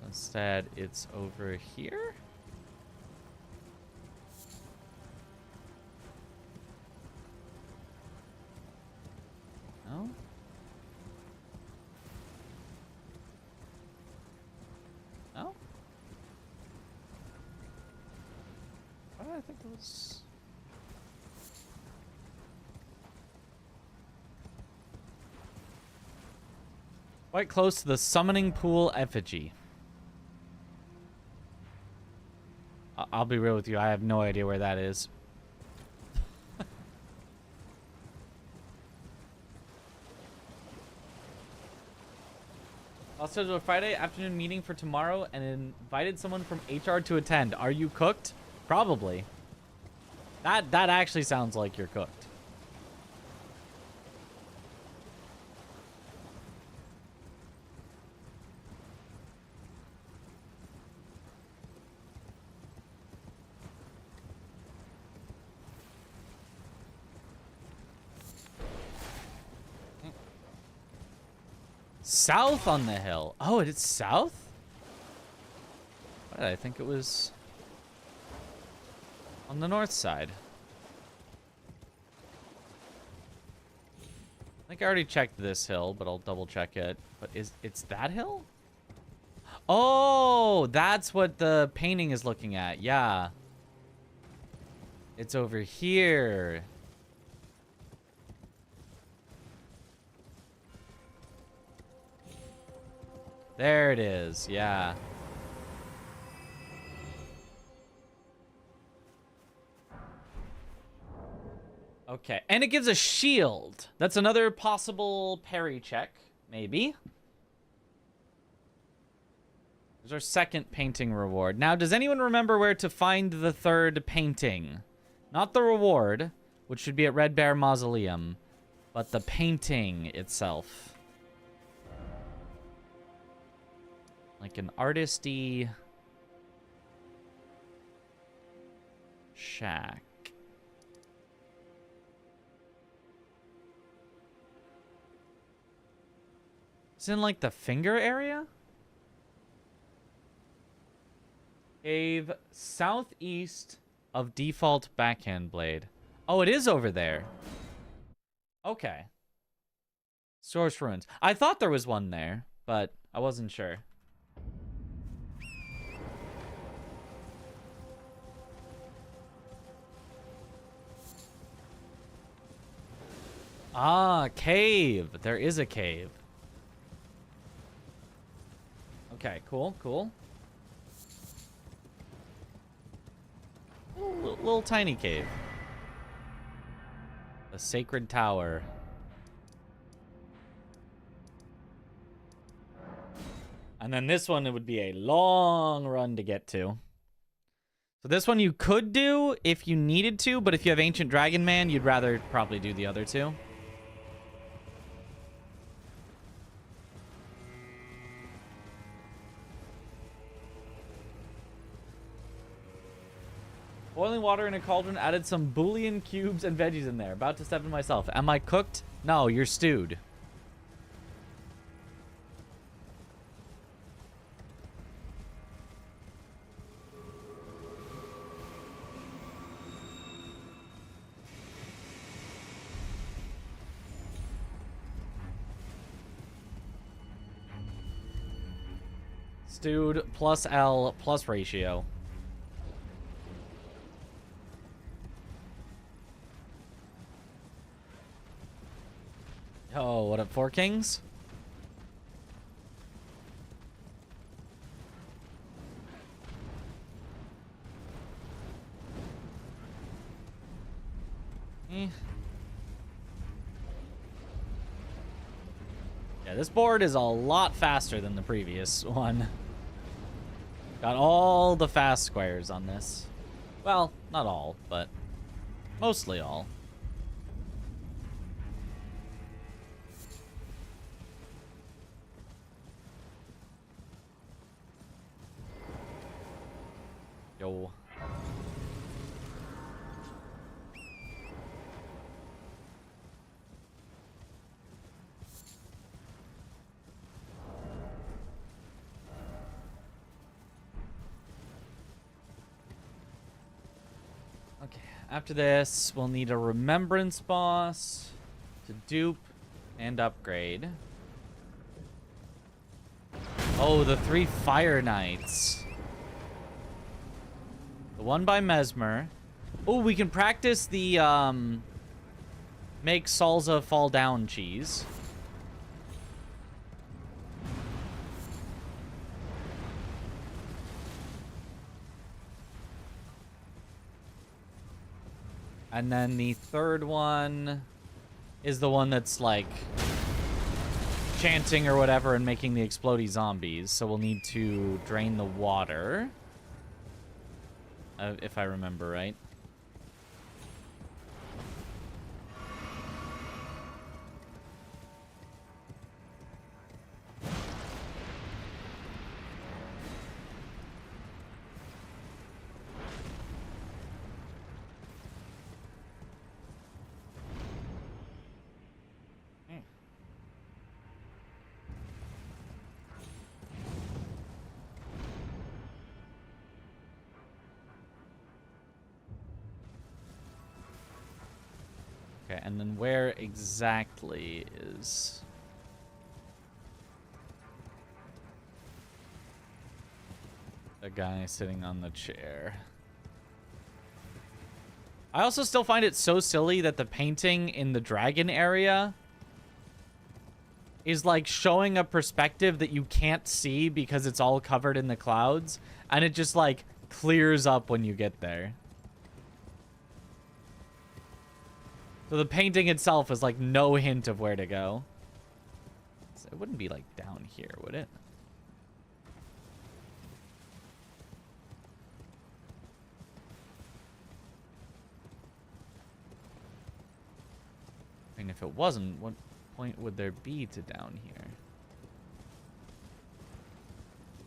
Instead, it's over here? No? No? Why did I think it was... Quite close to the summoning pool effigy. I'll be real with you. I have no idea where that is. Also, do a Friday afternoon meeting for tomorrow and invited someone from HR to attend. Are you cooked? Probably. That actually sounds like you're cooked. South on the hill. Oh, it's south? Why did I think it was on the north side? I think I already checked this hill, but I'll double check it. But it's that hill? Oh, that's what the painting is looking at. Yeah. It's over here. There it is, yeah. Okay, and it gives a shield. That's another possible parry check, maybe. There's our second painting reward. Now, does anyone remember where to find the third painting? Not the reward, which should be at Red Bear Mausoleum, but the painting itself. Like an artisty shack. It's in like the finger area? Cave southeast of default backhand blade. Oh, it is over there. Okay. Source ruins. I thought there was one there, but I wasn't sure. Ah, cave. There is a cave. Okay, cool, cool. Little tiny cave. The Sacred Tower. And then this one, it would be a long run to get to. So this one you could do if you needed to, but if you have Ancient Dragon Man, you'd rather probably do the other two. Boiling water in a cauldron, added some bouillon cubes and veggies in there. About to step in myself. Am I cooked? No, you're stewed. Stewed plus L plus ratio. Oh, what up, Four Kings? Yeah, this board is a lot faster than the previous one. Got all the fast squares on this. Well, not all, but mostly all. Yo. Okay, after this, we'll need a remembrance boss to dupe and upgrade. Oh, the 3 Fire Knights. The one by Mesmer. Oh, we can practice the, make salsa fall down cheese. And then the third one is the one that's like chanting or whatever and making the explodey zombies. So we'll need to drain the water. If I remember right. Okay, and then where exactly is... the guy sitting on the chair? I also still find it so silly that the painting in the dragon area is like showing a perspective that you can't see because it's all covered in the clouds, and it just like clears up when you get there. So the painting itself is like no hint of where to go. So it wouldn't be like down here, would it? I mean, if it wasn't, what point would there be to down here?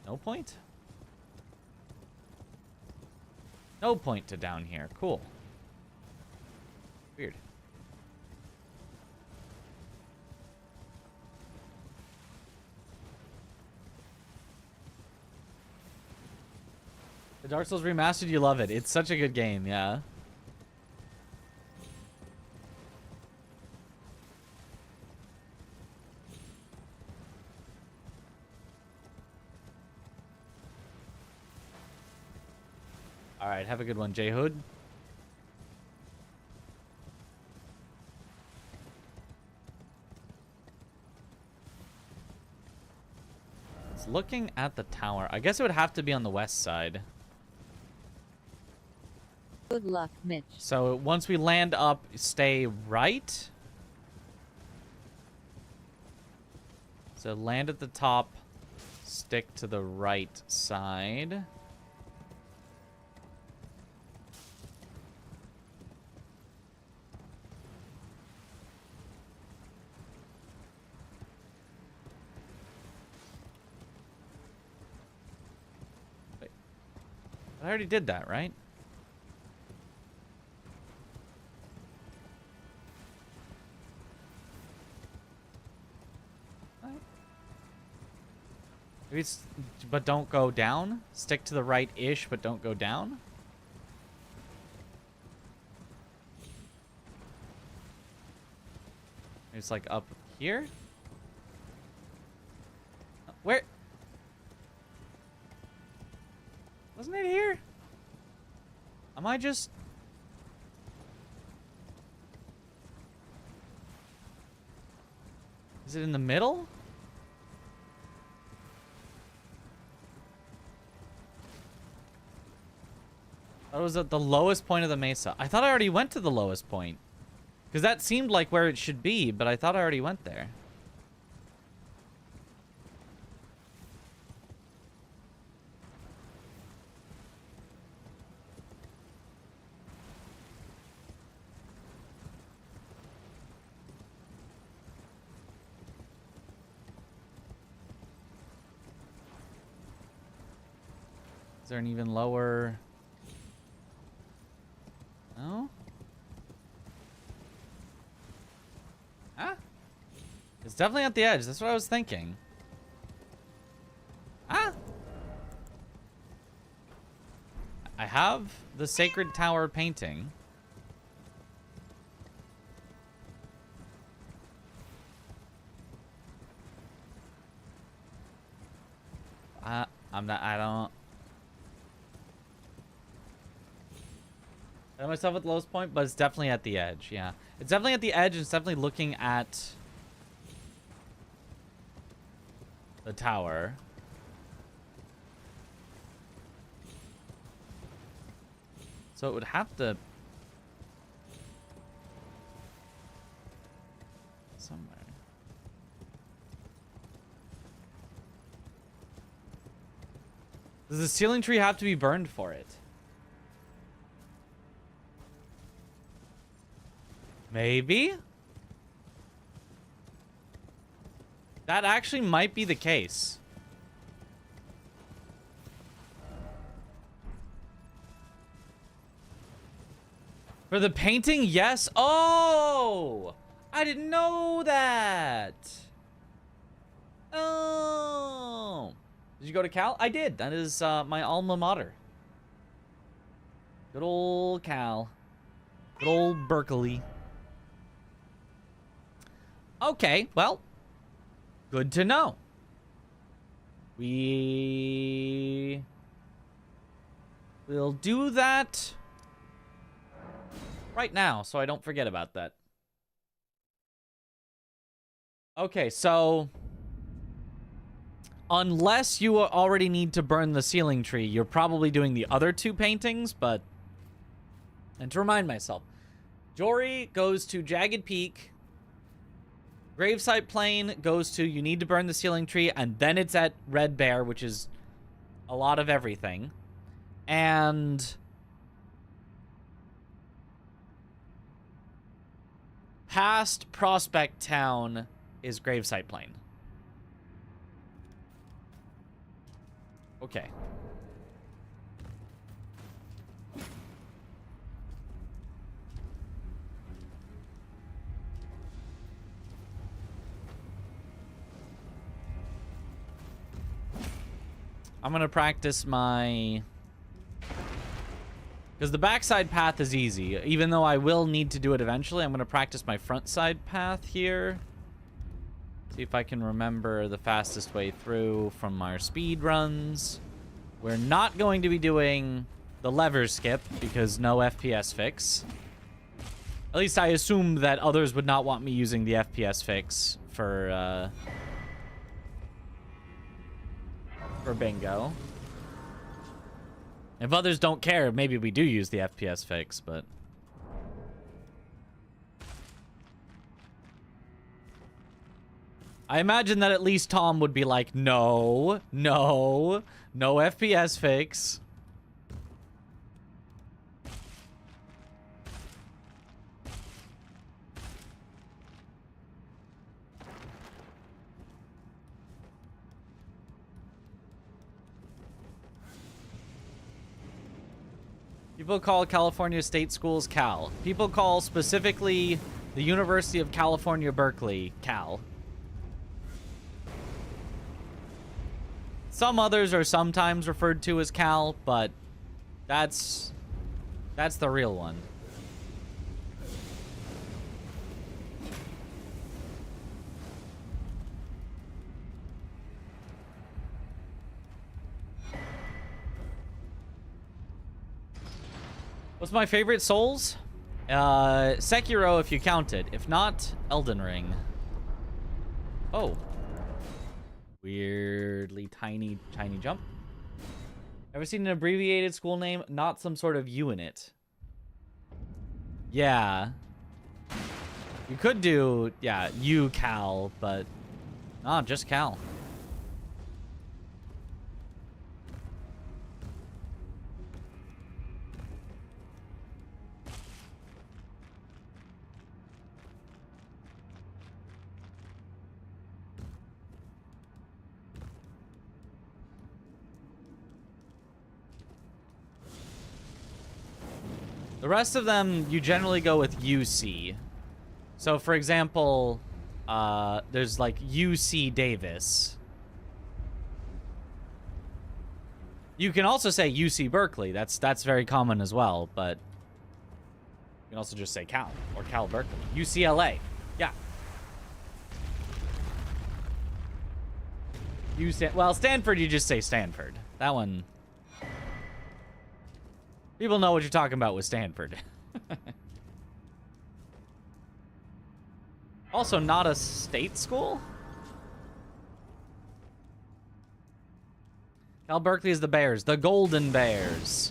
No point? No point to down here. Cool. Weird. The Dark Souls Remastered, you love it. It's such a good game, yeah. Alright, have a good one, J-Hood. It's looking at the tower. I guess it would have to be on the west side.
Good luck, Mitch.
So once we land up, stay right. So land at the top, stick to the right side. Wait. I already did that, right? Maybe it's, but don't go down. Stick to the right-ish, but don't go down. It's like up here. Where? Wasn't it here? Am I just... Is it in the middle? That was at the lowest point of the mesa. I thought I already went to the lowest point. Because that seemed like where it should be, but I thought I already went there. Is there an even lower... No? Ah? It's definitely at the edge. That's what I was thinking. Ah! I have the Sacred Tower painting. I don't... I myself at the lowest point, but it's definitely at the edge, yeah. It's definitely at the edge, and it's definitely looking at the tower. So it would have to somewhere. Does the ceiling tree have to be burned for it? Maybe? That actually might be the case. For the painting, yes. Oh! I didn't know that. Oh. Did you go to Cal? I did. That is my alma mater. Good old Cal. Good old Berkeley. Okay, well. Good to know. We will do that right now, so I don't forget about that. Okay, so unless you already need to burn the ceiling tree, you're probably doing the other two paintings, but... And to remind myself, Jory goes to Jagged Peak, Gravesite Plain goes to you need to burn the ceiling tree, and then it's at Red Bear, which is a lot of everything. And past Prospect Town is Gravesite Plain. Okay. I'm gonna practice my... Because the backside path is easy. Even though I will need to do it eventually, I'm gonna practice my front side path here. See if I can remember the fastest way through from our speed runs. We're not going to be doing the lever skip because no FPS fix. At least I assume that others would not want me using the FPS fix for bingo. If others don't care, maybe we do use the FPS fix, but... I imagine that at least Tom would be like, no FPS fix. People call California state schools Cal. People call specifically the University of California, Berkeley, Cal. Some others are sometimes referred to as Cal, but that's the real one. What's my favorite Souls? Sekiro, if you count it. If not, Elden Ring. Oh. Weirdly tiny jump. Ever seen an abbreviated school name? Not some sort of U in it. Yeah. You could do, yeah, U Cal, but... Nah, just Cal. The rest of them, you generally go with UC. So, for example, there's like UC Davis. You can also say UC Berkeley. That's very common as well, but you can also just say Cal or Cal Berkeley. UCLA. Yeah. Well, Stanford, you just say Stanford. That one... People know what you're talking about with Stanford. Also, not a state school? Cal Berkeley is the Bears. The Golden Bears.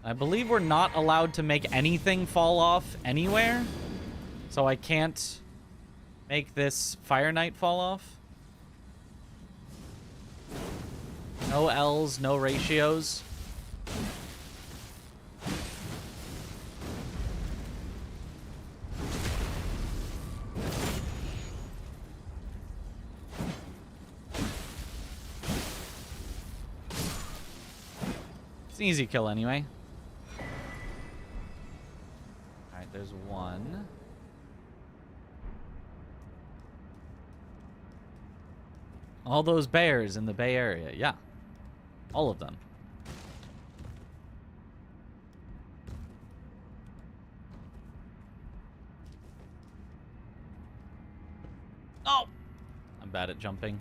I believe we're not allowed to make anything fall off anywhere. So I can't make this Fire Knight fall off. No L's, no ratios. It's an easy kill anyway. Alright, there's one. All those bears in the Bay Area, yeah. All of them. Oh! I'm bad at jumping.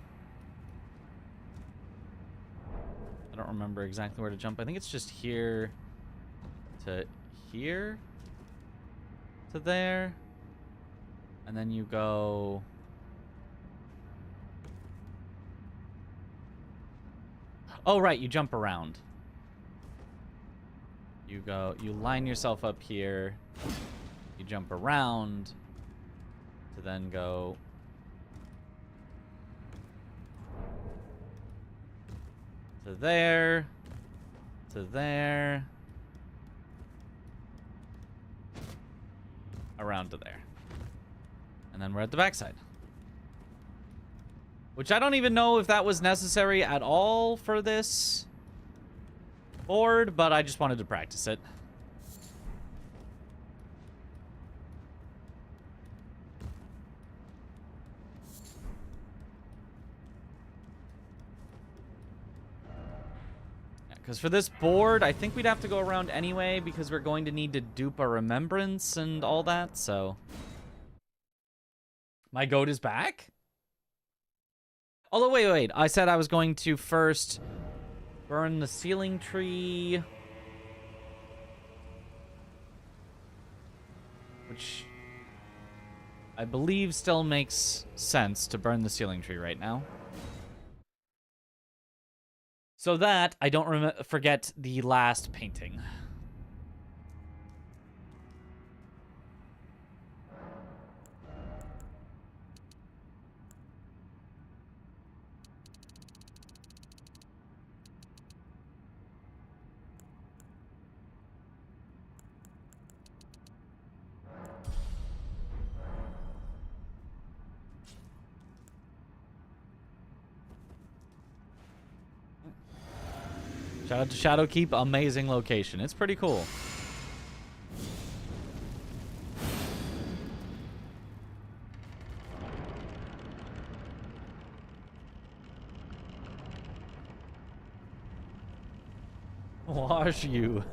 I don't remember exactly where to jump. I think it's just here to here to there. And then you go... Oh, right, you jump around. You line yourself up here. You jump around to then go... to there, to there, around to there. And then we're at the backside. Which I don't even know if that was necessary at all for this board, but I just wanted to practice it. Because for this board, I think we'd have to go around anyway dupe we're going to need to dupe a remembrance and all that, so... My goat is back? Although, wait. I said I was going to first burn the ceiling tree. Which I believe still makes sense to burn the ceiling tree right now. So that I don't forget the last painting. Shout out to Shadowkeep, amazing location. It's pretty cool. Wash you.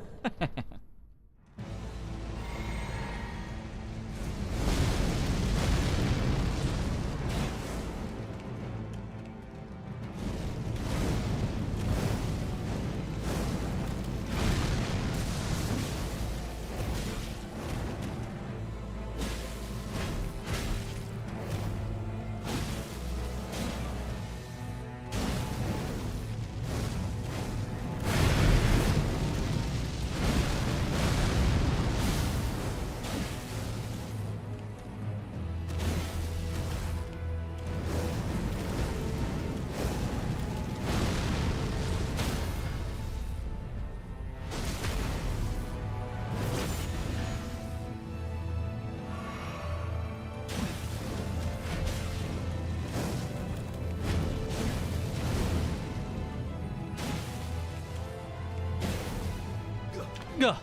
Gah.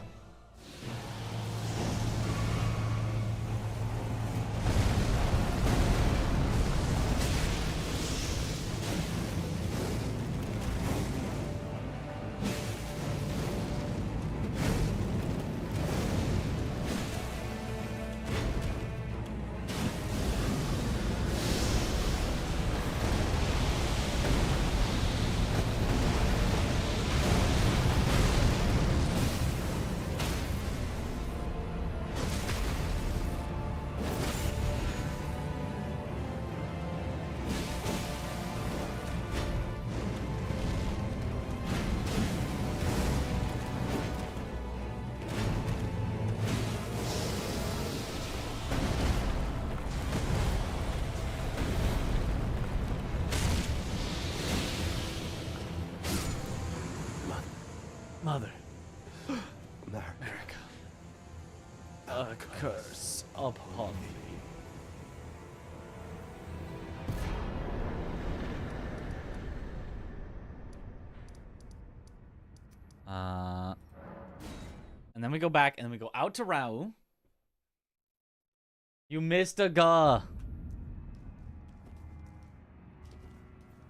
Mother.
America.
A curse upon thee. And then we go back, and then we go out to Rau. You missed a ga.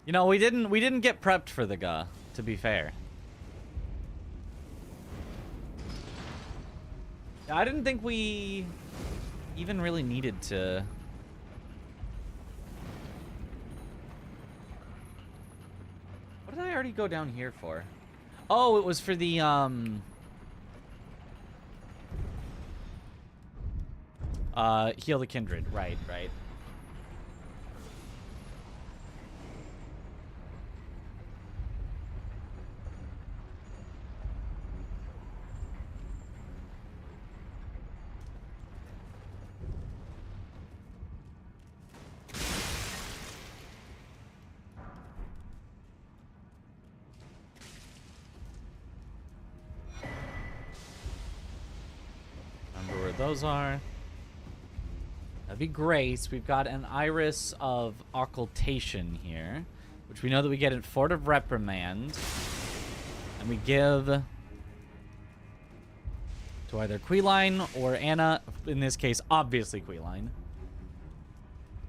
You know, we didn't get prepped for the ga, to be fair. I didn't think we even really needed to. What did I already go down here for? Oh, it was for the heal the kindred. Right. Remember where those are. That'd be great. We've got an Iris of Occultation here, which we know that we get in Fort of Reprimand. And we give to either Queeline or Anna. In this case, obviously Queeline.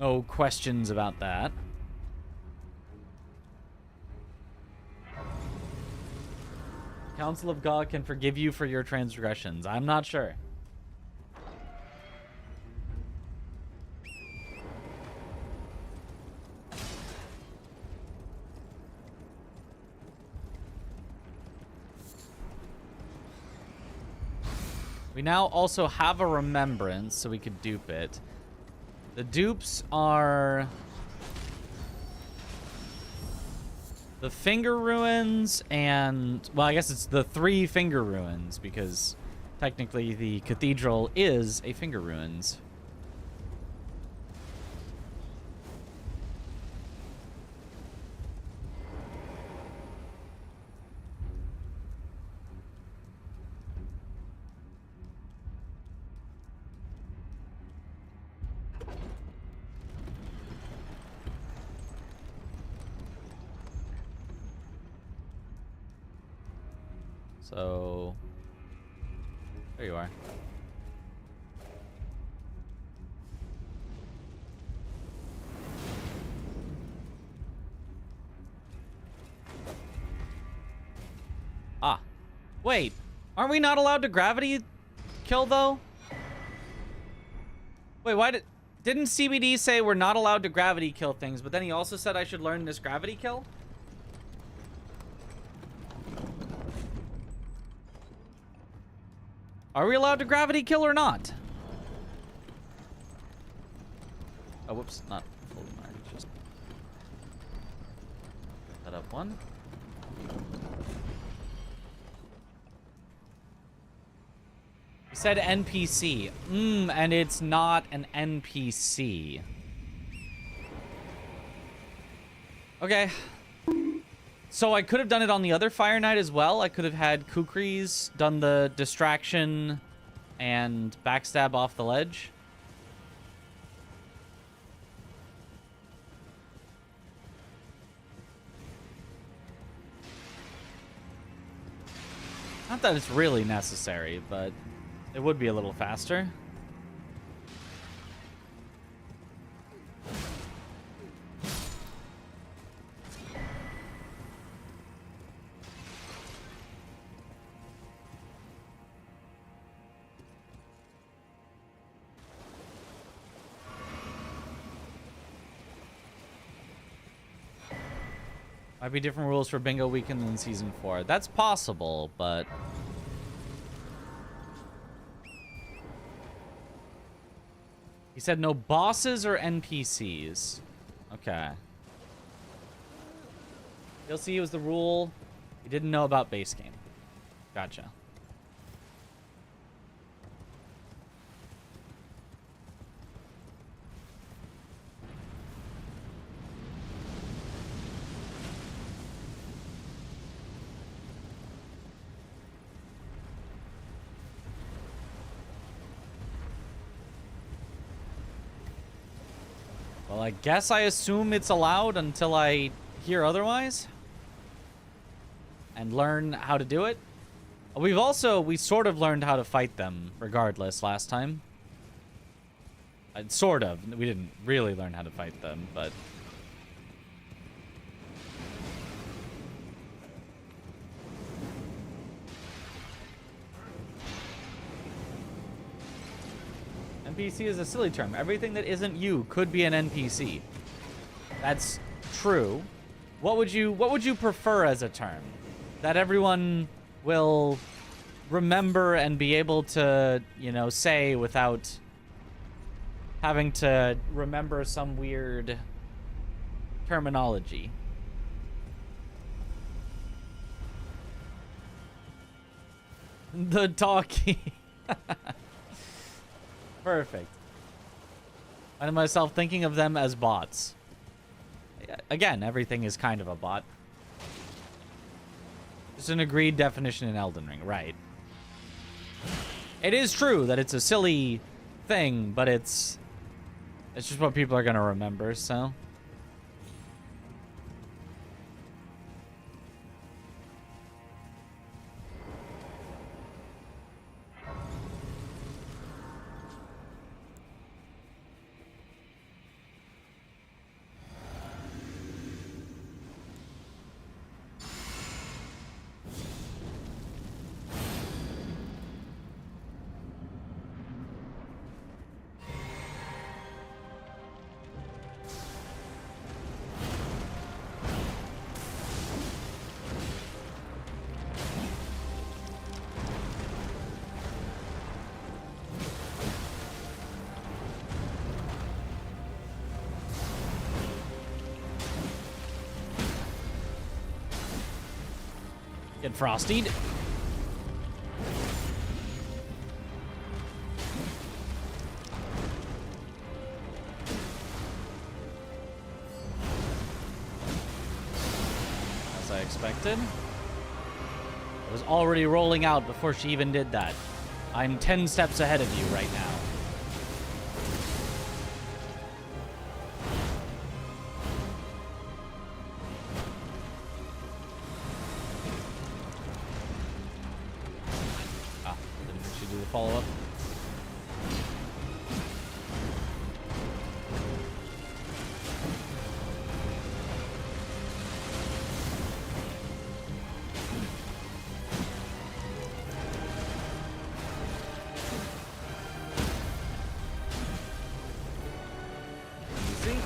No questions about that. Council of God can forgive you for your transgressions. I'm not sure. We now also have a remembrance, so we could dupe it. The dupes are the Finger Ruins and, well, I guess it's the 3 Finger Ruins, because technically the cathedral is a Finger Ruins. So, there you are. Ah, wait, aren't we not allowed to gravity kill though? Wait, why didn't CBD say we're not allowed to gravity kill things, but then he also said I should learn this gravity kill? Are we allowed to gravity kill or not? Oh, whoops, not fully marked. Just set up one. You said NPC. And it's not an NPC. Okay. So I could have done it on the other Fire Knight as well. I could have had Kukris done the distraction and backstab off the ledge. Not that it's really necessary, but it would be a little faster. Might be different rules for Bingo Weekend than Season 4. That's possible, but... He said no bosses or NPCs. Okay. DLC was the rule. He didn't know about base game. Gotcha. Well, I guess I assume it's allowed until I hear otherwise. And learn how to do it. We sort of learned how to fight them regardless last time. Sort of. We didn't really learn how to fight them, but... NPC is a silly term. Everything that isn't you could be an NPC. That's true. What would you prefer as a term? That everyone will remember and be able to, you know, say without having to remember some weird terminology. The talkie. Perfect. I find myself thinking of them as bots. Again, everything is kind of a bot. It's an agreed definition in Elden Ring, right? It is true that it's a silly thing, but it's just what people are gonna remember, so... Get frosted. As I expected. I was already rolling out before she even did that. I'm 10 steps ahead of you right now. Follow-up. Easy.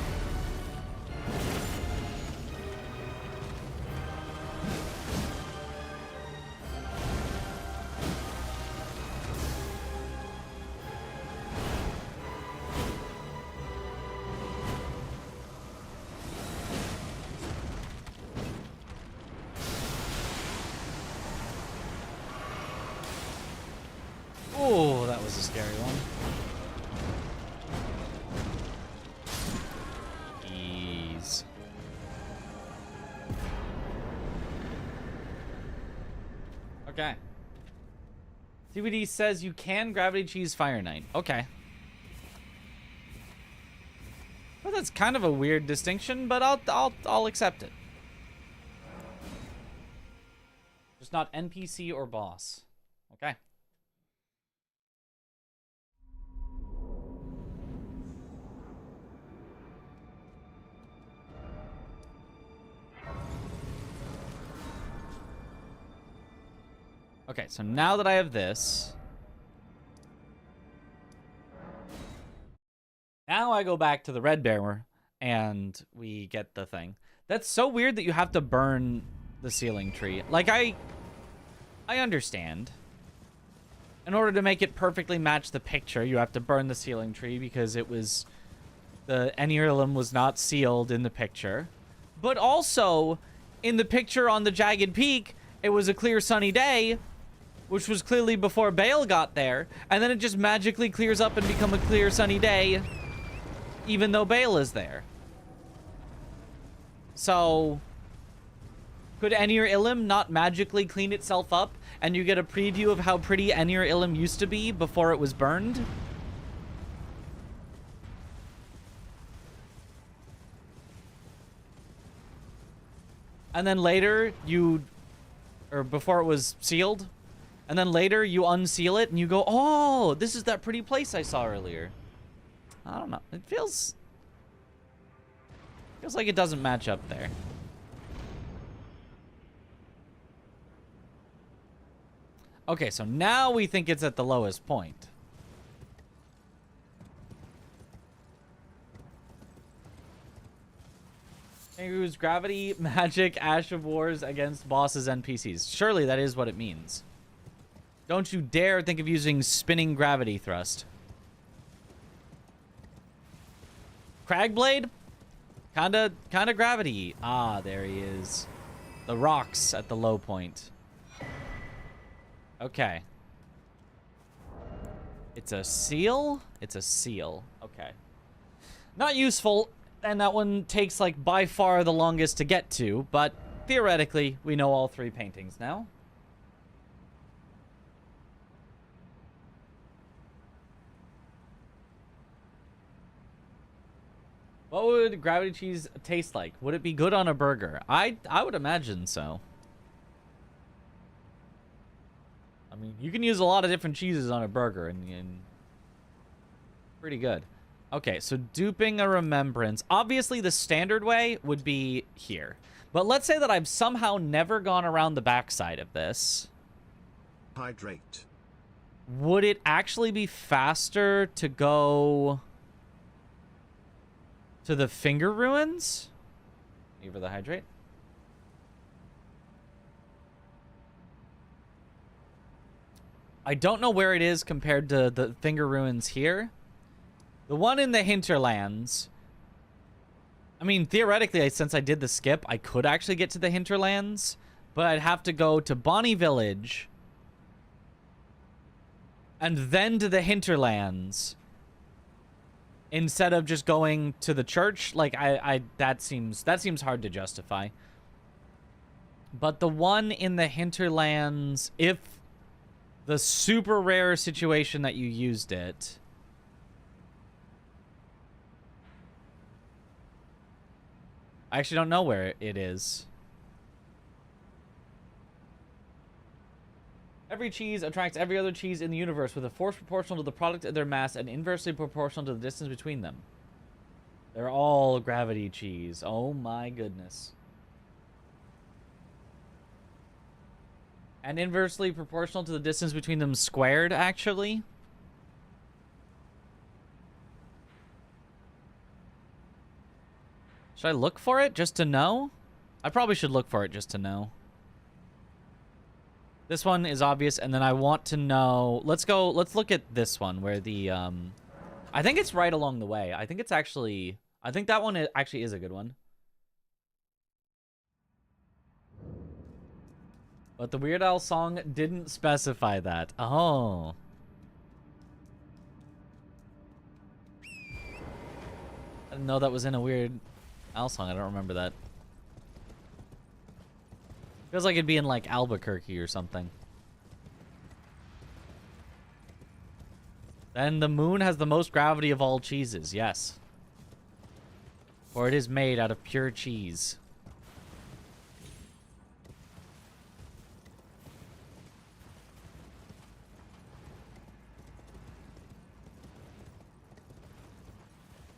Oh, that was a scary one. Ease. Okay. CBD says you can gravity cheese Fire Knight. Okay. Well, that's kind of a weird distinction, but I'll accept it. Just not NPC or boss. Okay. Okay, so now that I have this, now I go back to the Red Bear and we get the thing. That's so weird that you have to burn the ceiling tree. Like, I understand. In order to make it perfectly match the picture, you have to burn the ceiling tree because it was... the Enirlim was not sealed in the picture. But also, in the picture on the Jagged Peak, it was a clear sunny day, which was clearly before Bale got there, and then it just magically clears up and become a clear sunny day, even though Bale is there. So, could Enir Illim not magically clean itself up, and you get a preview of how pretty Enir Illim used to be before it was burned? and then later or before it was sealed, and then later you unseal it and you go, oh, this is that pretty place I saw earlier. I don't know. It feels like it doesn't match up there. Okay, so now we think it's at the lowest point. Kangaroo's gravity, magic, Ash of Wars against bosses, NPCs. Surely that is what it means. Don't you dare think of using spinning gravity thrust. Cragblade? Kinda gravity. Ah, there he is. The rocks at the low point. Okay. It's a seal? It's a seal. Okay. Not useful, and that one takes, like, by far the longest to get to, but theoretically, we know all three paintings now. What would gravity cheese taste like? Would it be good on a burger? I would imagine so. I mean, you can use a lot of different cheeses on a burger, and pretty good. Okay, so duping a remembrance. Obviously, the standard way would be here. But let's say that I've somehow never gone around the backside of this.
Hydrate.
Would it actually be faster to go to the finger ruins? Over the hydrate. I don't know where it is compared to the finger ruins here. The one in the hinterlands. I mean, theoretically, since I did the skip, I could actually get to the hinterlands, but I'd have to go to Bonnie Village and then to the hinterlands instead of just going to the church. Like, that seems hard to justify. But the one in the hinterlands, if the super rare situation that you used it, I actually don't know where it is. Every cheese attracts every other cheese in the universe with a force proportional to the product of their mass and inversely proportional to the distance between them. They're all gravity cheese. Oh my goodness. And inversely proportional to the distance between them squared, actually. Should I look for it just to know? I probably should look for it just to know. This one is obvious, and then I want to know... Let's look at this one, where the, I think it's right along the way. I think it's actually... I think that one actually is a good one. But the Weird Al song didn't specify that. Oh. I didn't know that was in a Weird Al song. I don't remember that. Feels like it'd be in, like, Albuquerque or something. Then the moon has the most gravity of all cheeses. Yes. For it is made out of pure cheese.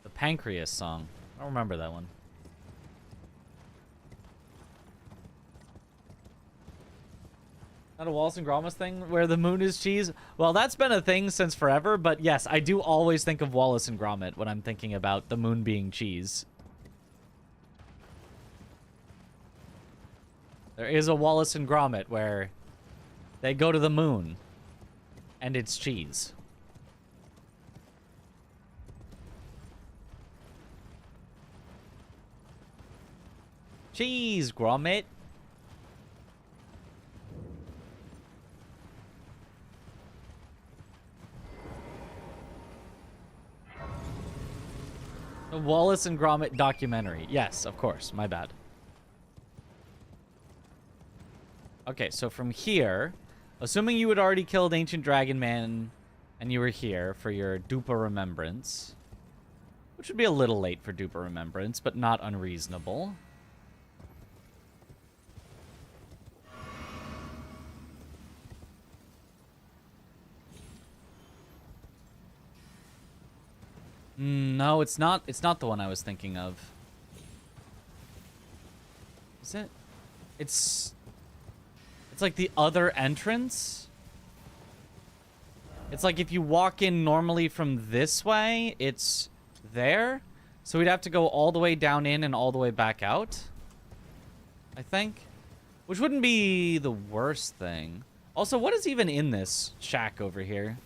The Pancreas song. I don't remember that one. Not a Wallace and Gromit thing where the moon is cheese? Well, that's been a thing since forever, but yes, I do always think of Wallace and Gromit when I'm thinking about the moon being cheese. There is a Wallace and Gromit where they go to the moon and it's cheese. Cheese, Gromit. The Wallace and Gromit documentary. Yes, of course. My bad. Okay, so from here, assuming you had already killed Ancient Dragon Man and you were here for your Dupa Remembrance, which would be a little late for Dupa Remembrance, but not unreasonable. No, it's not. It's not the one I was thinking of. Is it? It's like the other entrance. It's like if you walk in normally from this way, it's there. So we'd have to go all the way down in and all the way back out, I think. Which wouldn't be the worst thing. Also, what is even in this shack over here?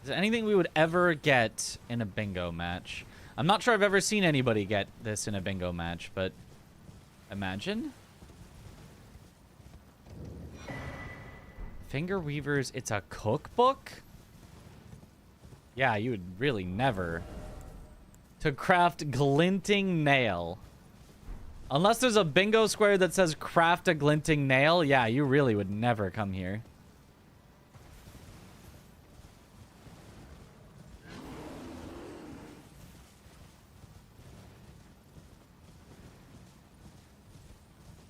Is there anything we would ever get in a bingo match? I'm not sure I've ever seen anybody get this in a bingo match, but imagine. Finger Weavers, it's a cookbook? Yeah, you would really never. To craft glinting nail. Unless there's a bingo square that says craft a glinting nail, yeah, you really would never come here.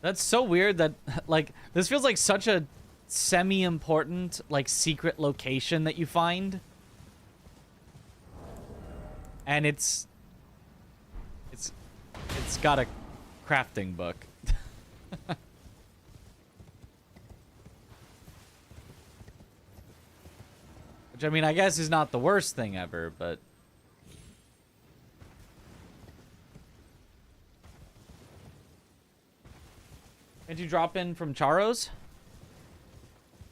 That's so weird that, like, this feels like such a semi-important, like, secret location that you find. And it's got a crafting book. Which, I mean, I guess is not the worst thing ever, but... Can't you drop in from Charo's?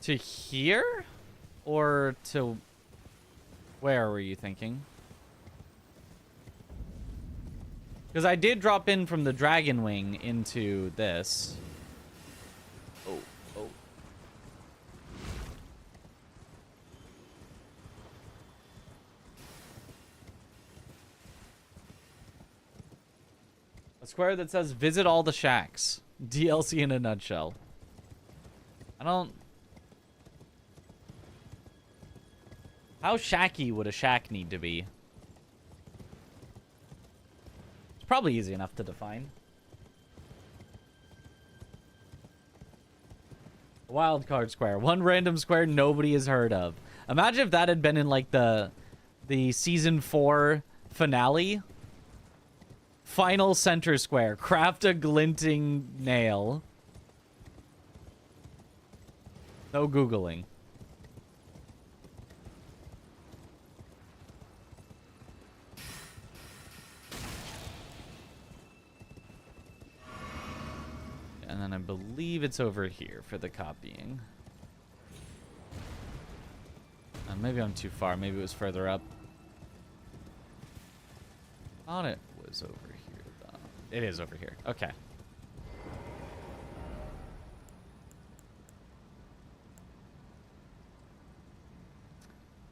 To here? Or to... Where were you thinking? Because I did drop in from the Dragon Wing into this. Oh. A square that says visit all the shacks. DLC in a nutshell. I don't... How shacky would a shack need to be? It's probably easy enough to define. A wildcard square. One random square nobody has heard of. Imagine if that had been in like the season 4 finale. Final center square. Craft a glinting nail. No Googling. And then I believe it's over here for the copying. Maybe I'm too far. Maybe it was further up. Thought it was over here, though. It is over here. Okay.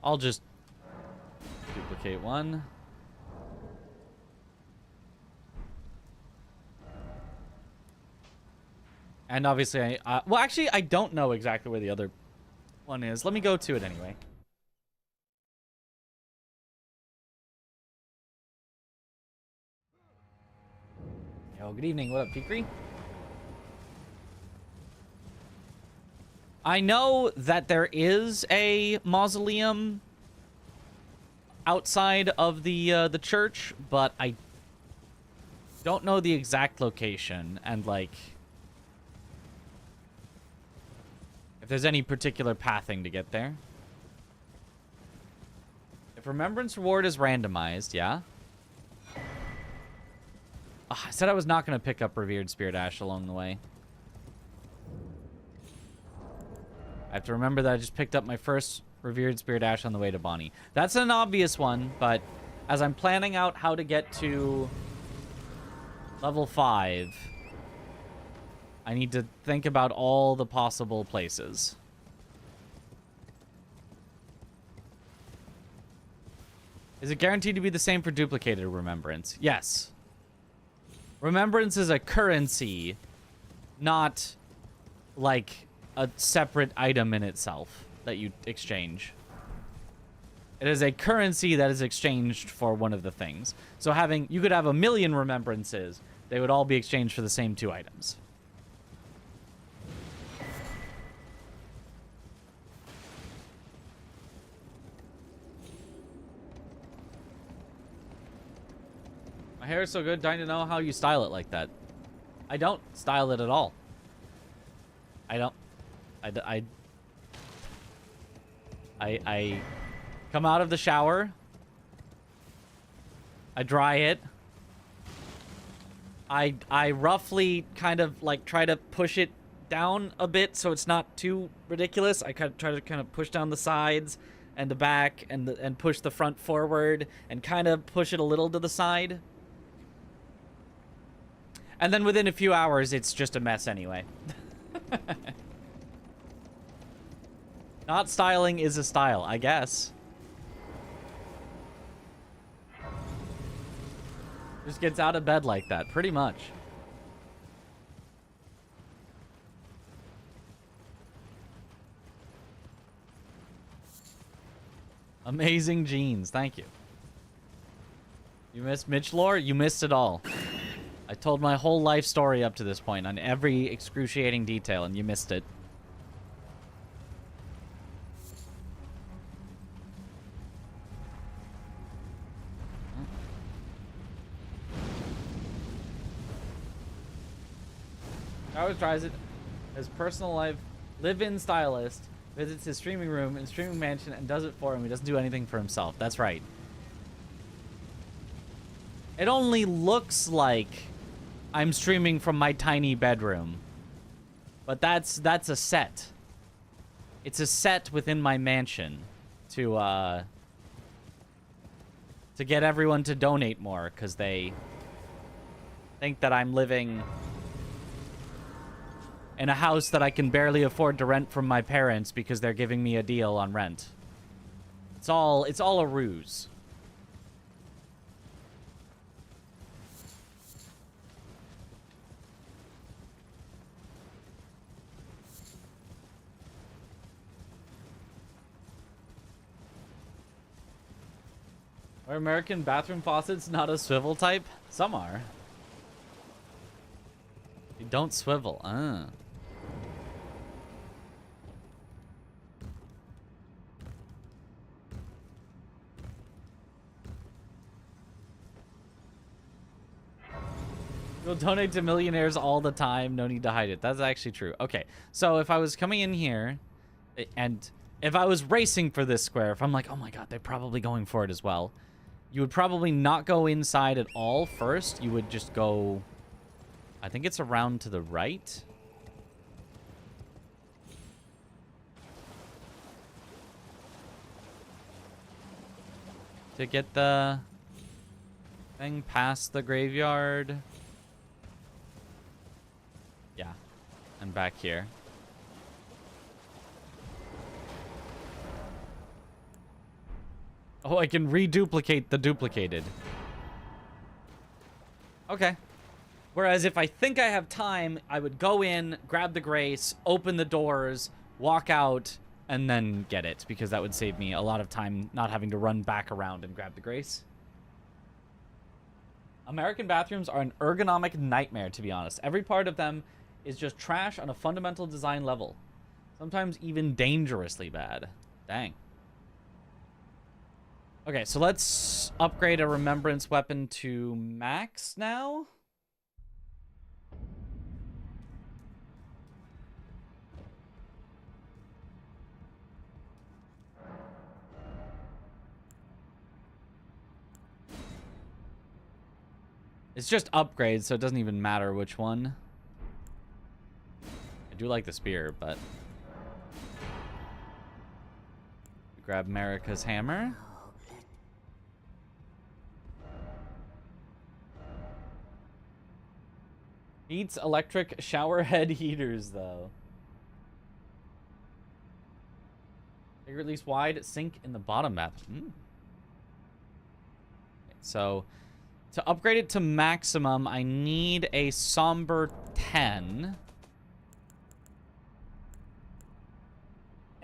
I'll just duplicate one. And obviously, well, actually, I don't know exactly where the other one is. Let me go to it anyway. Yo, good evening. What up, Fikri? I know that there is a mausoleum outside of the church, but I don't know the exact location and like if there's any particular pathing to get there. If Remembrance Reward is randomized, yeah. I said I was not going to pick up Revered Spirit Ash along the way. I have to remember that I just picked up my first Revered Spirit Ash on the way to Bonnie. That's an obvious one, but as I'm planning out how to get to level 5, I need to think about all the possible places. Is it guaranteed to be the same for duplicated Remembrance? Yes. Remembrance is a currency, not like a separate item in itself that you exchange. It is a currency that is exchanged for one of the things. So you could have 1,000,000 remembrances. They would all be exchanged for the same 2 items. My hair is so good, dying to know how you style it like that. I don't style it at all. I don't. I come out of the shower. I dry it. I roughly kind of like try to push it down a bit so it's not too ridiculous. I try to kind of push down the sides and the back and push the front forward and kind of push it a little to the side. And then within a few hours, it's just a mess anyway. Not styling is a style, I guess. Just gets out of bed like that, pretty much. Amazing jeans, thank you. You missed Mitch lore? You missed it all. I told my whole life story up to this point on every excruciating detail, and you missed it. I always tries it. His personal life, live-in stylist, visits his streaming room and streaming mansion and does it for him. He doesn't do anything for himself. That's right. It only looks like I'm streaming from my tiny bedroom. But that's a set. It's a set within my mansion to get everyone to donate more because they think that I'm living in a house that I can barely afford to rent from my parents because they're giving me a deal on rent. It's all a ruse. Are American bathroom faucets not a swivel type? Some are. They don't swivel. You'll donate to millionaires all the time. No need to hide it. That's actually true. Okay, so if I was coming in here, and if I was racing for this square, if I'm like, oh my god, they're probably going for it as well, you would probably not go inside at all first. You would just go, I think it's around to the right. To get the thing past the graveyard. Yeah, and back here. Oh, I can reduplicate the duplicated. Okay. Whereas if I think I have time, I would go in, grab the grace, open the doors, walk out, and then get it. Because that would save me a lot of time not having to run back around and grab the grace. American bathrooms are an ergonomic nightmare, to be honest. Every part of them is just trash on a fundamental design level. Sometimes even dangerously bad. Dang. Okay, so let's upgrade a remembrance weapon to max now. It's just upgrades, so it doesn't even matter which one. I do like the spear, but... Grab America's hammer. Needs electric shower head heaters, though. Bigger, at least wide, sink in the bottom bathroom. Okay, so, to upgrade it to maximum, I need a somber 10.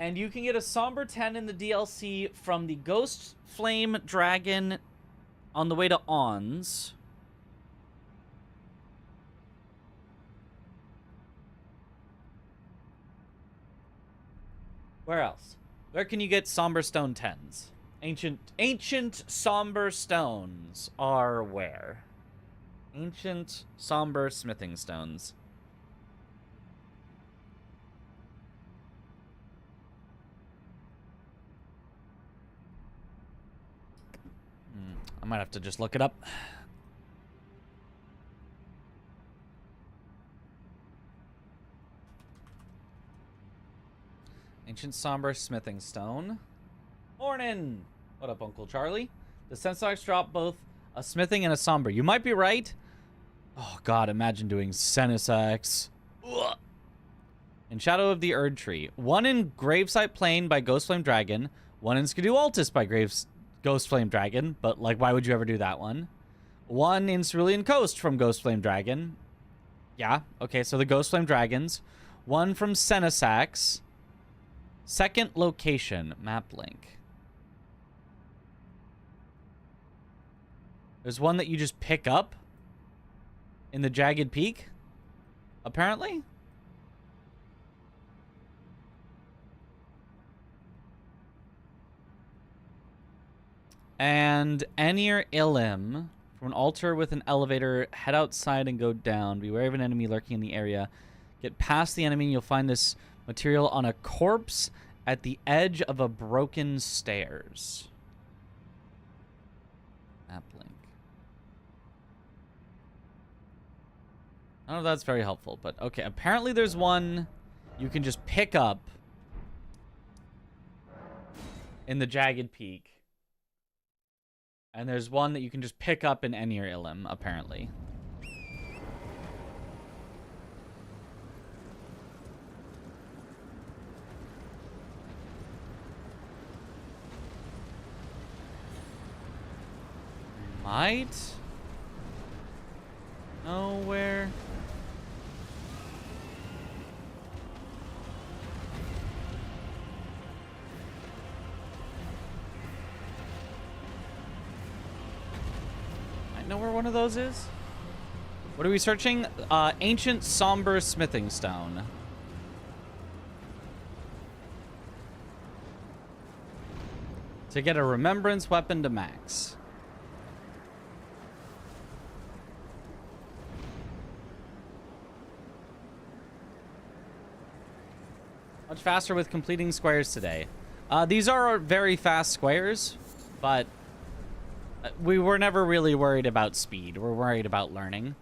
And you can get a Somber 10 in the DLC from the Ghost Flame Dragon on the way to Ons. Where else? Where can you get Somber Stone 10s? Ancient Somber Stones are where? Ancient Somber Smithing Stones. I might have to just look it up. Ancient Somber Smithing Stone. Morning! What up, Uncle Charlie? The Sensox drop both a Smithing and a Somber. You might be right. Oh, God, imagine doing Senesax. Ugh. In Shadow of the Erd Tree. One in Gravesite Plain by Ghostflame Dragon. One in Skidoo Altus by Ghostflame Dragon. But, like, why would you ever do that one? One in Cerulean Coast from Ghostflame Dragon. Yeah, okay, so the Ghostflame Dragons. One from Senesax. Second location, map link. There's one that you just pick up in the Jagged Peak, apparently. And Anir Ilim, from an altar with an elevator, head outside and go down. Beware of an enemy lurking in the area. Get past the enemy and you'll find this material on a corpse at the edge of a broken stairs. Map link. I don't know if that's very helpful, but okay. Apparently there's one you can just pick up in the Jagged Peak. And there's one that you can just pick up in Anir Ilim, apparently. Might know where. I know where one of those is. What are we searching? Ancient Somber Smithing Stone. To get a remembrance weapon to max. Much faster with completing squares today. These are very fast squares, but we were never really worried about speed. We're worried about learning.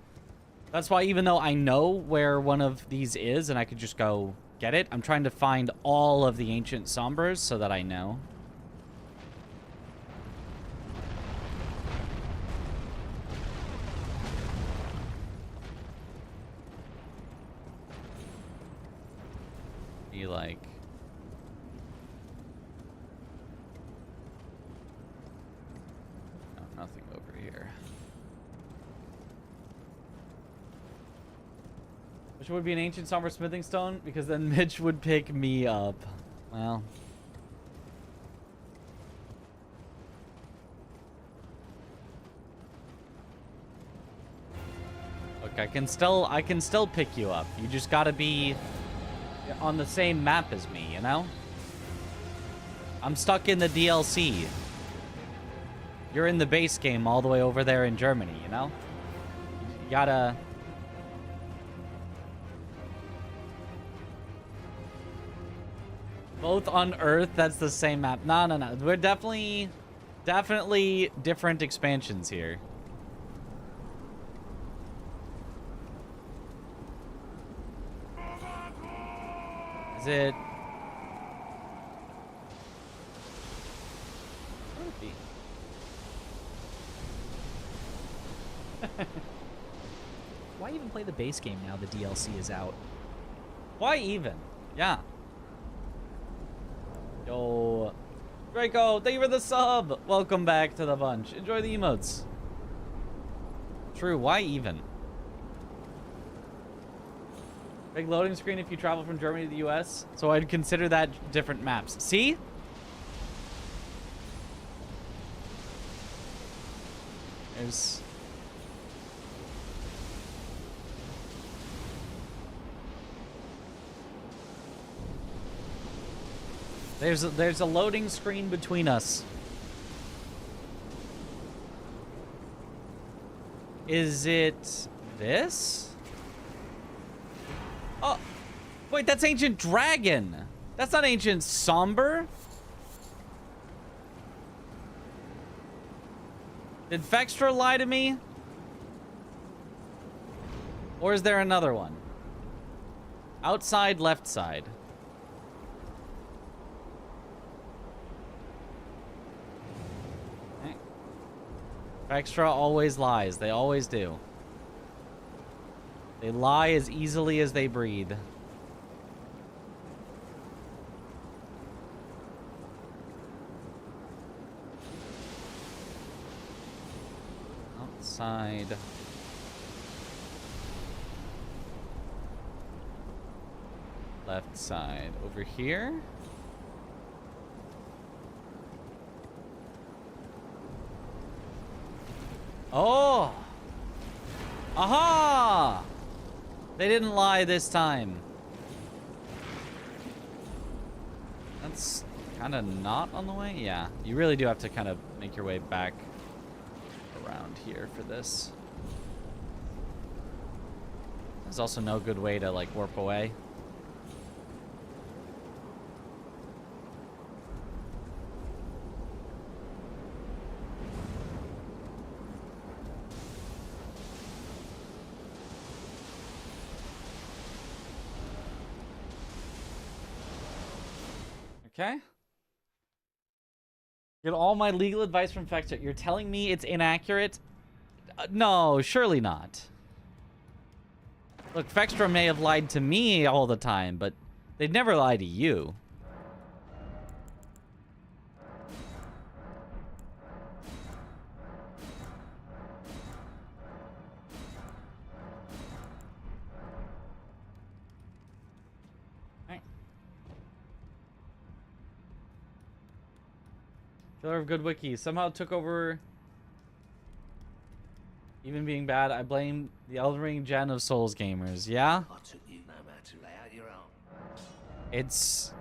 That's why even though I know where one of these is and I could just go get it, I'm trying to find all of the ancient Sombers so that I know. Be like... No, nothing over here. Which would be an ancient somber smithing stone, because then Mitch would pick me up. Well... Look, I can still pick you up. You just gotta be on the same map as me, you know? I'm stuck in the DLC. You're in the base game all the way over there in Germany, you know? You gotta... Both on Earth, that's the same map. No, no, no. We're definitely different expansions here. Is it? Where would it be?
Why even play the base game now the DLC is out?
Why even? Yeah. Yo. Draco, thank you for the sub. Welcome back to the bunch. Enjoy the emotes. True, why even? Big loading screen if you travel from Germany to the US. So I'd consider that different maps. See? There's a loading screen between us. Is it this? Oh, wait, that's Ancient Dragon. That's not Ancient Somber. Did Fextra lie to me? Or is there another one? Outside, left side. Okay. Fextra always lies. They always do. They lie as easily as they breathe. Outside. Left side. Over here. Oh! Aha! They didn't lie this time. That's kind of not on the way. Yeah, you really do have to kind of make your way back around here for this. There's also no good way to like warp away. Okay. Get all my legal advice from Fextra. You're telling me it's inaccurate? No, surely not. Look, Fextra may have lied to me all the time, but they'd never lie to you. Killer of Good Wiki somehow took over. Even being bad, I blame the Elden Ring gen of Souls gamers. Yeah?
I took you no matter to lay out your own.
It's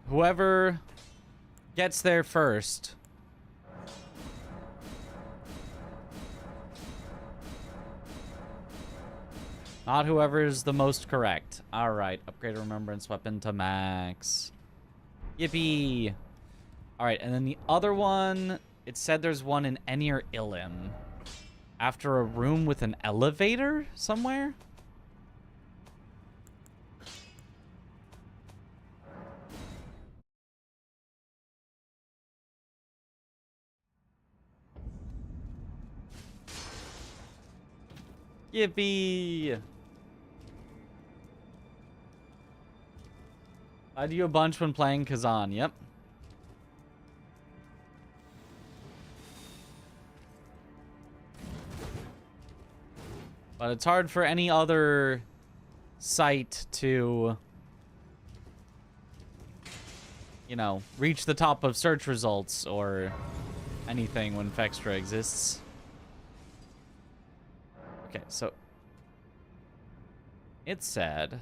whoever gets there first. Not whoever's the most correct. Alright, upgrade Remembrance Weapon to max. Yippee! Alright, and then the other one, it said there's one in Enir Ilim. After a room with an elevator somewhere? Yippee! I do a bunch when playing Kazan, yep. But it's hard for any other site to, you know, reach the top of search results or anything when Fextra exists. Okay, so it said,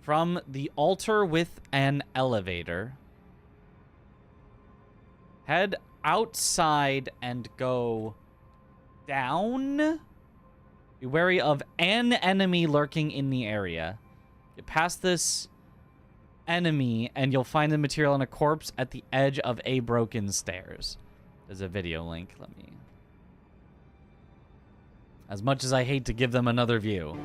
from the altar with an elevator, head outside and go down. Be wary of an enemy lurking in the area. Get past this enemy, and you'll find the material on a corpse at the edge of a broken stairs. There's a video link. Let me... As much as I hate to give them another view.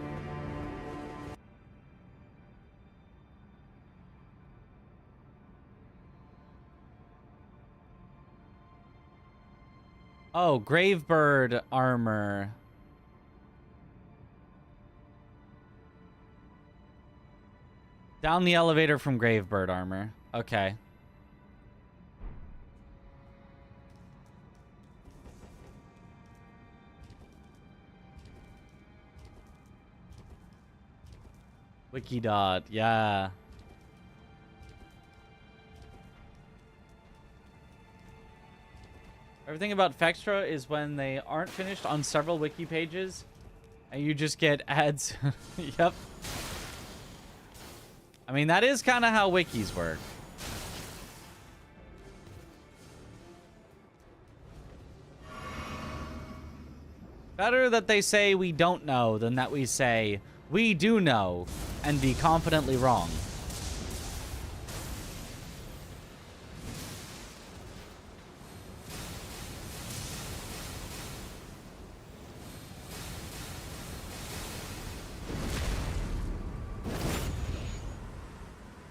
Oh, Gravebird armor. Down the elevator from Gravebird armor. Okay. Wikidot, yeah. Everything about Fextra is when they aren't finished on several wiki pages, and you just get ads. Yep. I mean, that is kind of how wikis work. Better that they say we don't know than that we say we do know and be confidently wrong.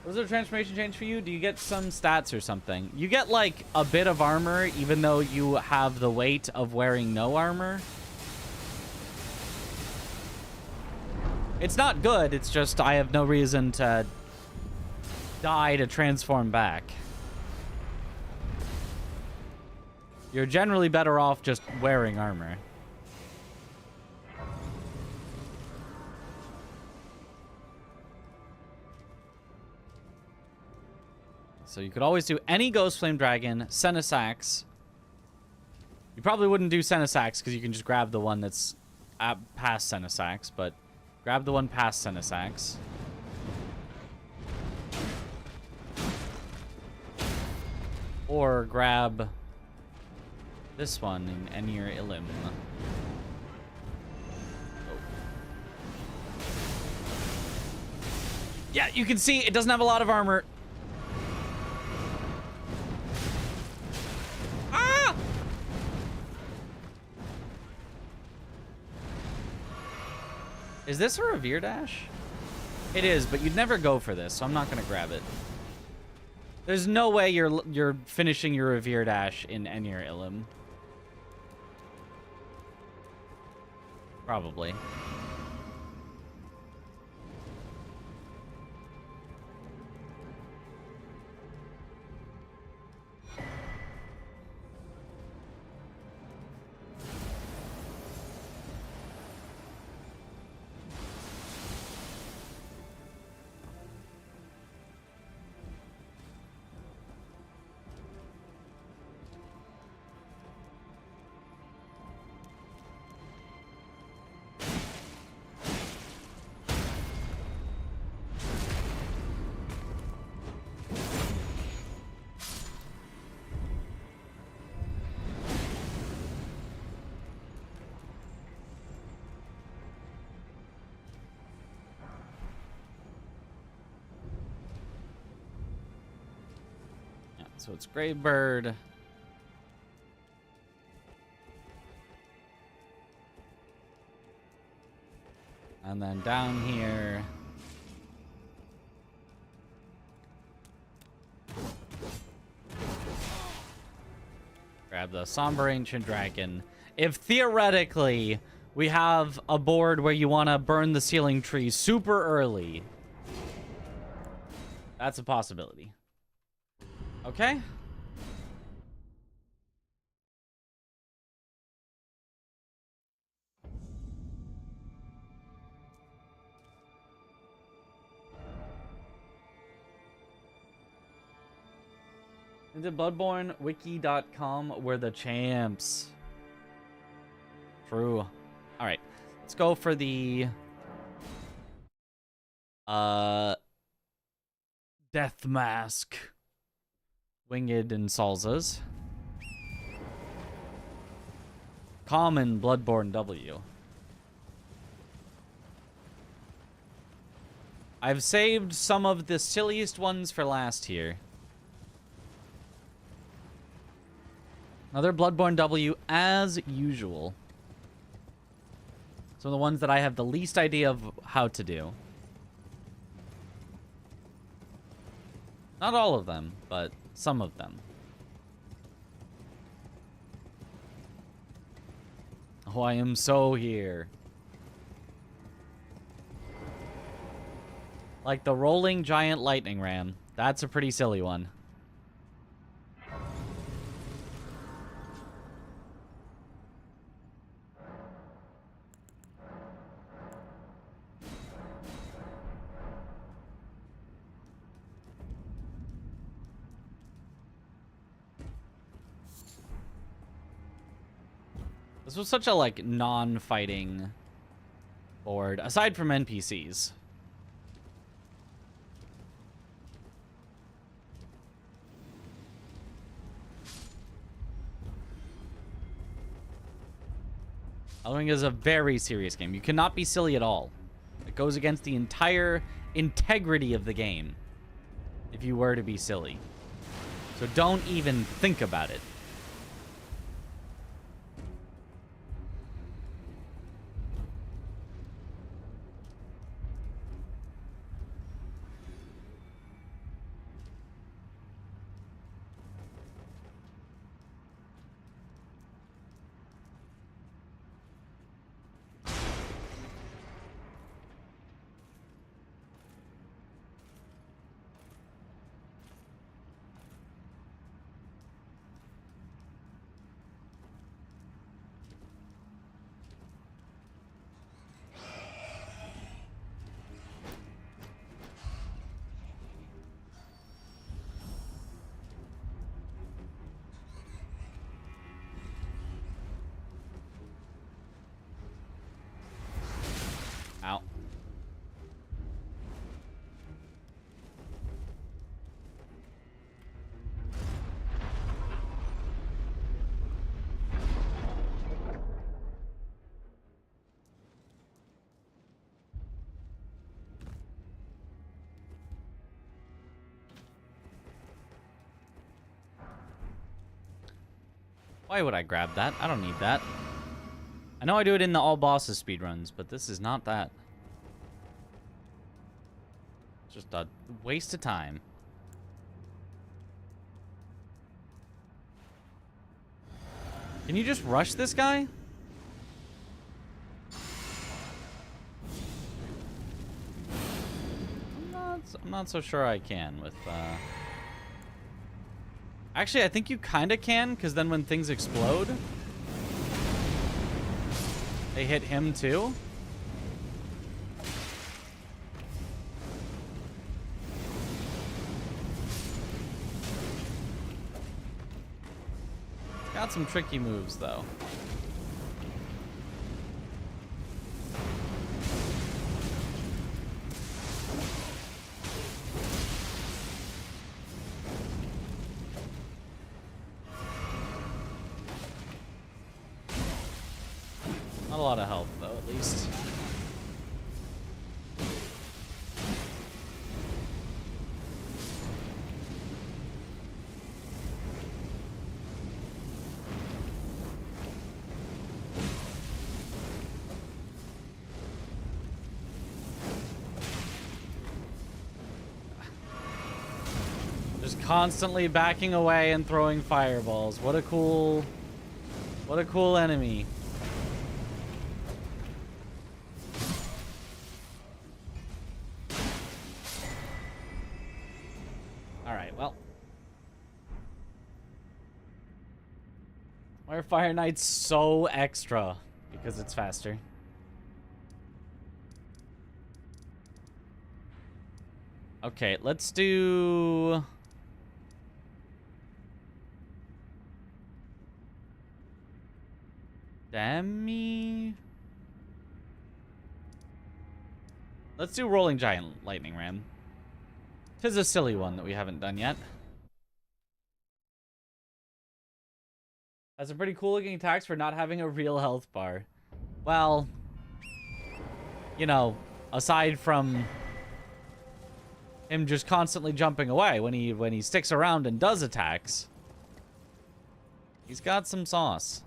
Was there a transformation change for you? Do you get some stats or something? You get like a bit of armor even though you have the weight of wearing no armor. It's not good, it's just I have no reason to die to transform back. You're generally better off just wearing armor. So you could always do any Ghost Flame Dragon, Senesax. You probably wouldn't do Senesax because you can just grab the one that's past Senesax, but grab the one past Senesax. Or grab this one in Enir Illim. Yeah, you can see it doesn't have a lot of armor. Ah! Is this a Revere Dash? It is, but you'd never go for this, so I'm not going to grab it. There's no way you're finishing your Revere Dash in Enir Illim. Probably. So it's Gravebird. And then down here. Grab the Somber Ancient Dragon. If theoretically we have a board where you want to burn the Sealing Tree super early, that's a possibility. Okay. Into BloodborneWiki.com, we're the champs. True. All right, let's go for the Death Mask. Winged and Salzas. Common Bloodborne W. I've saved some of the silliest ones for last here. Another Bloodborne W as usual. Some of the ones that I have the least idea of how to do. Not all of them, but some of them. Oh, I am so here. Like the rolling giant lightning ram. That's a pretty silly one. This was such a, like, non-fighting board, aside from NPCs. Elden Ring is a very serious game. You cannot be silly at all. It goes against the entire integrity of the game if you were to be silly. So don't even think about it. Ow. Why would I grab that? I don't need that. I know I do it in the all bosses speedruns, but this is not that. It's just a waste of time. Can you just rush this guy? I'm not so sure I can with Actually, I think you kind of can, because then when things explode, they hit him too. It's got some tricky moves, though. Not a lot of health, though, at least. Just constantly backing away and throwing fireballs. What a cool enemy. Why are Fire Knights so extra? Because it's faster. Okay, let's do... Demi? Let's do Rolling Giant Lightning Ram. 'Tis a silly one that we haven't done yet. That's a pretty cool looking attacks for not having a real health bar. Well, you know, aside from him just constantly jumping away when he sticks around and does attacks, he's got some sauce.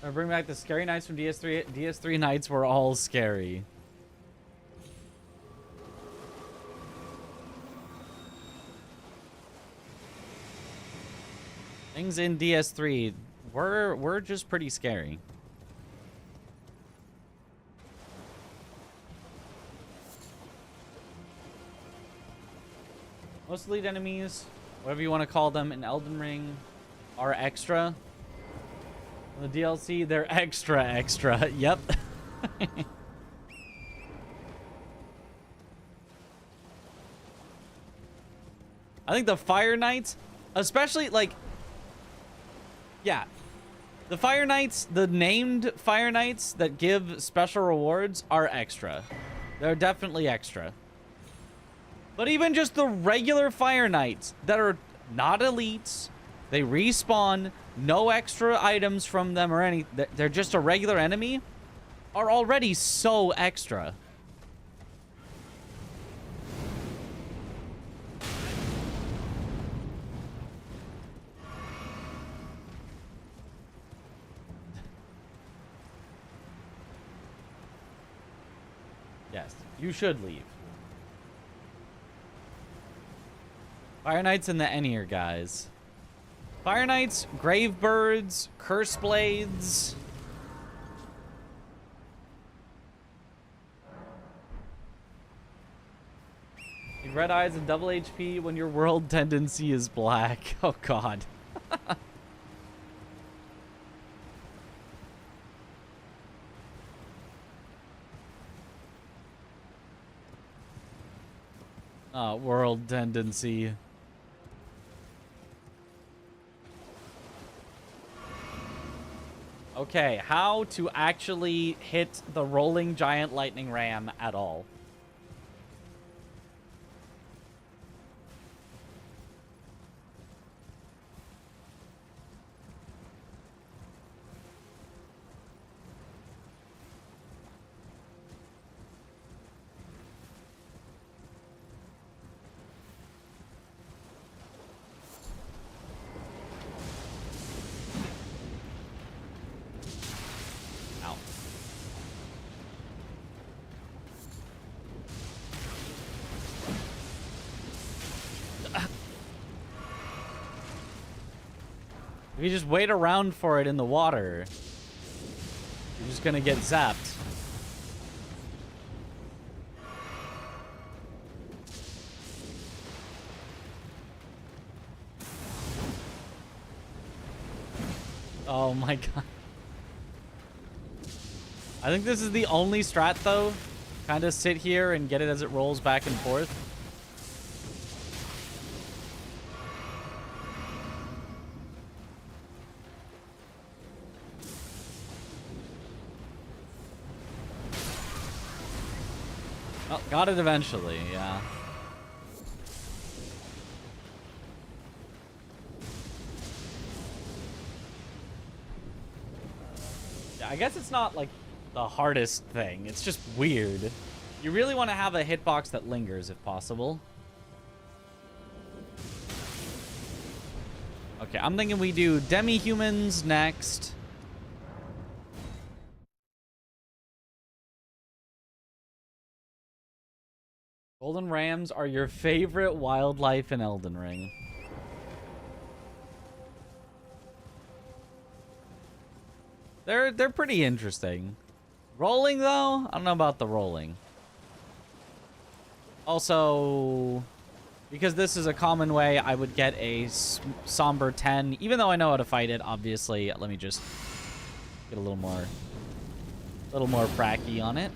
Or bring back the scary nights from DS3. DS3 nights were all scary. Things in DS3 were just pretty scary. Most elite enemies, whatever you want to call them, in Elden Ring are extra. In the DLC, they're extra. Yep. I think the Fire Knights, especially, like... Yeah. The Fire Knights, the named Fire Knights that give special rewards are extra. They're definitely extra. But even just the regular Fire Knights that are not elites, they respawn, no extra items from them or any, they're just a regular enemy, are already so extra. Yes, you should leave. Fire Knights and the Ennier guys. Fire Knights, Gravebirds, Curse Blades. Need red eyes and double HP when your world tendency is black. Oh god. World tendency. Okay, how to actually hit the rolling giant lightning ram at all. If you just wait around for it in the water, you're just gonna get zapped. Oh my god. I think this is the only strat though. Kind of sit here and get it as it rolls back and forth. Oh, got it eventually, yeah. Yeah, I guess it's not like the hardest thing. It's just weird. You really want to have a hitbox that lingers if possible. Okay, I'm thinking we do demi-humans next. Golden Rams are your favorite wildlife in Elden Ring. They're pretty interesting. Rolling though? I don't know about the rolling. Also, because this is a common way, I would get a somber 10. Even though I know how to fight it, obviously. Let me just get a little more pracky on it.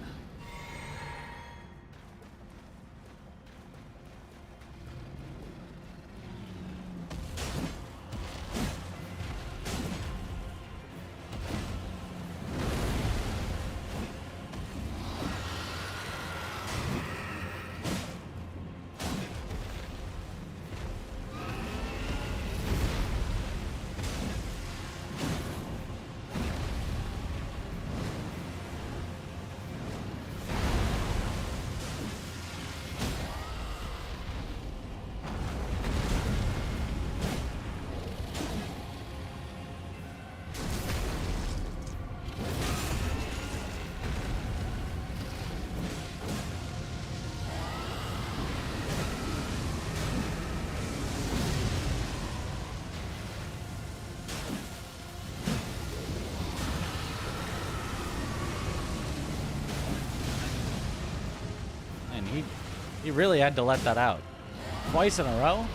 He really had to let that out. Twice in a row?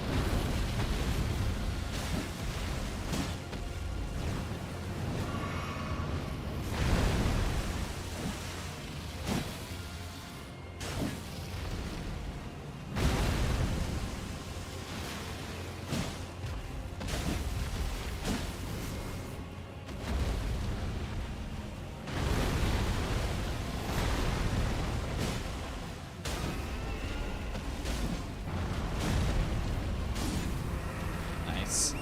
Nice.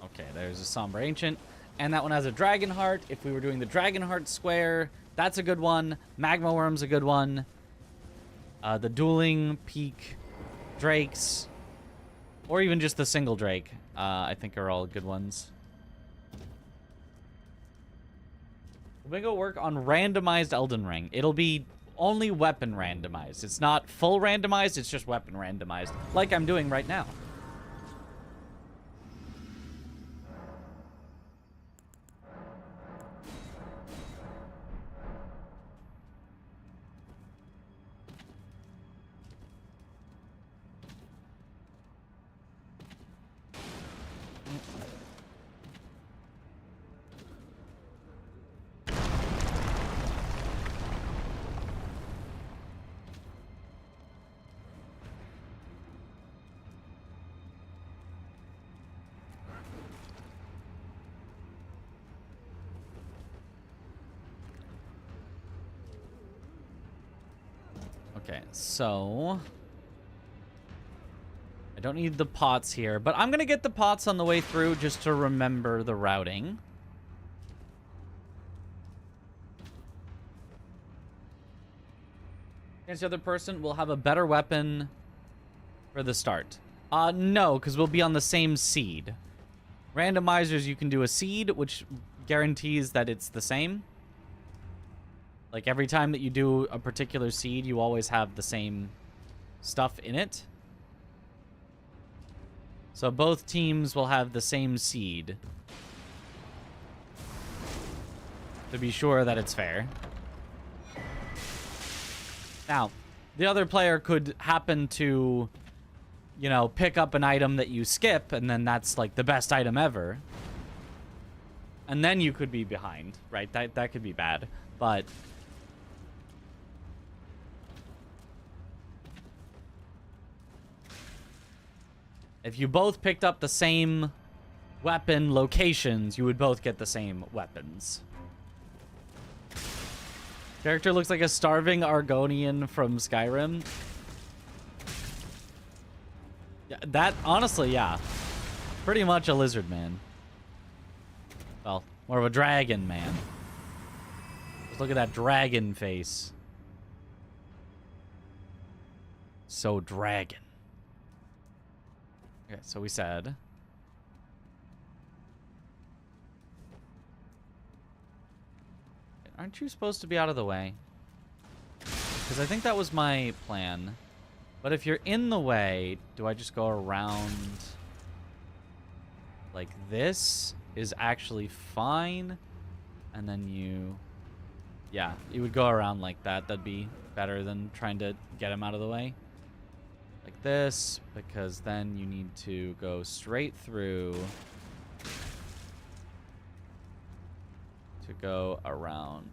Okay, there's a Somber Ancient. And that one has a Dragon Heart. If we were doing the Dragon Heart Square, that's a good one. Magma Worm's a good one. The Dueling Peak Drakes, or even just the single Drake, I think are all good ones. We're gonna go work on randomized Elden Ring. It'll be only weapon randomized. It's not full randomized, it's just weapon randomized, like I'm doing right now. Okay, so I don't need the pots here, but I'm gonna get the pots on the way through just to remember the routing. Against the other person, we'll have a better weapon for the start. No, because we'll be on the same seed. Randomizers, you can do a seed, which guarantees that it's the same. Like, every time that you do a particular seed, you always have the same stuff in it. So both teams will have the same seed, to be sure that it's fair. Now, the other player could happen to, you know, pick up an item that you skip, and then that's, like, the best item ever. And then you could be behind, right? That could be bad, but... if you both picked up the same weapon locations, you would both get the same weapons. Character looks like a starving Argonian from Skyrim. Yeah, that, honestly, yeah. Pretty much a lizard man. Well, more of a dragon man. Just look at that dragon face. So dragon. Okay, so we said... aren't you supposed to be out of the way? Because I think that was my plan. But if you're in the way, do I just go around... like this is actually fine? And then you... yeah, you would go around like that. That'd be better than trying to get him out of the way. Like this, because then you need to go straight through to go around.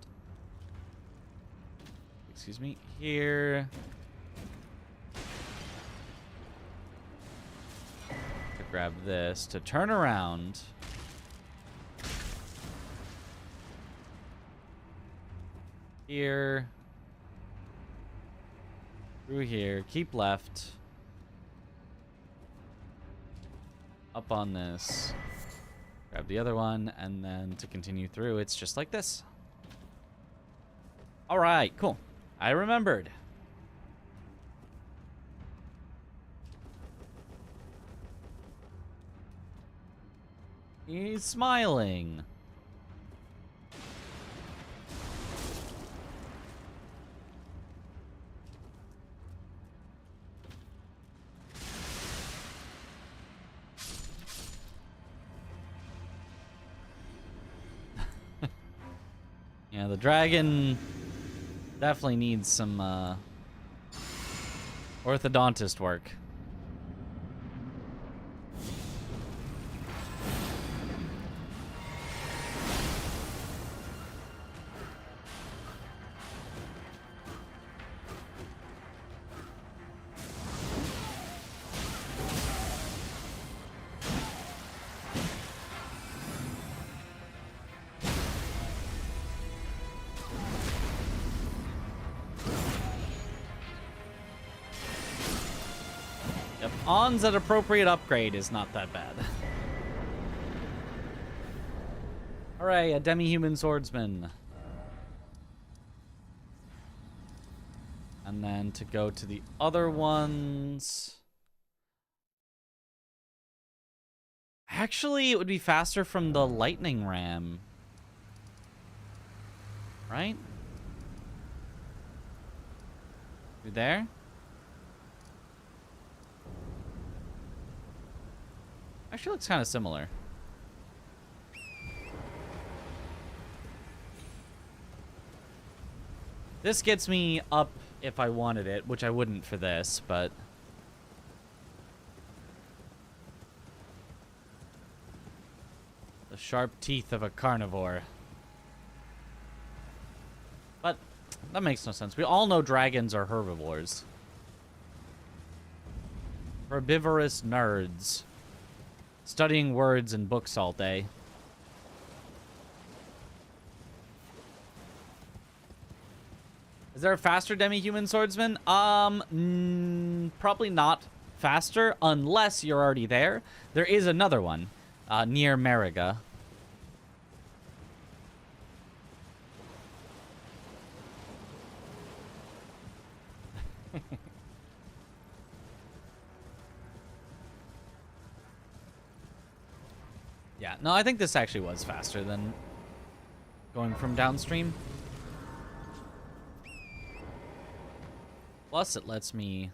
Excuse me, here. To grab this, to turn around. Here. Through here, keep left. Up on this, grab the other one, and then to continue through, it's just like this. All right, cool. I remembered. He's smiling. Yeah, the dragon definitely needs some orthodontist work. Yep, On's at appropriate upgrade is not that bad. Hooray, a demi-human swordsman. And then to go to the other ones... Actually, it would be faster from the lightning ram. Right? You there? Actually looks kind of similar. This gets me up if I wanted it, which I wouldn't for this, but... The sharp teeth of a carnivore. But that makes no sense. We all know dragons are herbivores. Herbivorous nerds. Studying words and books all day. Is there a faster demi-human swordsman? Probably not faster unless you're already there. There is another one near Mariga. Yeah, no, I think this actually was faster than going from downstream. Plus, it lets me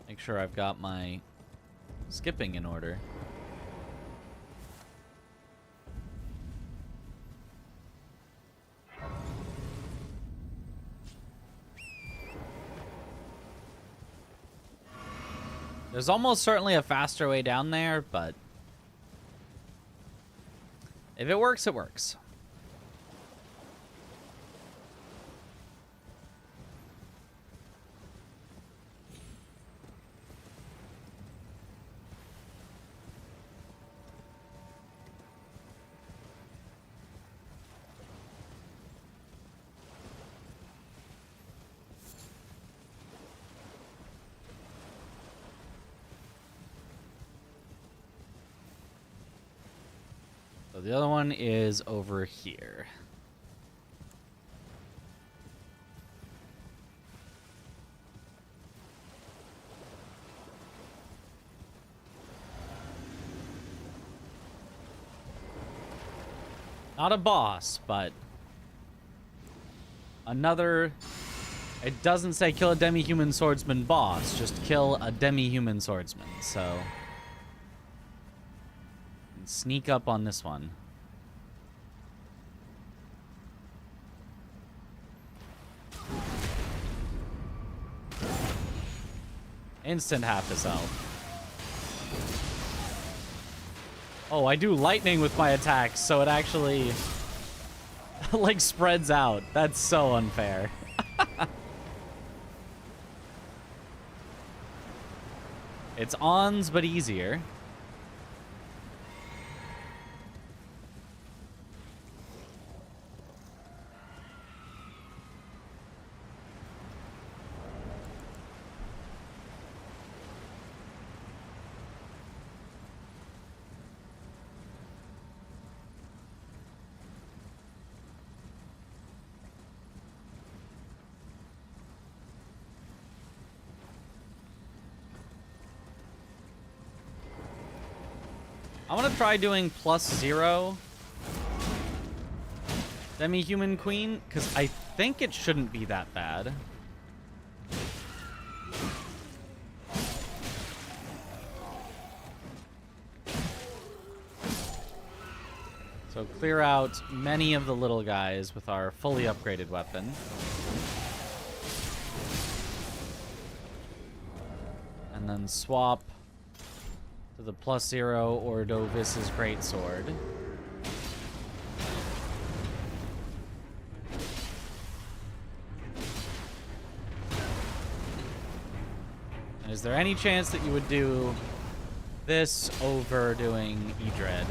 make sure I've got my skipping in order. There's almost certainly a faster way down there, but if it works, it works. So the other one is over here. Not a boss, but another... It doesn't say kill a demi-human swordsman boss, just kill a demi-human swordsman, so... Sneak up on this one. Instant half his health. Oh, I do lightning with my attacks, so it actually like spreads out. That's so unfair. It's ons, but easier. I want to try doing +0 Demi-Human Queen, because I think it shouldn't be that bad. So So clear out many of the little guys with our fully upgraded weapon. And then swap to the +0 Ordovis's Greatsword. And is there any chance that you would do this over doing Edred?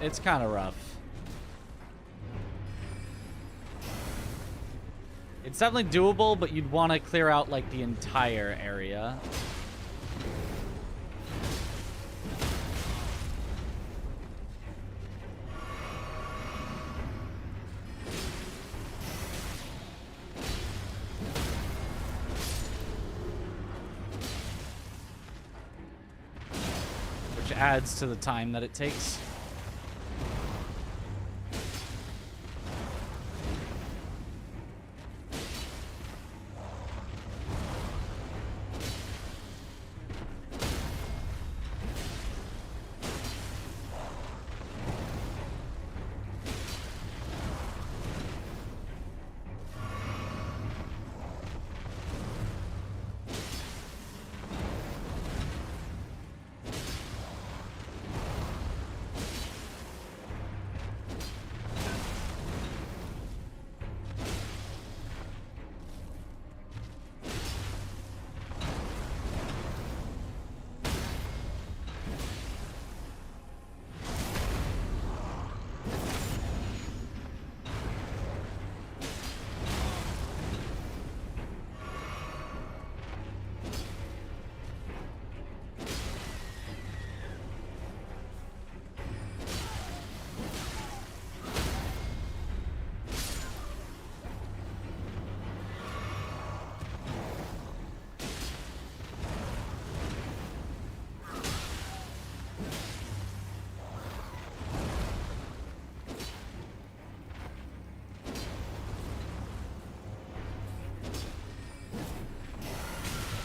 It's kind of rough. It's definitely doable, but you'd want to clear out like the entire area. Which adds to the time that it takes.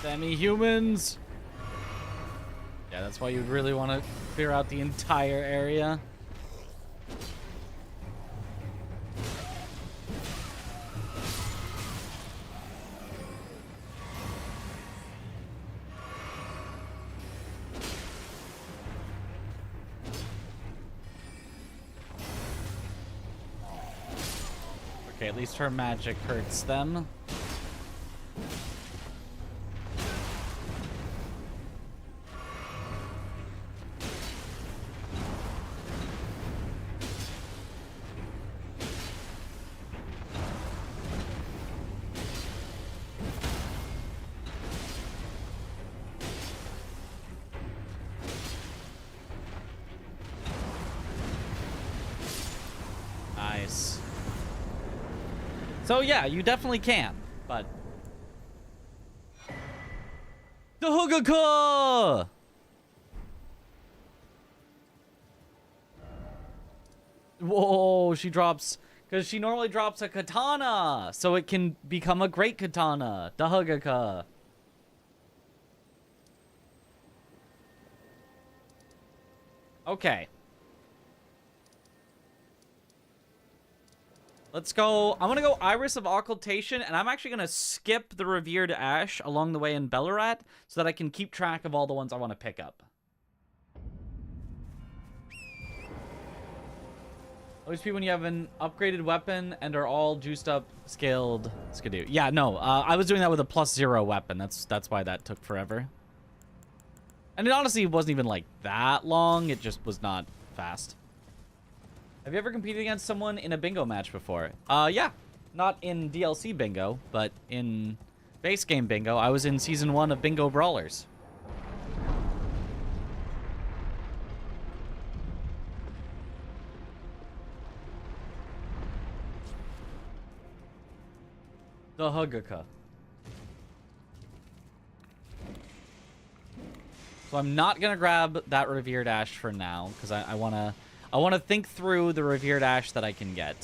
Semi-humans. Yeah, that's why you'd really want to clear out the entire area. Okay, at least her magic hurts them. Nice. So yeah, you definitely can, but the Hugaka! Whoa, she drops, because she normally drops a katana, so it can become a great katana. The Hugaka. Okay. Let's go. I'm going to go Iris of Occultation, and I'm actually going to skip the Revered Ash along the way in Bellarat so that I can keep track of all the ones I want to pick up. Always be when you have an upgraded weapon and are all juiced up, scaled Skidoo. Yeah, no, I was doing that with a +0 weapon. That's why that took forever. And it honestly wasn't even like that long. It just was not fast. Have you ever competed against someone in a bingo match before? Yeah. Not in DLC bingo, but in base game bingo. I was in Season 1 of Bingo Brawlers. The Hugaka. So I'm not gonna grab that revered ash for now because I wanna think through the revered ash that I can get.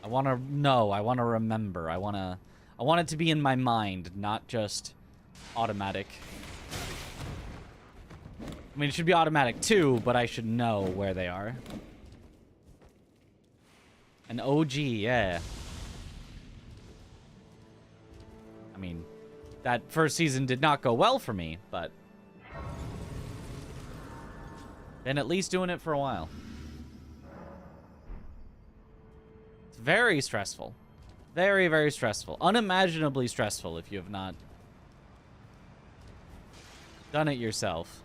I wanna know. I wanna remember. I want it to be in my mind, not just automatic. I mean, it should be automatic too, but I should know where they are. An OG, yeah. I mean, that first season did not go well for me, but been at least doing it for a while. It's very stressful. Very, very stressful. Unimaginably stressful if you have not done it yourself.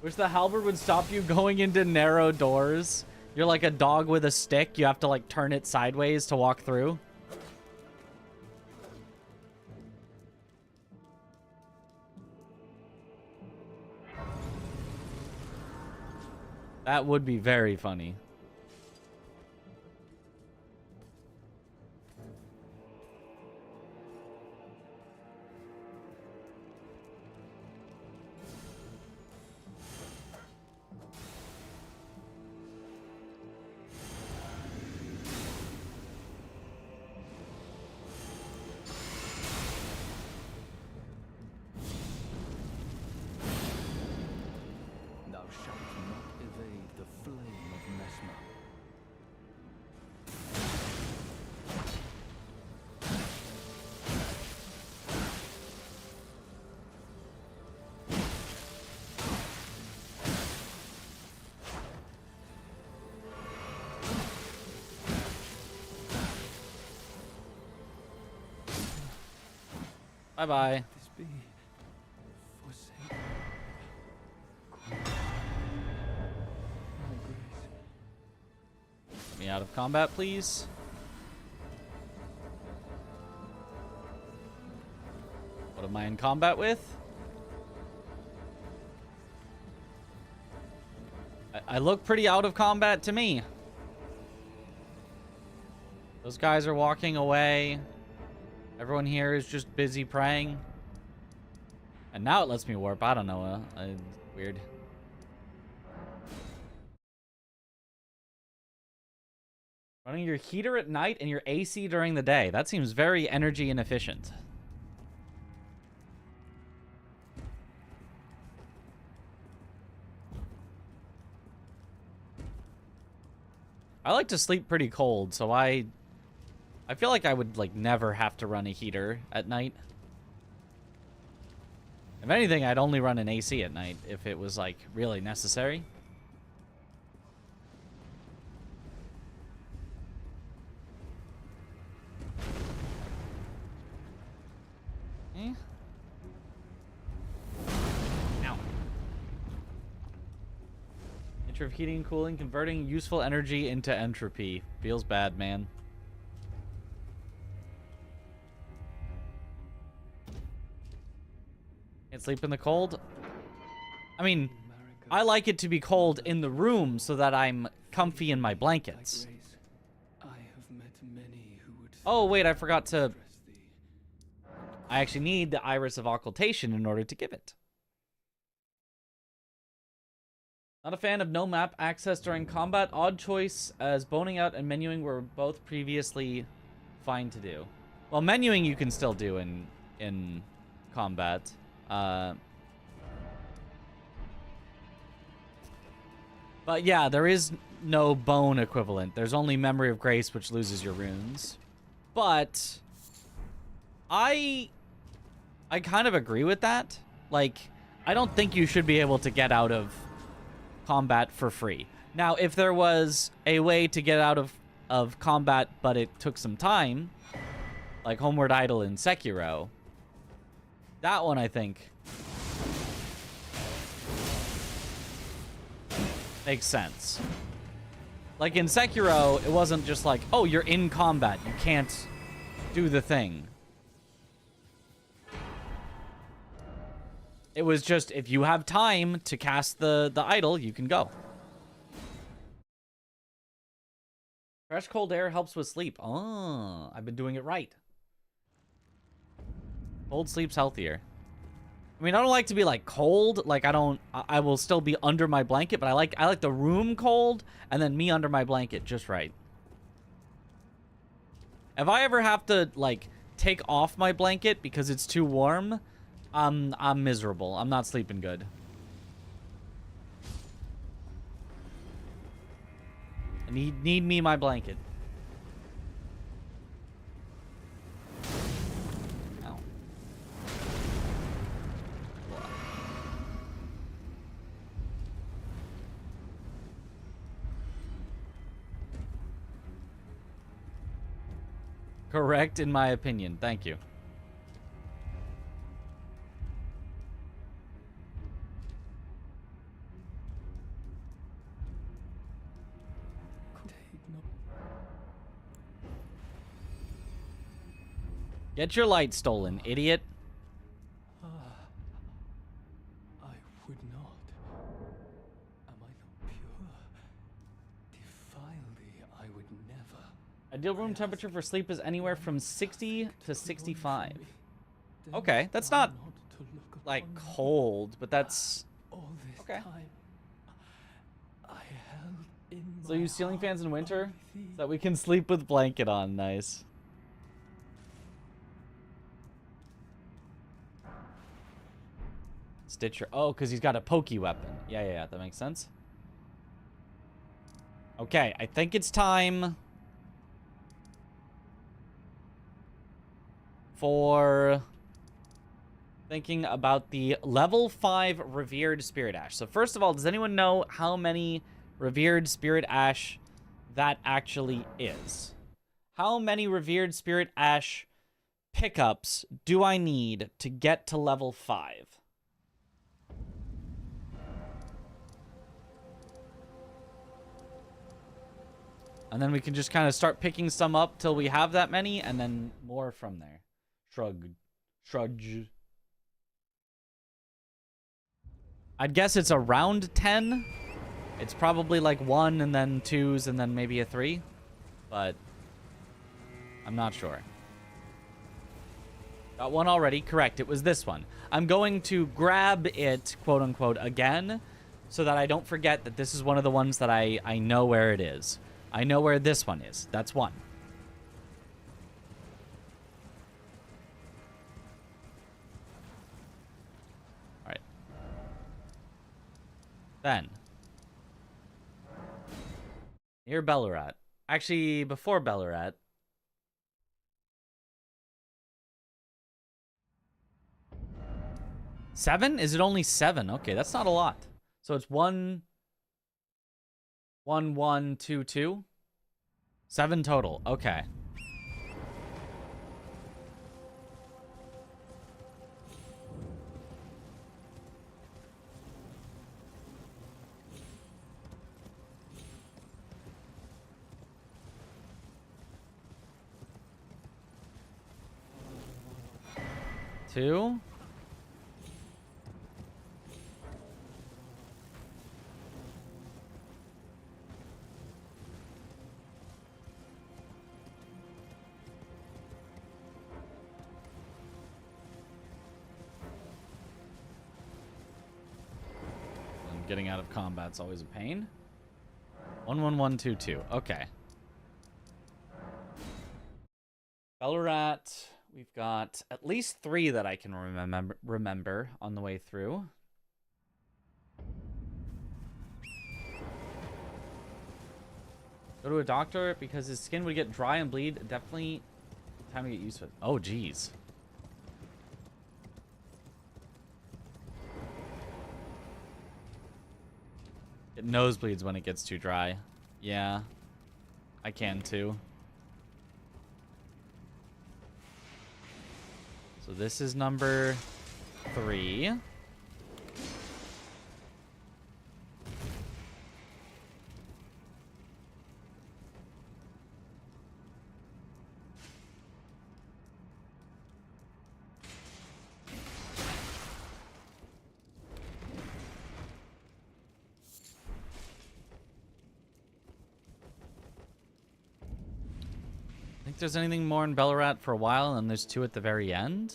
Wish the halberd would stop you going into narrow doors. You're like a dog with a stick. You have to like turn it sideways to walk through. That would be very funny.
Thou shalt not evade the flame of Mesmer.
Bye-bye.
This be forsaken.
Get me out of combat, please. What am I in combat with? I look pretty out of combat to me. Those guys are walking away. Everyone here is just busy praying. And now it lets me warp. I don't know. Weird. Running your heater at night and your AC during the day. That seems very energy inefficient. I like to sleep pretty cold, so I feel like I would like never have to run a heater at night. If anything, I'd only run an AC at night if it was like really necessary. Eh? Ow. Nature of heating and cooling, converting useful energy into entropy. Feels bad, man. Can't sleep in the cold. I mean, I like it to be cold in the room so that I'm comfy in my blankets. Oh, wait, I forgot to... I actually need the Iris of Occultation in order to give it. Not a fan of no map access during combat. Odd choice, as boning out and menuing were both previously fine to do. Well, menuing you can still do in combat. But yeah, there is no bone equivalent. There's only Memory of Grace, which loses your runes. But I kind of agree with that. Like, I don't think you should be able to get out of combat for free. Now, if there was a way to get out of combat, but it took some time, like Homeward Idol in Sekiro, that one I think makes sense. Like in Sekiro, it wasn't just like, oh, you're in combat, you can't do the thing. It was just, if you have time to cast the idol, you can go. Fresh cold air helps with sleep. Oh, I've been doing it right. Cold sleep's healthier. I mean, I don't like to be like cold. Like I will still be under my blanket, but I like the room cold and then me under my blanket just right. If I ever have to like take off my blanket because it's too warm, I'm miserable. I'm not sleeping good. I need me my blanket. Ow. Correct, in my opinion. Thank you. Get your light stolen, idiot.
I would not. Am I not pure? Defile thee, I would never.
Ideal room temperature for sleep is anywhere from 60 to 65. Okay, that's not like cold, but that's okay. So use ceiling fans in winter so that we can sleep with blanket on. Nice. Stitcher. Oh, because he's got a pokey weapon. Yeah, that makes sense. Okay, I think it's time for thinking about the level 5 Revered Spirit Ash. So first of all, does anyone know how many Revered Spirit Ash that actually is? How many Revered Spirit Ash pickups do I need to get to level 5? And then we can just kind of start picking some up till we have that many, and then more from there. Shrug. I'd guess it's around 10. It's probably like 1 and then 2s and then maybe a 3. But I'm not sure. Got one already. Correct. It was this one. I'm going to grab it, quote unquote, again, so that I don't forget that this is one of the ones that I know where it is. I know where this one is. That's one. All right. Then. Near Bellarat. Actually, before Bellarat. Seven? Is it only 7? Okay, that's not a lot. So it's 1, 1, 1, 2, 2. 7 total. Okay. Two. Getting out of combat's always a pain. 1, 1, 1, 2, 2. Okay. Bellarat. We've got at least 3 that I can remember on the way through. Go to a doctor because his skin would get dry and bleed. Definitely time to get used to it. Oh, geez. It nosebleeds when it gets too dry. Yeah, I can too. So this is number 3. think there's anything more in Ballarat for a while, and there's 2 at the very end.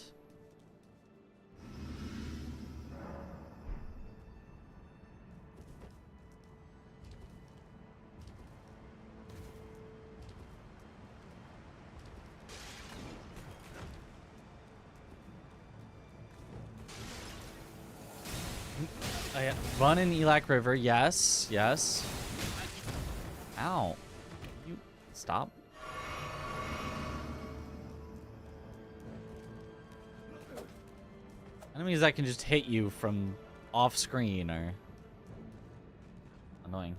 Oh, yeah. Run in Elac River, yes, yes. Ow. You stop. Enemies that can just hit you from off screen are annoying.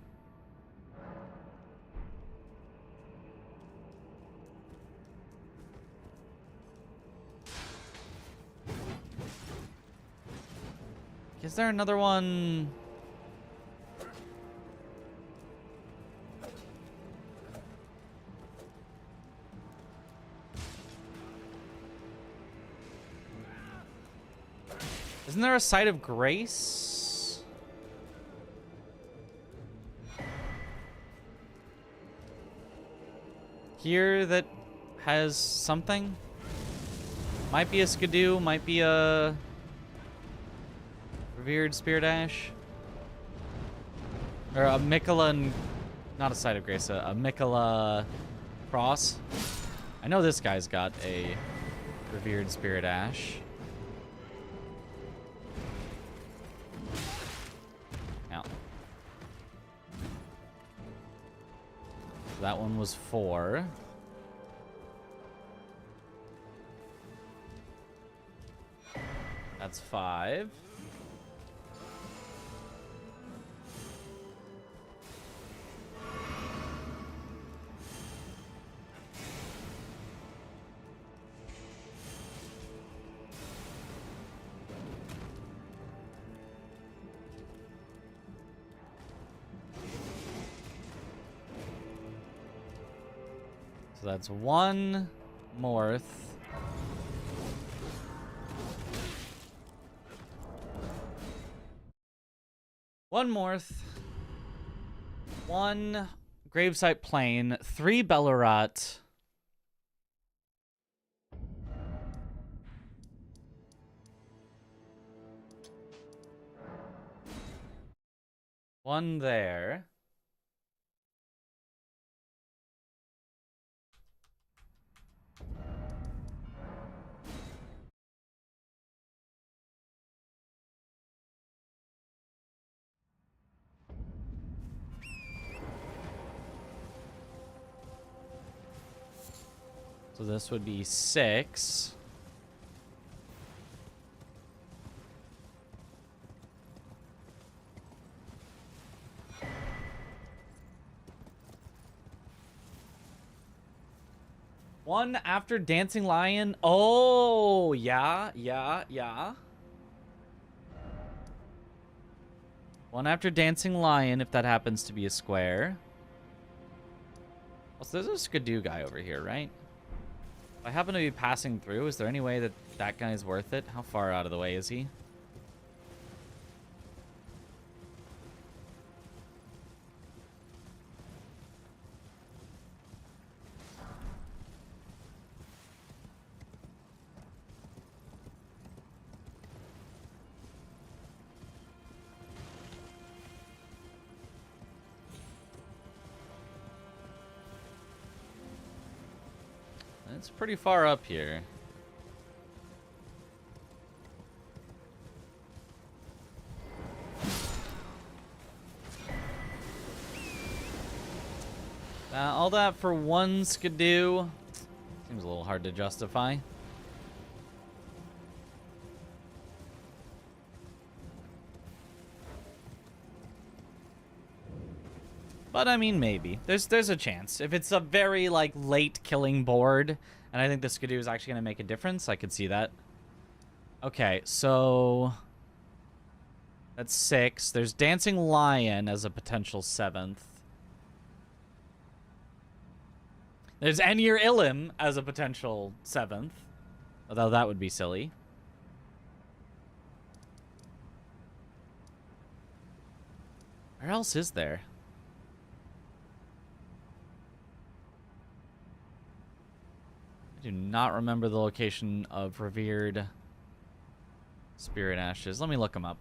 Is there another one? Isn't there a site of grace? Here that has something? Might be a skidoo, might be a revered spirit ash. Or a Mikola, not a site of grace, a Mikola cross. I know this guy's got a revered spirit ash. Now, that one was 4. That's 5. So that's 1 Morth. One Morth. 1 Gravesite Plain. 3 Ballarat. One there. So this would be 6. One after Dancing Lion. Oh, yeah. One after Dancing Lion, if that happens to be a square. Also, there's a skidoo guy over here, right? If I happen to be passing through, is there any way that that guy's worth it? How far out of the way is he? It's pretty far up here. All that for 1 skidoo. Seems a little hard to justify. But I mean, maybe. There's a chance. If it's a very, like, late killing board, and I think the skidoo is actually going to make a difference, I could see that. Okay, so that's 6. There's Dancing Lion as a potential 7th. There's Enir Illim as a potential 7th. Although that would be silly. Where else is there? not remember the location of revered spirit ashes. Let me look them up.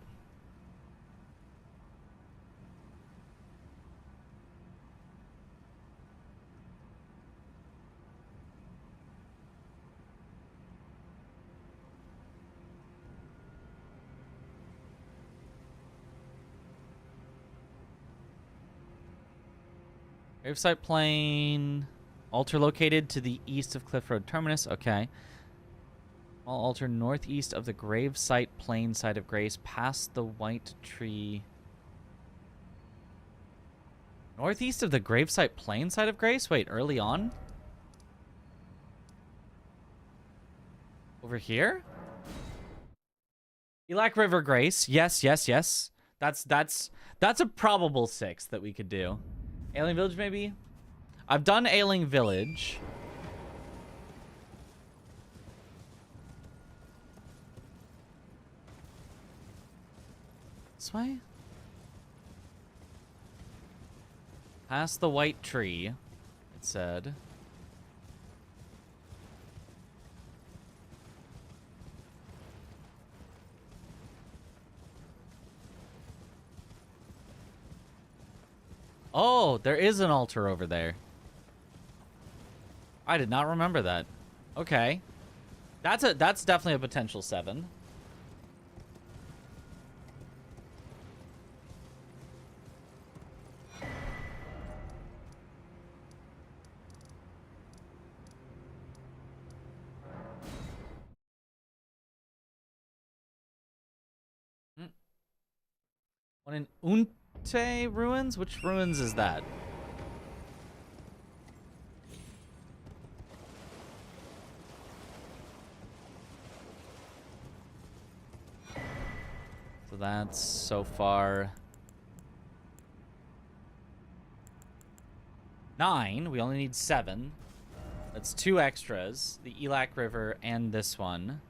Gravesite Plain. Altar located to the east of Cliff Road Terminus. Okay. Small altar northeast of the Gravesite Plain side of Grace, past the White Tree. Northeast of the Gravesite Plain side of Grace? Wait, early on? Over here? Elak River Grace. Yes, yes, yes. That's a probable 6 that we could do. Ailing Village, maybe? I've done Ailing Village. This way? Past the White Tree, it said. Oh, there is an altar over there. I did not remember that. Okay. That's definitely a potential 7. One in Unte Ruins? Which ruins is that? So that's so far 9. We only need 7. That's 2 extras. The Elak River and this one.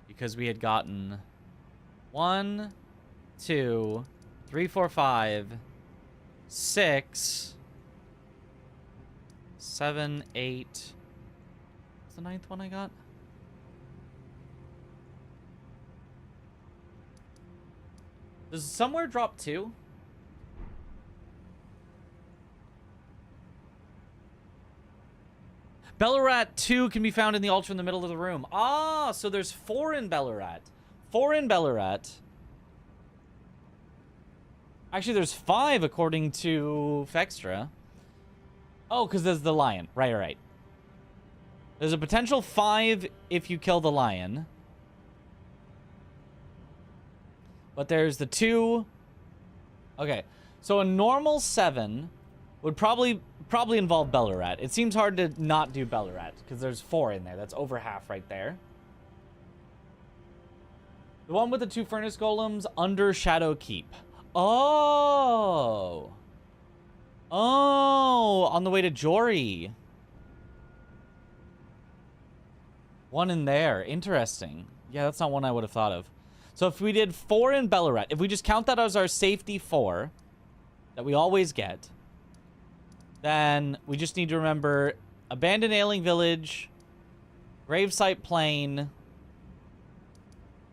Because we had gotten 1, 2, 3, 4, 5, 6, 7, 8. What's the 9th one I got? Does somewhere drop 2? Bellarat 2 can be found in the altar in the middle of the room. Ah, so there's 4 in Bellarat. 4 in Bellarat. Actually, there's 5 according to Fextra. Oh, because there's the lion. Right. There's a potential 5 if you kill the lion. But there's the 2. Okay, so a normal 7 would probably involve Bellarat. It seems hard to not do Bellarat because there's 4 in there. That's over half right there. The one with the 2 furnace golems under Shadow Keep. Oh, on the way to Jory. One in there. Interesting. Yeah, that's not one I would have thought of. So if we did 4 in Bellarat, if we just count that as our safety 4 that we always get, then we just need to remember Abandoned Ailing Village, Gravesite Plain,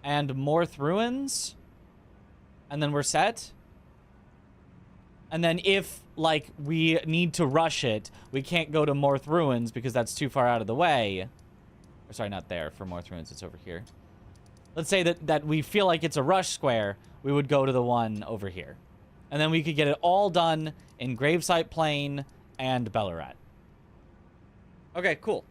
and Morth Ruins. And then we're set. And then if, like, we need to rush it, we can't go to Morth Ruins because that's too far out of the way. Or sorry, not there. For Morth Ruins, it's over here. Let's say that we feel like it's a rush square, we would go to the one over here. And then we could get it all done in Gravesite Plain and Bellarat. Okay, cool.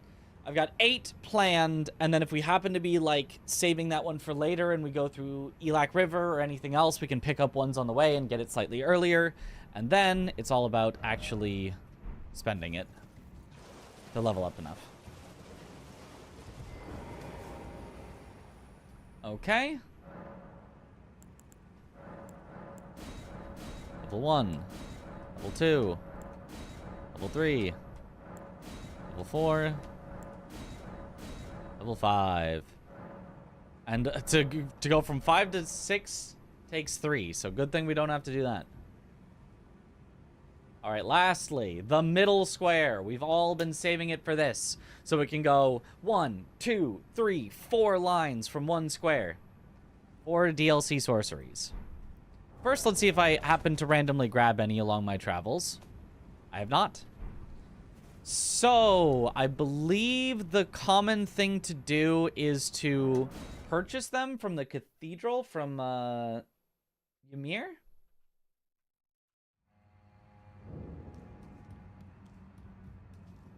I've got 8 planned, and then if we happen to be, like, saving that one for later and we go through Elak River or anything else, we can pick up ones on the way and get it slightly earlier. And then it's all about actually spending it to level up enough. Okay. Level 1. Level 2. Level 3. Level 4. Level 5. And to go from 5 to 6 takes 3. So good thing we don't have to do that. All right, lastly, the middle square. We've all been saving it for this. So it can go 1, 2, 3, 4 lines from one square. 4 DLC sorceries. First, let's see if I happen to randomly grab any along my travels. I have not. So, I believe the common thing to do is to purchase them from the cathedral from Ymir?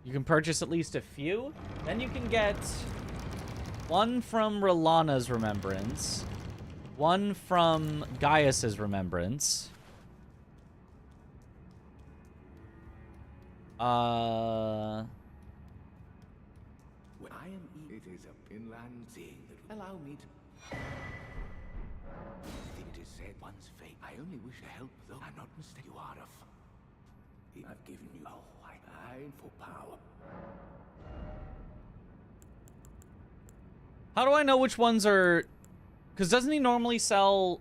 You can purchase at least a few. Then you can get one from Rolana's Remembrance, one from Gaius's Remembrance.
When I am it is a pinland thing that will allow me to. It is said one's fate. I only wish to help, though I'm not mistaken. You are a I've given you a white eye for power.
How do I know which ones are... Because doesn't he normally sell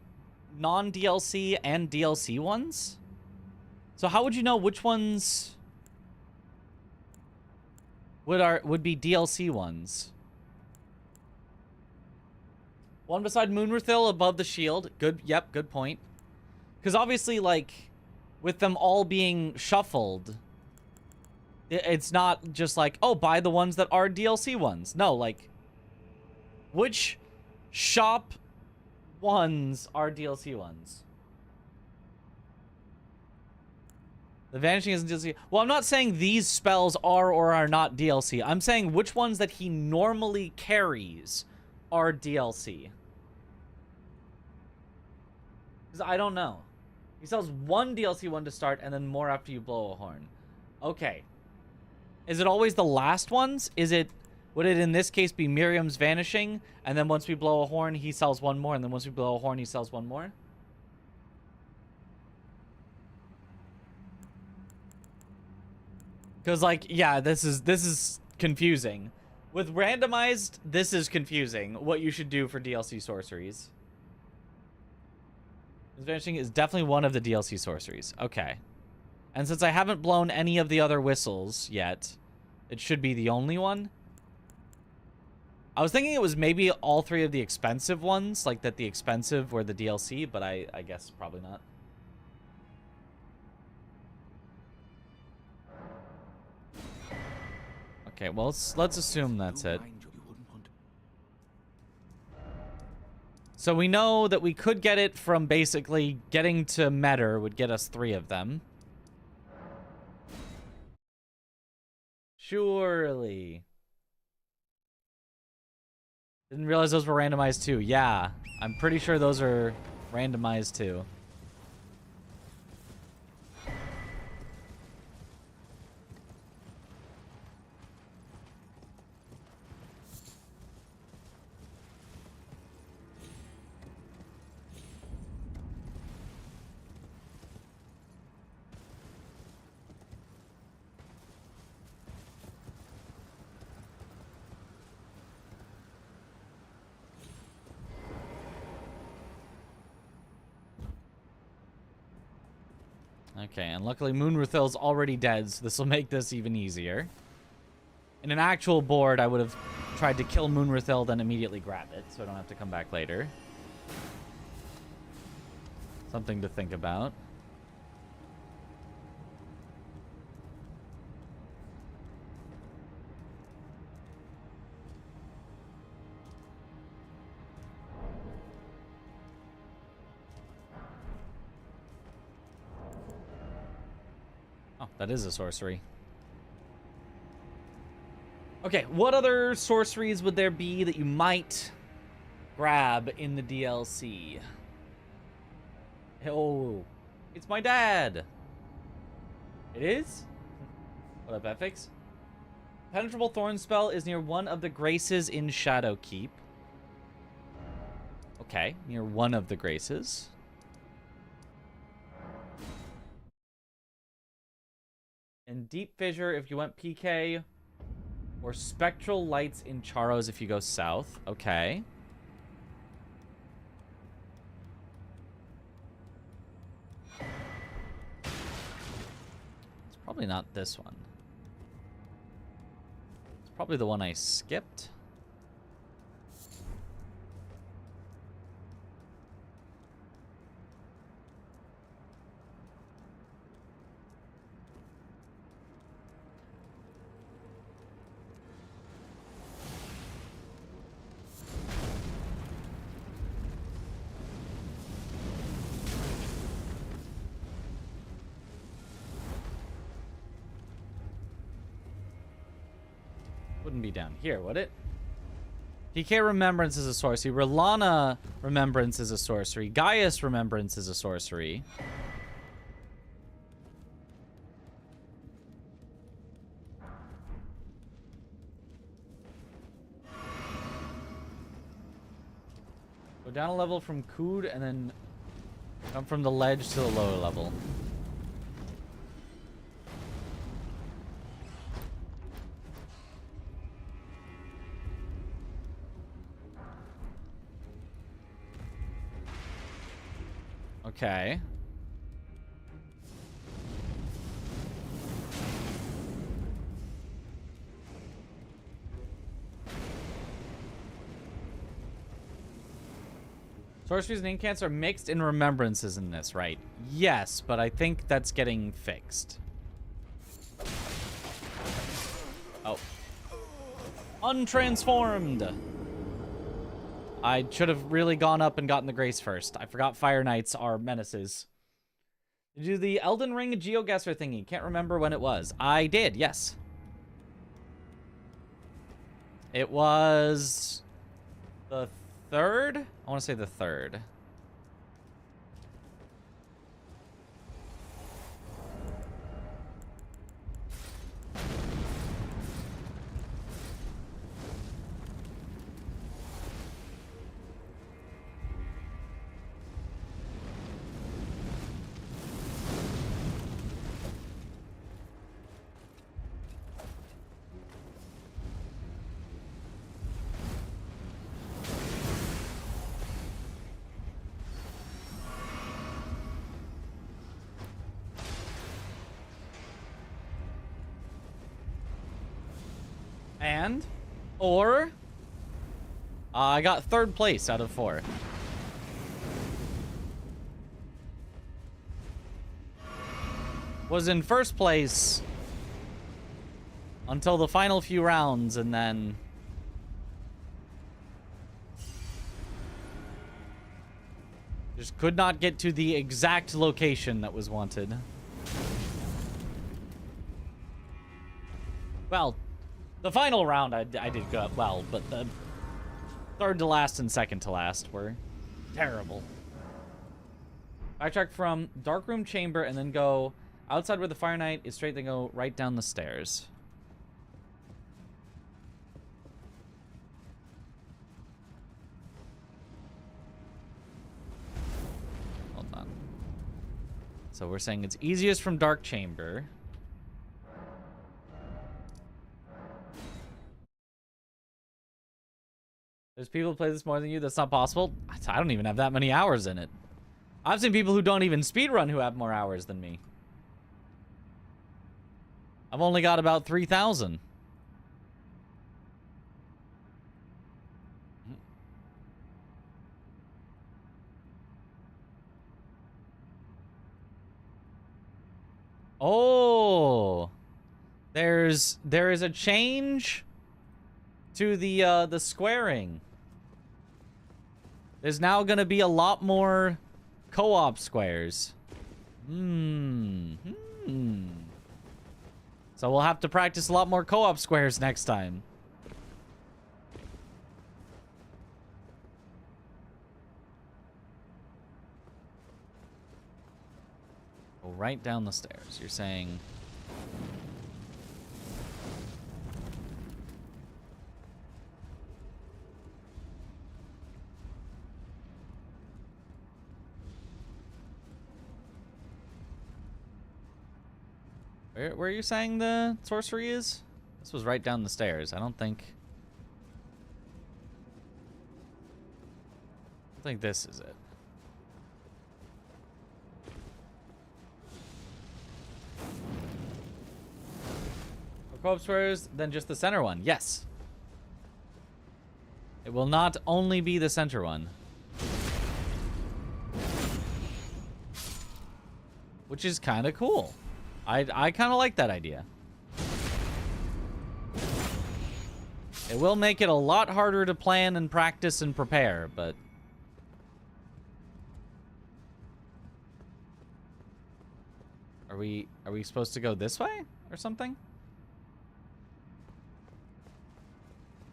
non-DLC and DLC ones? So how would you know which ones would be DLC ones? One beside Moonrathil above the shield. Good, yep, good point. Because obviously, like, with them all being shuffled, it's not just like, oh, buy the ones that are DLC ones. No, like, which shop ones are DLC ones? The Vanishing isn't DLC. Well, I'm not saying these spells are or are not DLC. I'm saying which ones that he normally carries are DLC. Because I don't know. He sells one DLC one to start and then more after you blow a horn. Okay. Is it always the last ones? Would it in this case be Miriam's Vanishing, and then once we blow a horn, he sells one more, and then once we blow a horn, he sells one more? Because, like, yeah, this is confusing. With randomized, this is confusing, what you should do for DLC sorceries. His Vanishing is definitely one of the DLC sorceries. Okay. And since I haven't blown any of the other whistles yet, it should be the only one. I was thinking it was maybe all 3 of the expensive ones, like that the expensive were the DLC, but I guess probably not. Okay, well, let's assume that's it. So we know that we could get it from basically getting to Metter would get us 3 of them. Surely. Didn't realize those were randomized too. Yeah, I'm pretty sure those are randomized too. Okay, and luckily Moonrathil's already dead, so this will make this even easier. In an actual board, I would have tried to kill Moonrathil, then immediately grab it, so I don't have to come back later. Something to think about. Oh, that is a sorcery. Okay, what other sorceries would there be that you might grab in the DLC? Oh, it's my dad. It is? What up, FX? Penetrable Thorn spell is near one of the graces in Shadowkeep. Okay, near one of the graces. And Deep Fissure if you went PK. Or Spectral Lights in Charos if you go south. Okay. Probably not this one. It's probably the one I skipped. Wouldn't be down here, would it? PK Remembrance is a sorcery. Relana Remembrance is a sorcery. Gaius Remembrance is a sorcery. Go down a level from Kood and then come from the ledge to the lower level. Okay. Sorceries and incants are mixed in remembrances in this, right? Yes, but I think that's getting fixed. Oh. Untransformed! I should have really gone up and gotten the Grace first. I forgot Fire Knights are menaces. Did you do the Elden Ring GeoGuessr thingy? Can't remember when it was. I did, yes. It was the 3rd? I want to say the 3rd. And, or, I got 3rd place out of 4. Was in 1st place until the final few rounds, and then just could not get to the exact location that was wanted. Well, the final round I did go well, but the 3rd to last and 2nd to last were terrible. Backtrack from Darkroom Chamber and then go outside where the Fire Knight is straight, then go right down the stairs. Hold on. So we're saying it's easiest from Dark Chamber. There's people who play this more than you. That's not possible. I don't even have that many hours in it. I've seen people who don't even speedrun who have more hours than me. I've only got about 3,000. Oh, there is a change to the squaring. There's now gonna be a lot more co-op squares. So we'll have to practice a lot more co-op squares next time. Go right down the stairs. You're saying... Where are you saying the sorcery is? This was right down the stairs. I don't think this is it. co-op squares than just the center one. Yes. It will not only be the center one. Which is kind of cool. I kind of like that idea. It will make it a lot harder to plan and practice and prepare, but... Are we supposed to go this way or something?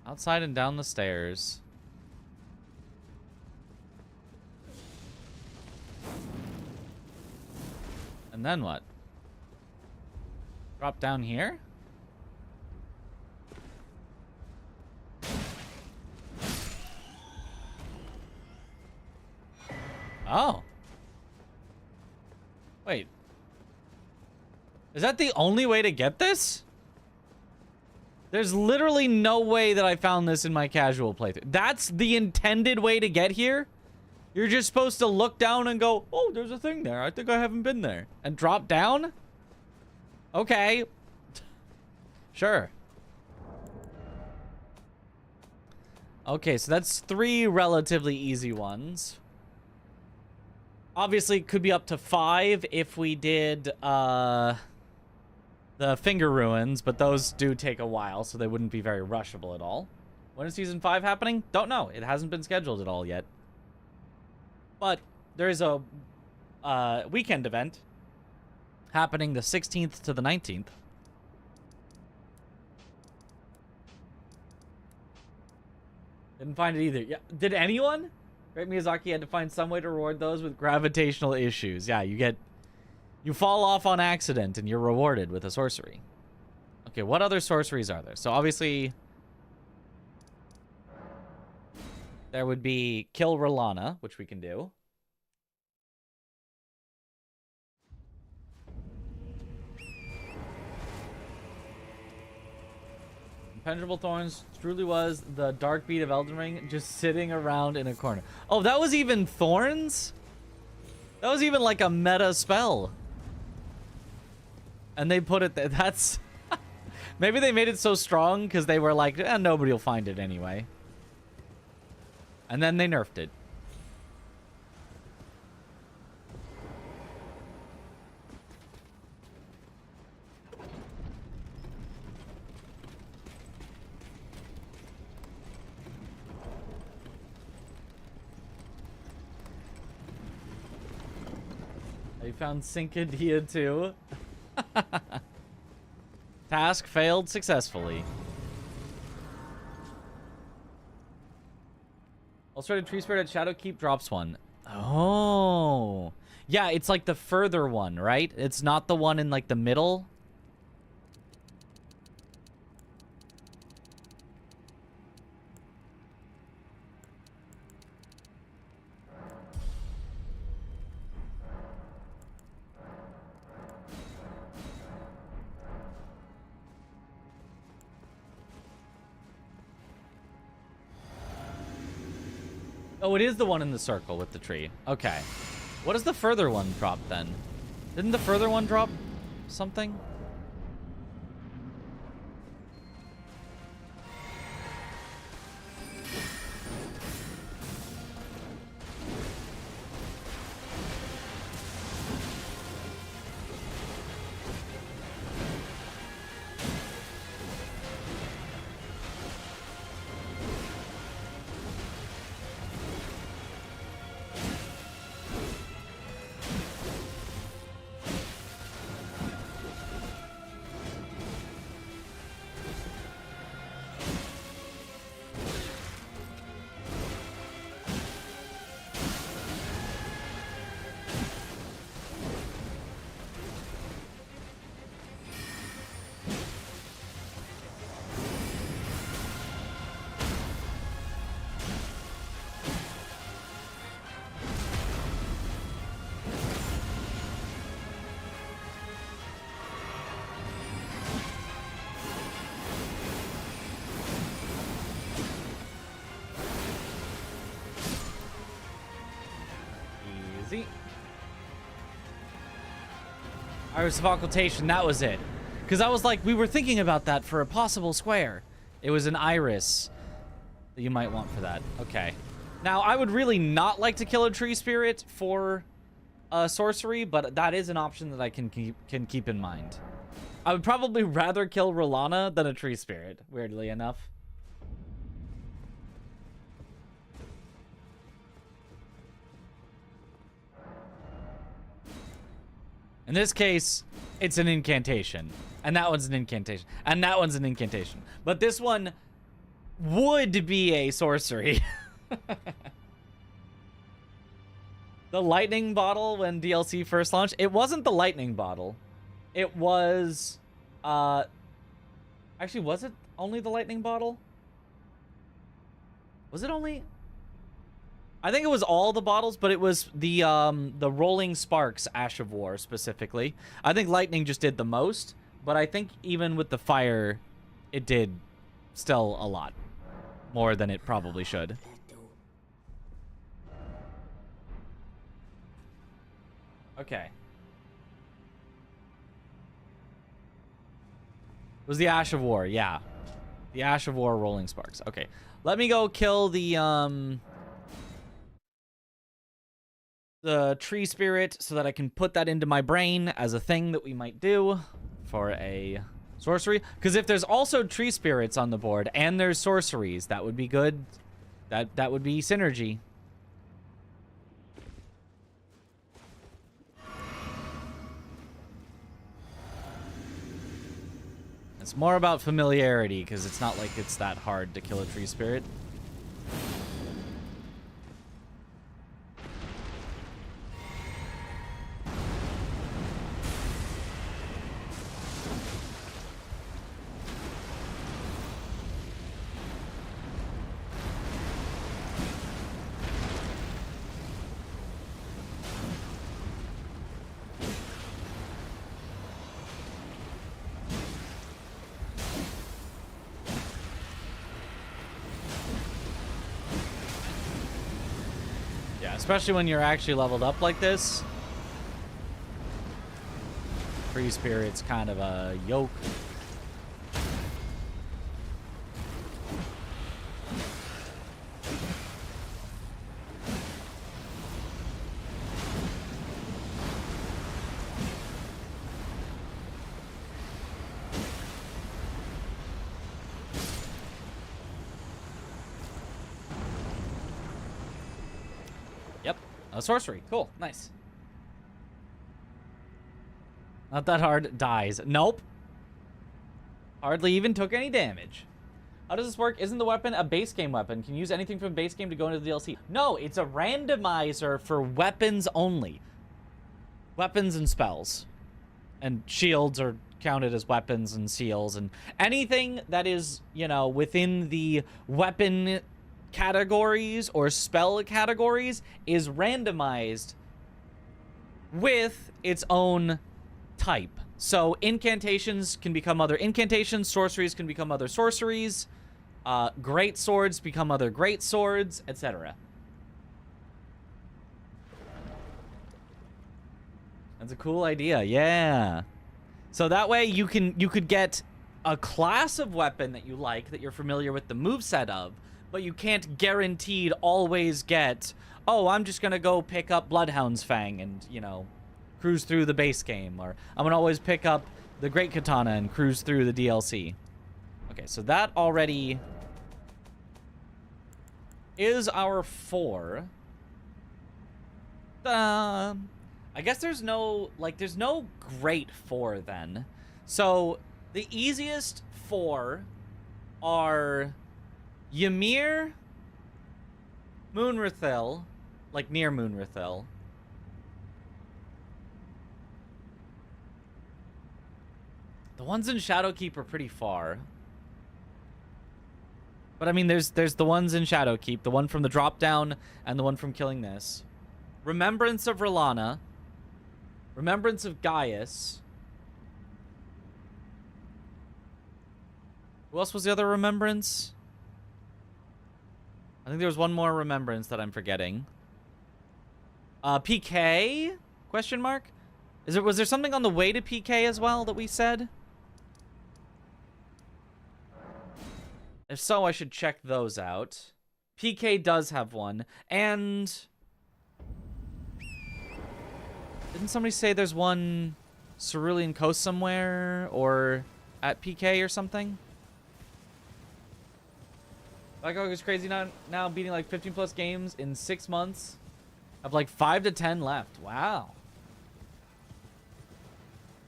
Outside and down the stairs. And then what? Drop down here? Oh. Wait. Is that the only way to get this? There's literally no way that I found this in my casual playthrough. That's the intended way to get here? You're just supposed to look down and go, oh, there's a thing there. I think I haven't been there. And drop down? Okay. Sure. Okay, so that's 3 relatively easy ones. Obviously, it could be up to 5 if we did the finger ruins, but those do take a while, so they wouldn't be very rushable at all. When is Season 5 happening? Don't know. It hasn't been scheduled at all yet. But there is a weekend event happening the 16th to the 19th. Didn't find it either. Yeah, did anyone? Great Miyazaki had to find some way to reward those with gravitational issues. Yeah, you fall off on accident and you're rewarded with a sorcery. Okay, what other sorceries are there? So obviously there would be Kill R'Lana, which we can do. Impenetrable Thorns truly was the dark beat of Elden Ring, just sitting around in a corner. Oh, that was even Thorns? That was even like a meta spell. And they put it there. That's... Maybe they made it so strong because they were like, nobody will find it anyway. And then they nerfed it. I found Syncadia too. Task failed successfully. Also, Tree Spirit at Shadowkeep drops one. Oh. Yeah, it's like the further one, right? It's not the one in like the middle. Oh, it is the one in the circle with the tree. Okay. What does the further one drop then? Didn't the further one drop something? Iris of Occultation, that was it. Because I was like, we were thinking about that for a possible square. It was an iris that you might want for that. Okay. Now, I would really not like to kill a tree spirit for sorcery, but that is an option that I can keep in mind. I would probably rather kill Rolana than a tree spirit, weirdly enough. In this case, it's an incantation. And that one's an incantation. And that one's an incantation. But this one would be a sorcery. The lightning bottle when DLC first launched, it wasn't the lightning bottle. It was, actually, was it only the lightning bottle? Was it only? I think it was all the bottles, but it was the Rolling Sparks Ash of War specifically. I think lightning just did the most, but I think even with the fire, it did still a lot more than it probably should. Okay. It was the Ash of War, yeah. The Ash of War Rolling Sparks. Okay. Let me go kill the tree spirit so that I can put that into my brain as a thing that we might do for a sorcery. Because if there's also tree spirits on the board and there's sorceries, that would be good. That would be synergy. It's more about familiarity, because it's not like it's that hard to kill a tree spirit. Especially when you're actually leveled up like this. Tree spirit's kind of a yoke. Sorcery. Cool. Nice. Not that hard. Dies. Nope. Hardly even took any damage. How does this work? Isn't the weapon a base game weapon? Can you use anything from base game to go into the DLC? No, it's a randomizer for weapons only. Weapons and spells. And shields are counted as weapons and seals. And anything that is, you know, within the weapon categories or spell categories is randomized with its own type. So incantations can become other incantations, sorceries can become other sorceries, great swords become other great swords, etc. That's a cool idea. Yeah. So that way you could get a class of weapon that you like, that you're familiar with the moveset of, but you can't guaranteed always get, oh, I'm just going to go pick up Bloodhound's Fang and, you know, cruise through the base game. Or I'm going to always pick up the Great Katana and cruise through the DLC. Okay, so that already is our 4. I guess there's no great 4 then. So the easiest 4 are Ymir, Moonrathil, like near Moonrathil. The ones in Shadowkeep are pretty far. But I mean, there's the ones in Shadowkeep, the one from the drop down, and the one from killing this. Remembrance of Rolana. Remembrance of Gaius. Who else was the other remembrance? I think there was one more remembrance that I'm forgetting. PK? Question mark? Was there something on the way to PK as well that we said? If so, I should check those out. PK does have one. And didn't somebody say there's one Cerulean Coast somewhere or at PK or something? Blackhawk is crazy now beating like 15 plus games in 6 months. I have like 5 to 10 left. Wow.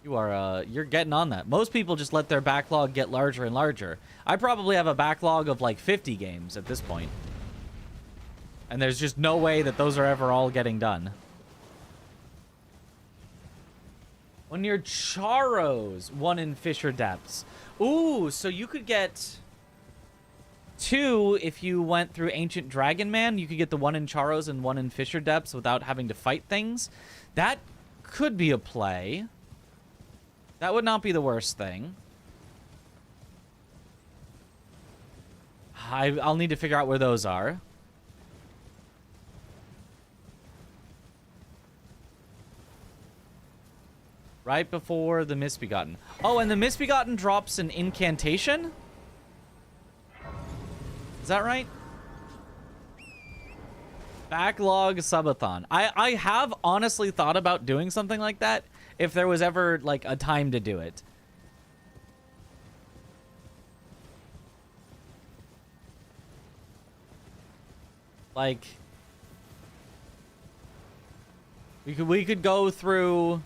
You are, you're getting on that. Most people just let their backlog get larger and larger. I probably have a backlog of like 50 games at this point. And there's just no way that those are ever all getting done. One near Charos, one in Fisher Depths. Ooh, so you could get 2 if you went through Ancient Dragon Man. You could get the one in Charos and one in Fisher Depths without having to fight things. That could be a play. That would not be the worst thing. I'll need to figure out where those are. Right before the Misbegotten. Oh, and the Misbegotten drops an incantation? Is that right? Backlog subathon. I have honestly thought about doing something like that if there was ever like a time to do it. Like we could go through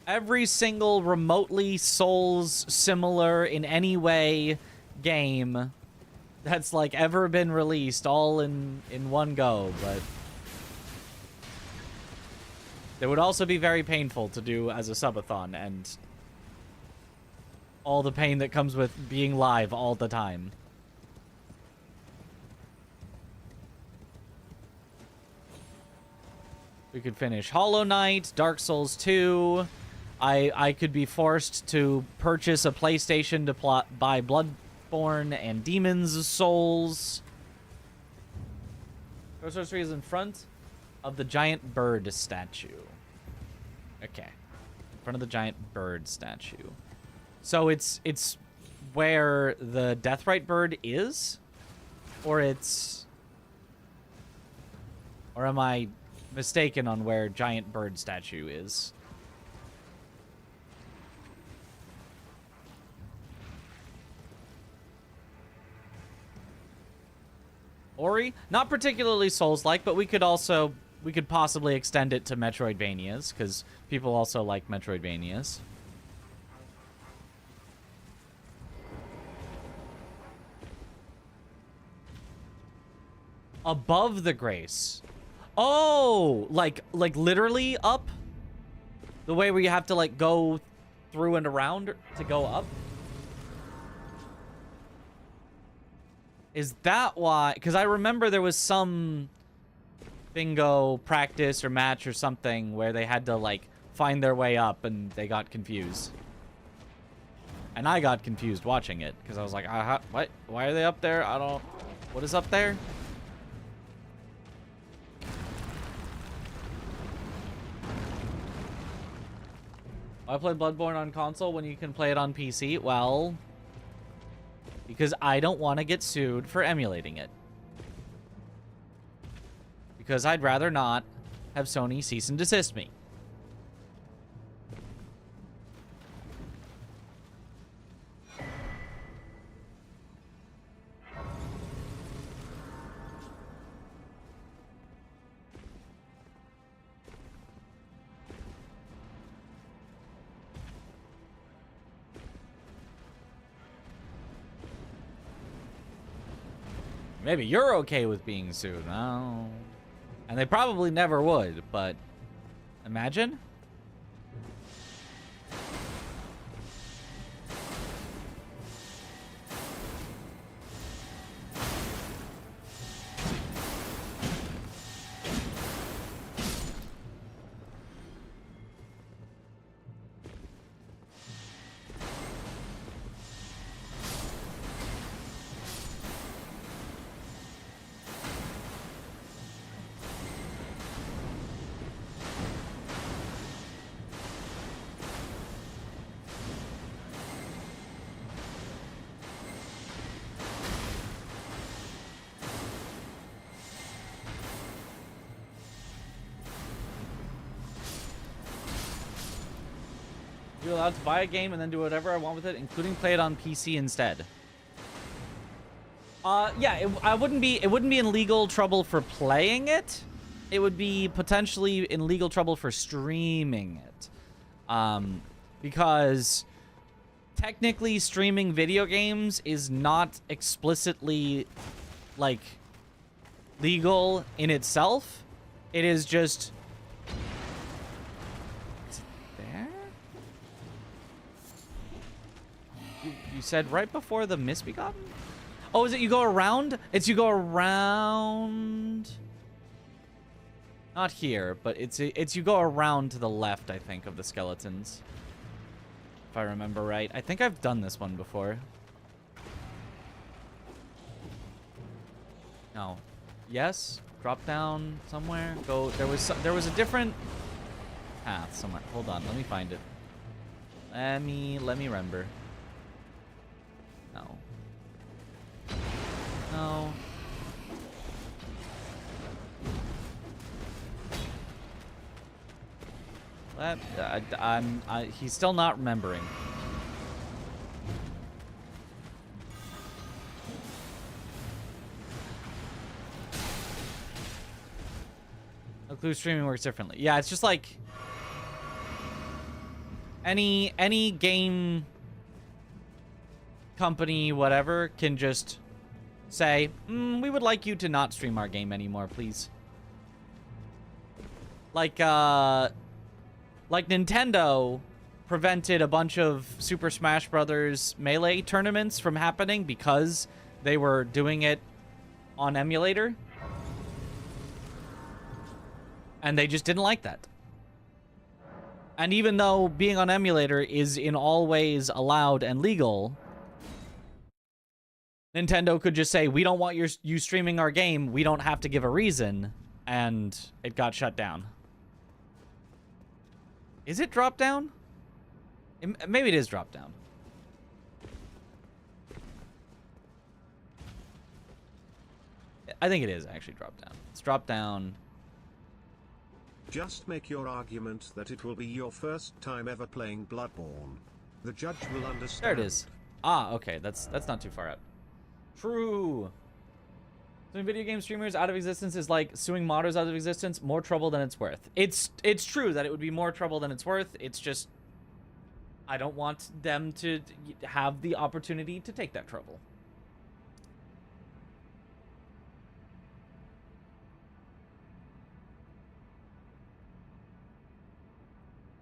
every single remotely Souls similar in any way game that's like ever been released all in one go, but it would also be very painful to do as a subathon and all the pain that comes with being live all the time. We could finish Hollow Knight, Dark Souls 2. I could be forced to purchase a PlayStation to buy Bloodborne and Demon's Souls. Sorcery is in front of the giant bird statue. Okay. In front of the giant bird statue. So it's where the Deathrite bird is? Or it's... Or am I mistaken on where giant bird statue is? Ori, not particularly Souls-like, but we could possibly extend it to Metroidvanias, because people also like Metroidvanias. Above the Grace. Oh, like literally up? The way where you have to like go through and around to go up? Is that why? Because I remember there was some bingo practice or match or something where they had to like find their way up and they got confused. And I got confused watching it because I was like, what? Why are they up there? I don't... What is up there? Why play Bloodborne on console when you can play it on PC? Well... because I don't want to get sued for emulating it. Because I'd rather not have Sony cease and desist me. Maybe you're okay with being sued. No. And they probably never would, but imagine. Be allowed to buy a game and then do whatever I want with it, including play it on PC instead. Yeah, it wouldn't be in legal trouble for playing it. It would be potentially in legal trouble for streaming it. Because technically streaming video games is not explicitly, like, legal in itself. It is just... Is it there? You said right before the Misbegotten? Oh, is it you go around? It's you go around... Not here, but it's you go around to the left, I think, of the skeletons. If I remember right. I think I've done this one before. No. Yes? Drop down somewhere? Go... There was a different path somewhere. Hold on, let me find it. Let me remember. No. No. He's still not remembering. No clue, streaming works differently. Yeah, it's just like any game company, whatever, can just say, we would like you to not stream our game anymore, please. Like Nintendo prevented a bunch of Super Smash Brothers Melee tournaments from happening because they were doing it on emulator. And they just didn't like that. And even though being on emulator is in all ways allowed and legal, Nintendo could just say, we don't want you streaming our game, we don't have to give a reason, and it got shut down. Is it drop down? Maybe it is drop down. I think it is actually drop down. It's drop down.
Just make your argument that it will be your first time ever playing Bloodborne. The judge will understand.
There it is. Ah, okay. That's not too far out. True. Suing video game streamers out of existence is like suing modders out of existence. More trouble than it's worth. It's true that it would be more trouble than it's worth. It's just I don't want them to have the opportunity to take that trouble.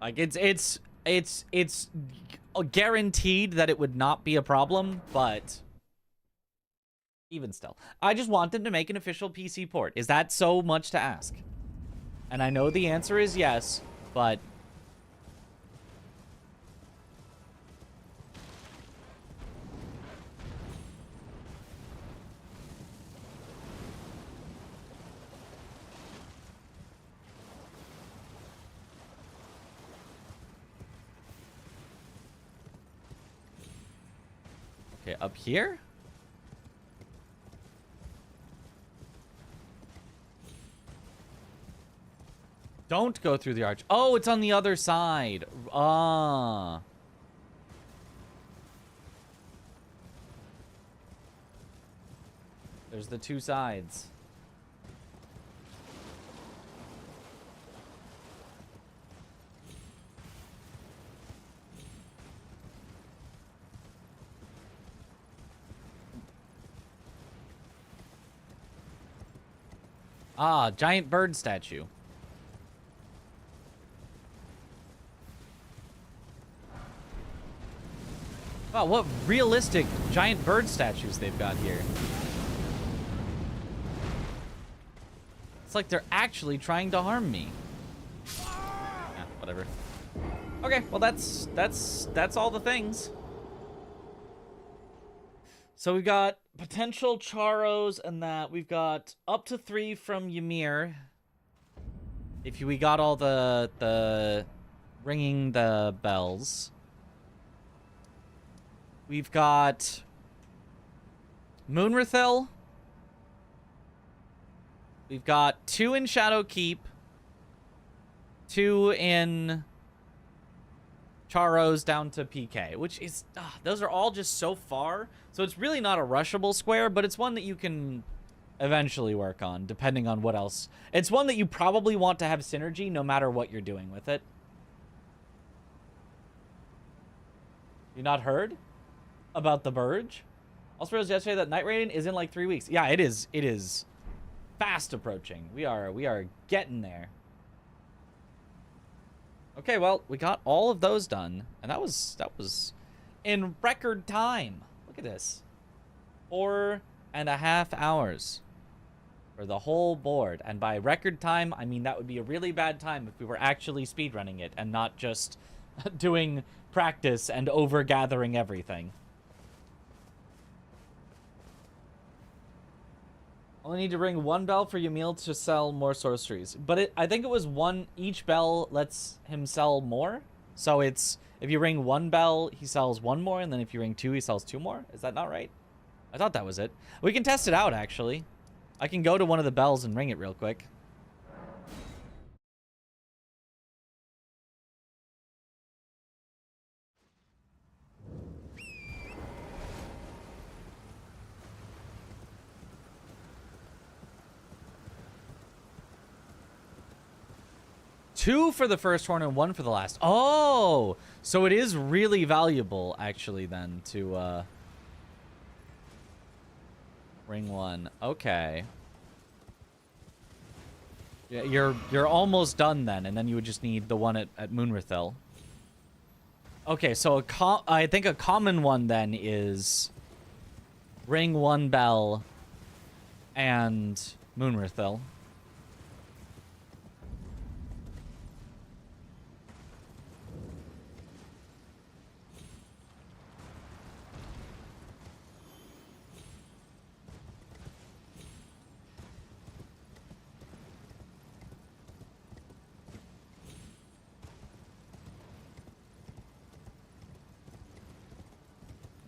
Like it's guaranteed that it would not be a problem, but even still, I just want them to make an official PC port. Is that so much to ask? And I know the answer is yes, but okay, up here? Don't go through the arch. Oh, it's on the other side. Ah. There's the two sides. Ah, giant bird statue. Wow, what realistic giant bird statues they've got here. It's like they're actually trying to harm me. Yeah, whatever. Okay, well that's all the things. So we got potential Charos and that. We've got up to 3 from Ymir. If we got all the ringing the bells. We've got Moonrathel. We've got 2 in Shadow Keep. 2 in Charos down to PK, which is, those are all just so far. So it's really not a rushable square, but it's one that you can eventually work on, depending on what else. It's one that you probably want to have synergy no matter what you're doing with it. You not heard about the Burge? Also realized yesterday that Night Raiding is in like 3 weeks. Yeah, it is. It is fast approaching. We are getting there. Okay, well, we got all of those done, and that was in record time. Look at this. 4.5 hours for the whole board. And by record time, I mean that would be a really bad time if we were actually speedrunning it and not just doing practice and over-gathering everything. Only need to ring one bell for Ymil to sell more sorceries. But I think it was one, each bell lets him sell more. So it's, if you ring one bell, he sells one more, and then if you ring two, he sells two more. Is that not right? I thought that was it. We can test it out, actually. I can go to one of the bells and ring it real quick. Two for the first horn and one for the last. Oh, so it is really valuable, actually, then, to ring one. Okay. Yeah, you're almost done then, and then you would just need the one at Moonrithil. Okay, so I think a common one then is ring one bell and Moonrithil.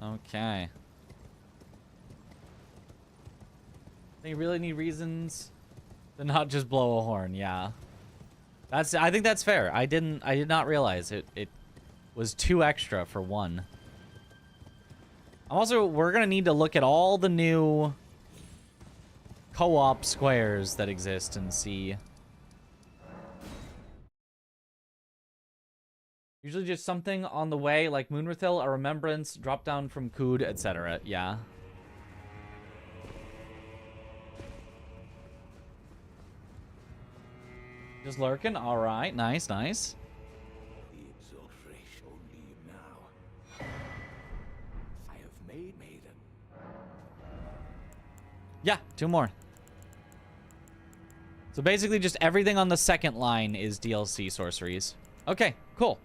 Okay. They really need reasons to not just blow a horn, yeah. I think that's fair. I did not realize it was 2 extra for 1. We're gonna need to look at all the new co-op squares that exist and see. Usually just something on the way, like Moonrithil, a remembrance, drop down from Kood, etc. Yeah. Just lurking? Alright, nice, nice.
The exaltation only now. I have made maiden.
Yeah, 2 more. So basically just everything on the second line is DLC sorceries. Okay, cool.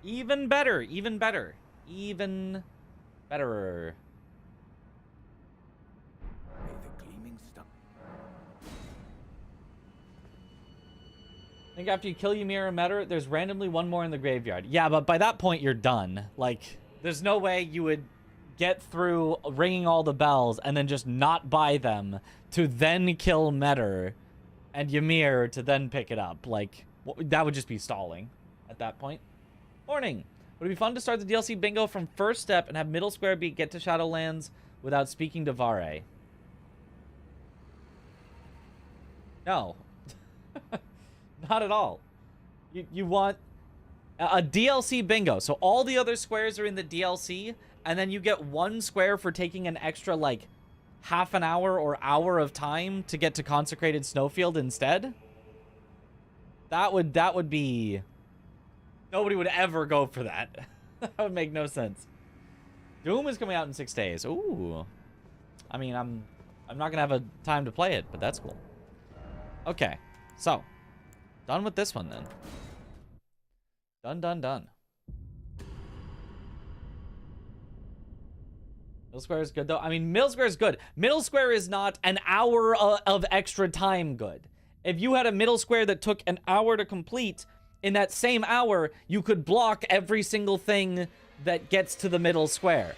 Even better, even better, even betterer.
May the gleaming stuff.
I think after you kill Ymir and Metter, there's randomly 1 more in the graveyard. Yeah, but by that point, you're done. Like, there's no way you would get through ringing all the bells and then just not buy them to then kill Metter and Ymir to then pick it up. Like, that would just be stalling at that point. Morning. Would it be fun to start the DLC bingo from first step and have middle square be get to Shadowlands without speaking to Vare? No. Not at all. You want a DLC bingo. So all the other squares are in the DLC, and then you get 1 square for taking an extra, like, half an hour or hour of time to get to Consecrated Snowfield instead? That would be... Nobody would ever go for that. That would make no sense. Doom is coming out in 6 days. Ooh. I mean, I'm not gonna have a time to play it, but that's cool. Okay, so done with this one then. Done. Middle square is good though. I mean, middle square is good. Middle square is not an hour of extra time good. If you had a middle square that took an hour to complete, in that same hour, you could block every single thing that gets to the middle square.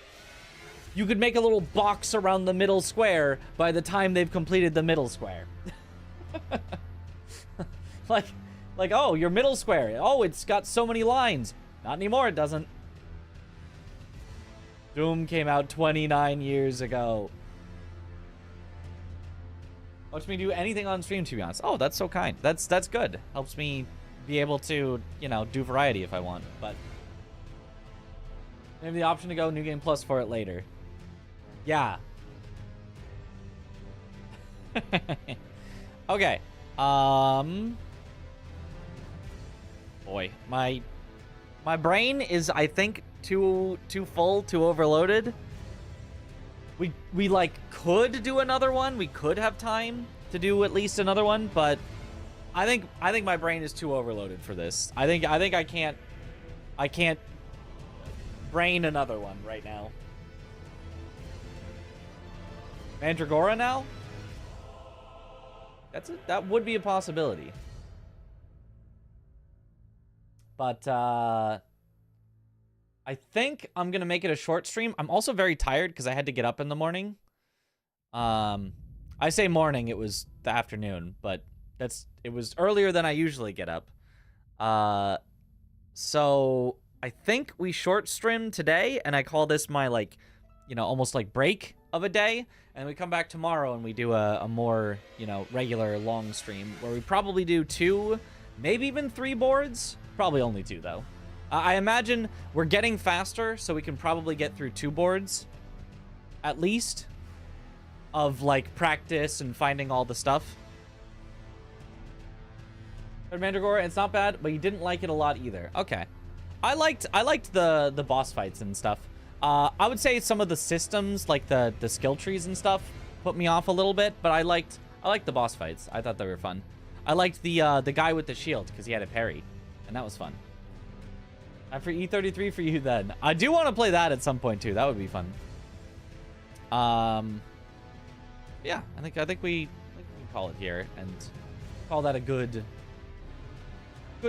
You could make a little box around the middle square by the time they've completed the middle square. like, oh, your middle square. Oh, it's got so many lines. Not anymore, it doesn't. Doom came out 29 years ago. Lets me do anything on stream, to be honest. Oh, that's so kind. That's good. Helps me be able to, you know, do variety if I want. But maybe the option to go New Game Plus for it later. Yeah. Okay. Boy, my brain is, I think, too full, too overloaded. We like could do another one. We could have time to do at least another one, but I think my brain is too overloaded for this. I think I can't brain another one right now. Mandragora now? That would be a possibility. But I think I'm gonna make it a short stream. I'm also very tired because I had to get up in the morning. I say morning, it was the afternoon, but it was earlier than I usually get up. So I think we short stream today, and I call this my, like, you know, almost like break of a day, and we come back tomorrow and we do a more, you know, regular long stream where we probably do 2, maybe even 3 boards. Probably only 2 though. I imagine we're getting faster, so we can probably get through 2 boards at least of like practice and finding all the stuff. But Mandragora, it's not bad, but you didn't like it a lot either. Okay. I liked the boss fights and stuff. I would say some of the systems, like the skill trees and stuff, put me off a little bit, but I liked the boss fights. I thought they were fun. I liked the guy with the shield because he had a parry, and that was fun. I'm for E33 for you then. I do want to play that at some point too. That would be fun. Yeah, I think we can call it here and call that a good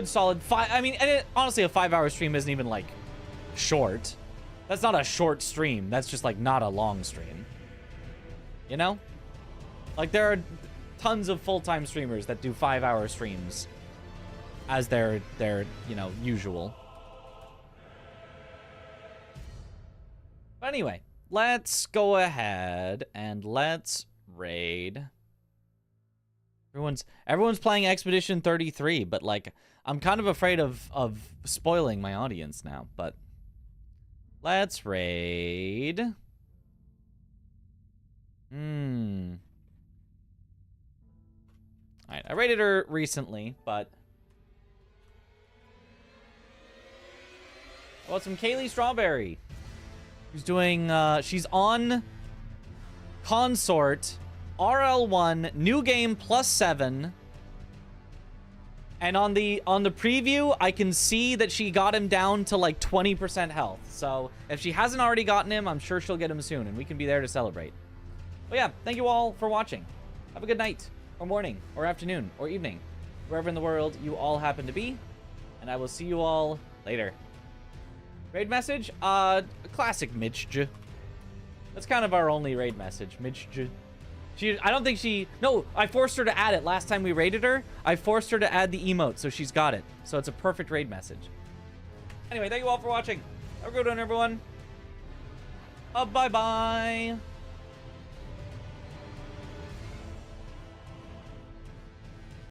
solid 5. I mean, and honestly, a 5-hour stream isn't even like short. That's not a short stream. That's just like not a long stream. You know? Like there are tons of full-time streamers that do 5-hour streams as their you know, usual. But anyway, let's go ahead and let's raid. Everyone's playing Expedition 33, but like I'm kind of afraid of spoiling my audience now, but let's raid. Alright, I raided her recently, but how about some Kaylee Strawberry? Who's doing, she's on Consort, RL1, new game +7. And on the preview, I can see that she got him down to like 20% health. So if she hasn't already gotten him, I'm sure she'll get him soon, and we can be there to celebrate. But yeah, thank you all for watching. Have a good night, or morning, or afternoon, or evening, wherever in the world you all happen to be. And I will see you all later. Raid message? Classic Mitch. That's kind of our only raid message, Mitch. I don't think she... No, I forced her to add it last time we raided her. I forced her to add the emote, so she's got it. So it's a perfect raid message. Anyway, thank you all for watching. Have a good one, everyone. Bye-bye.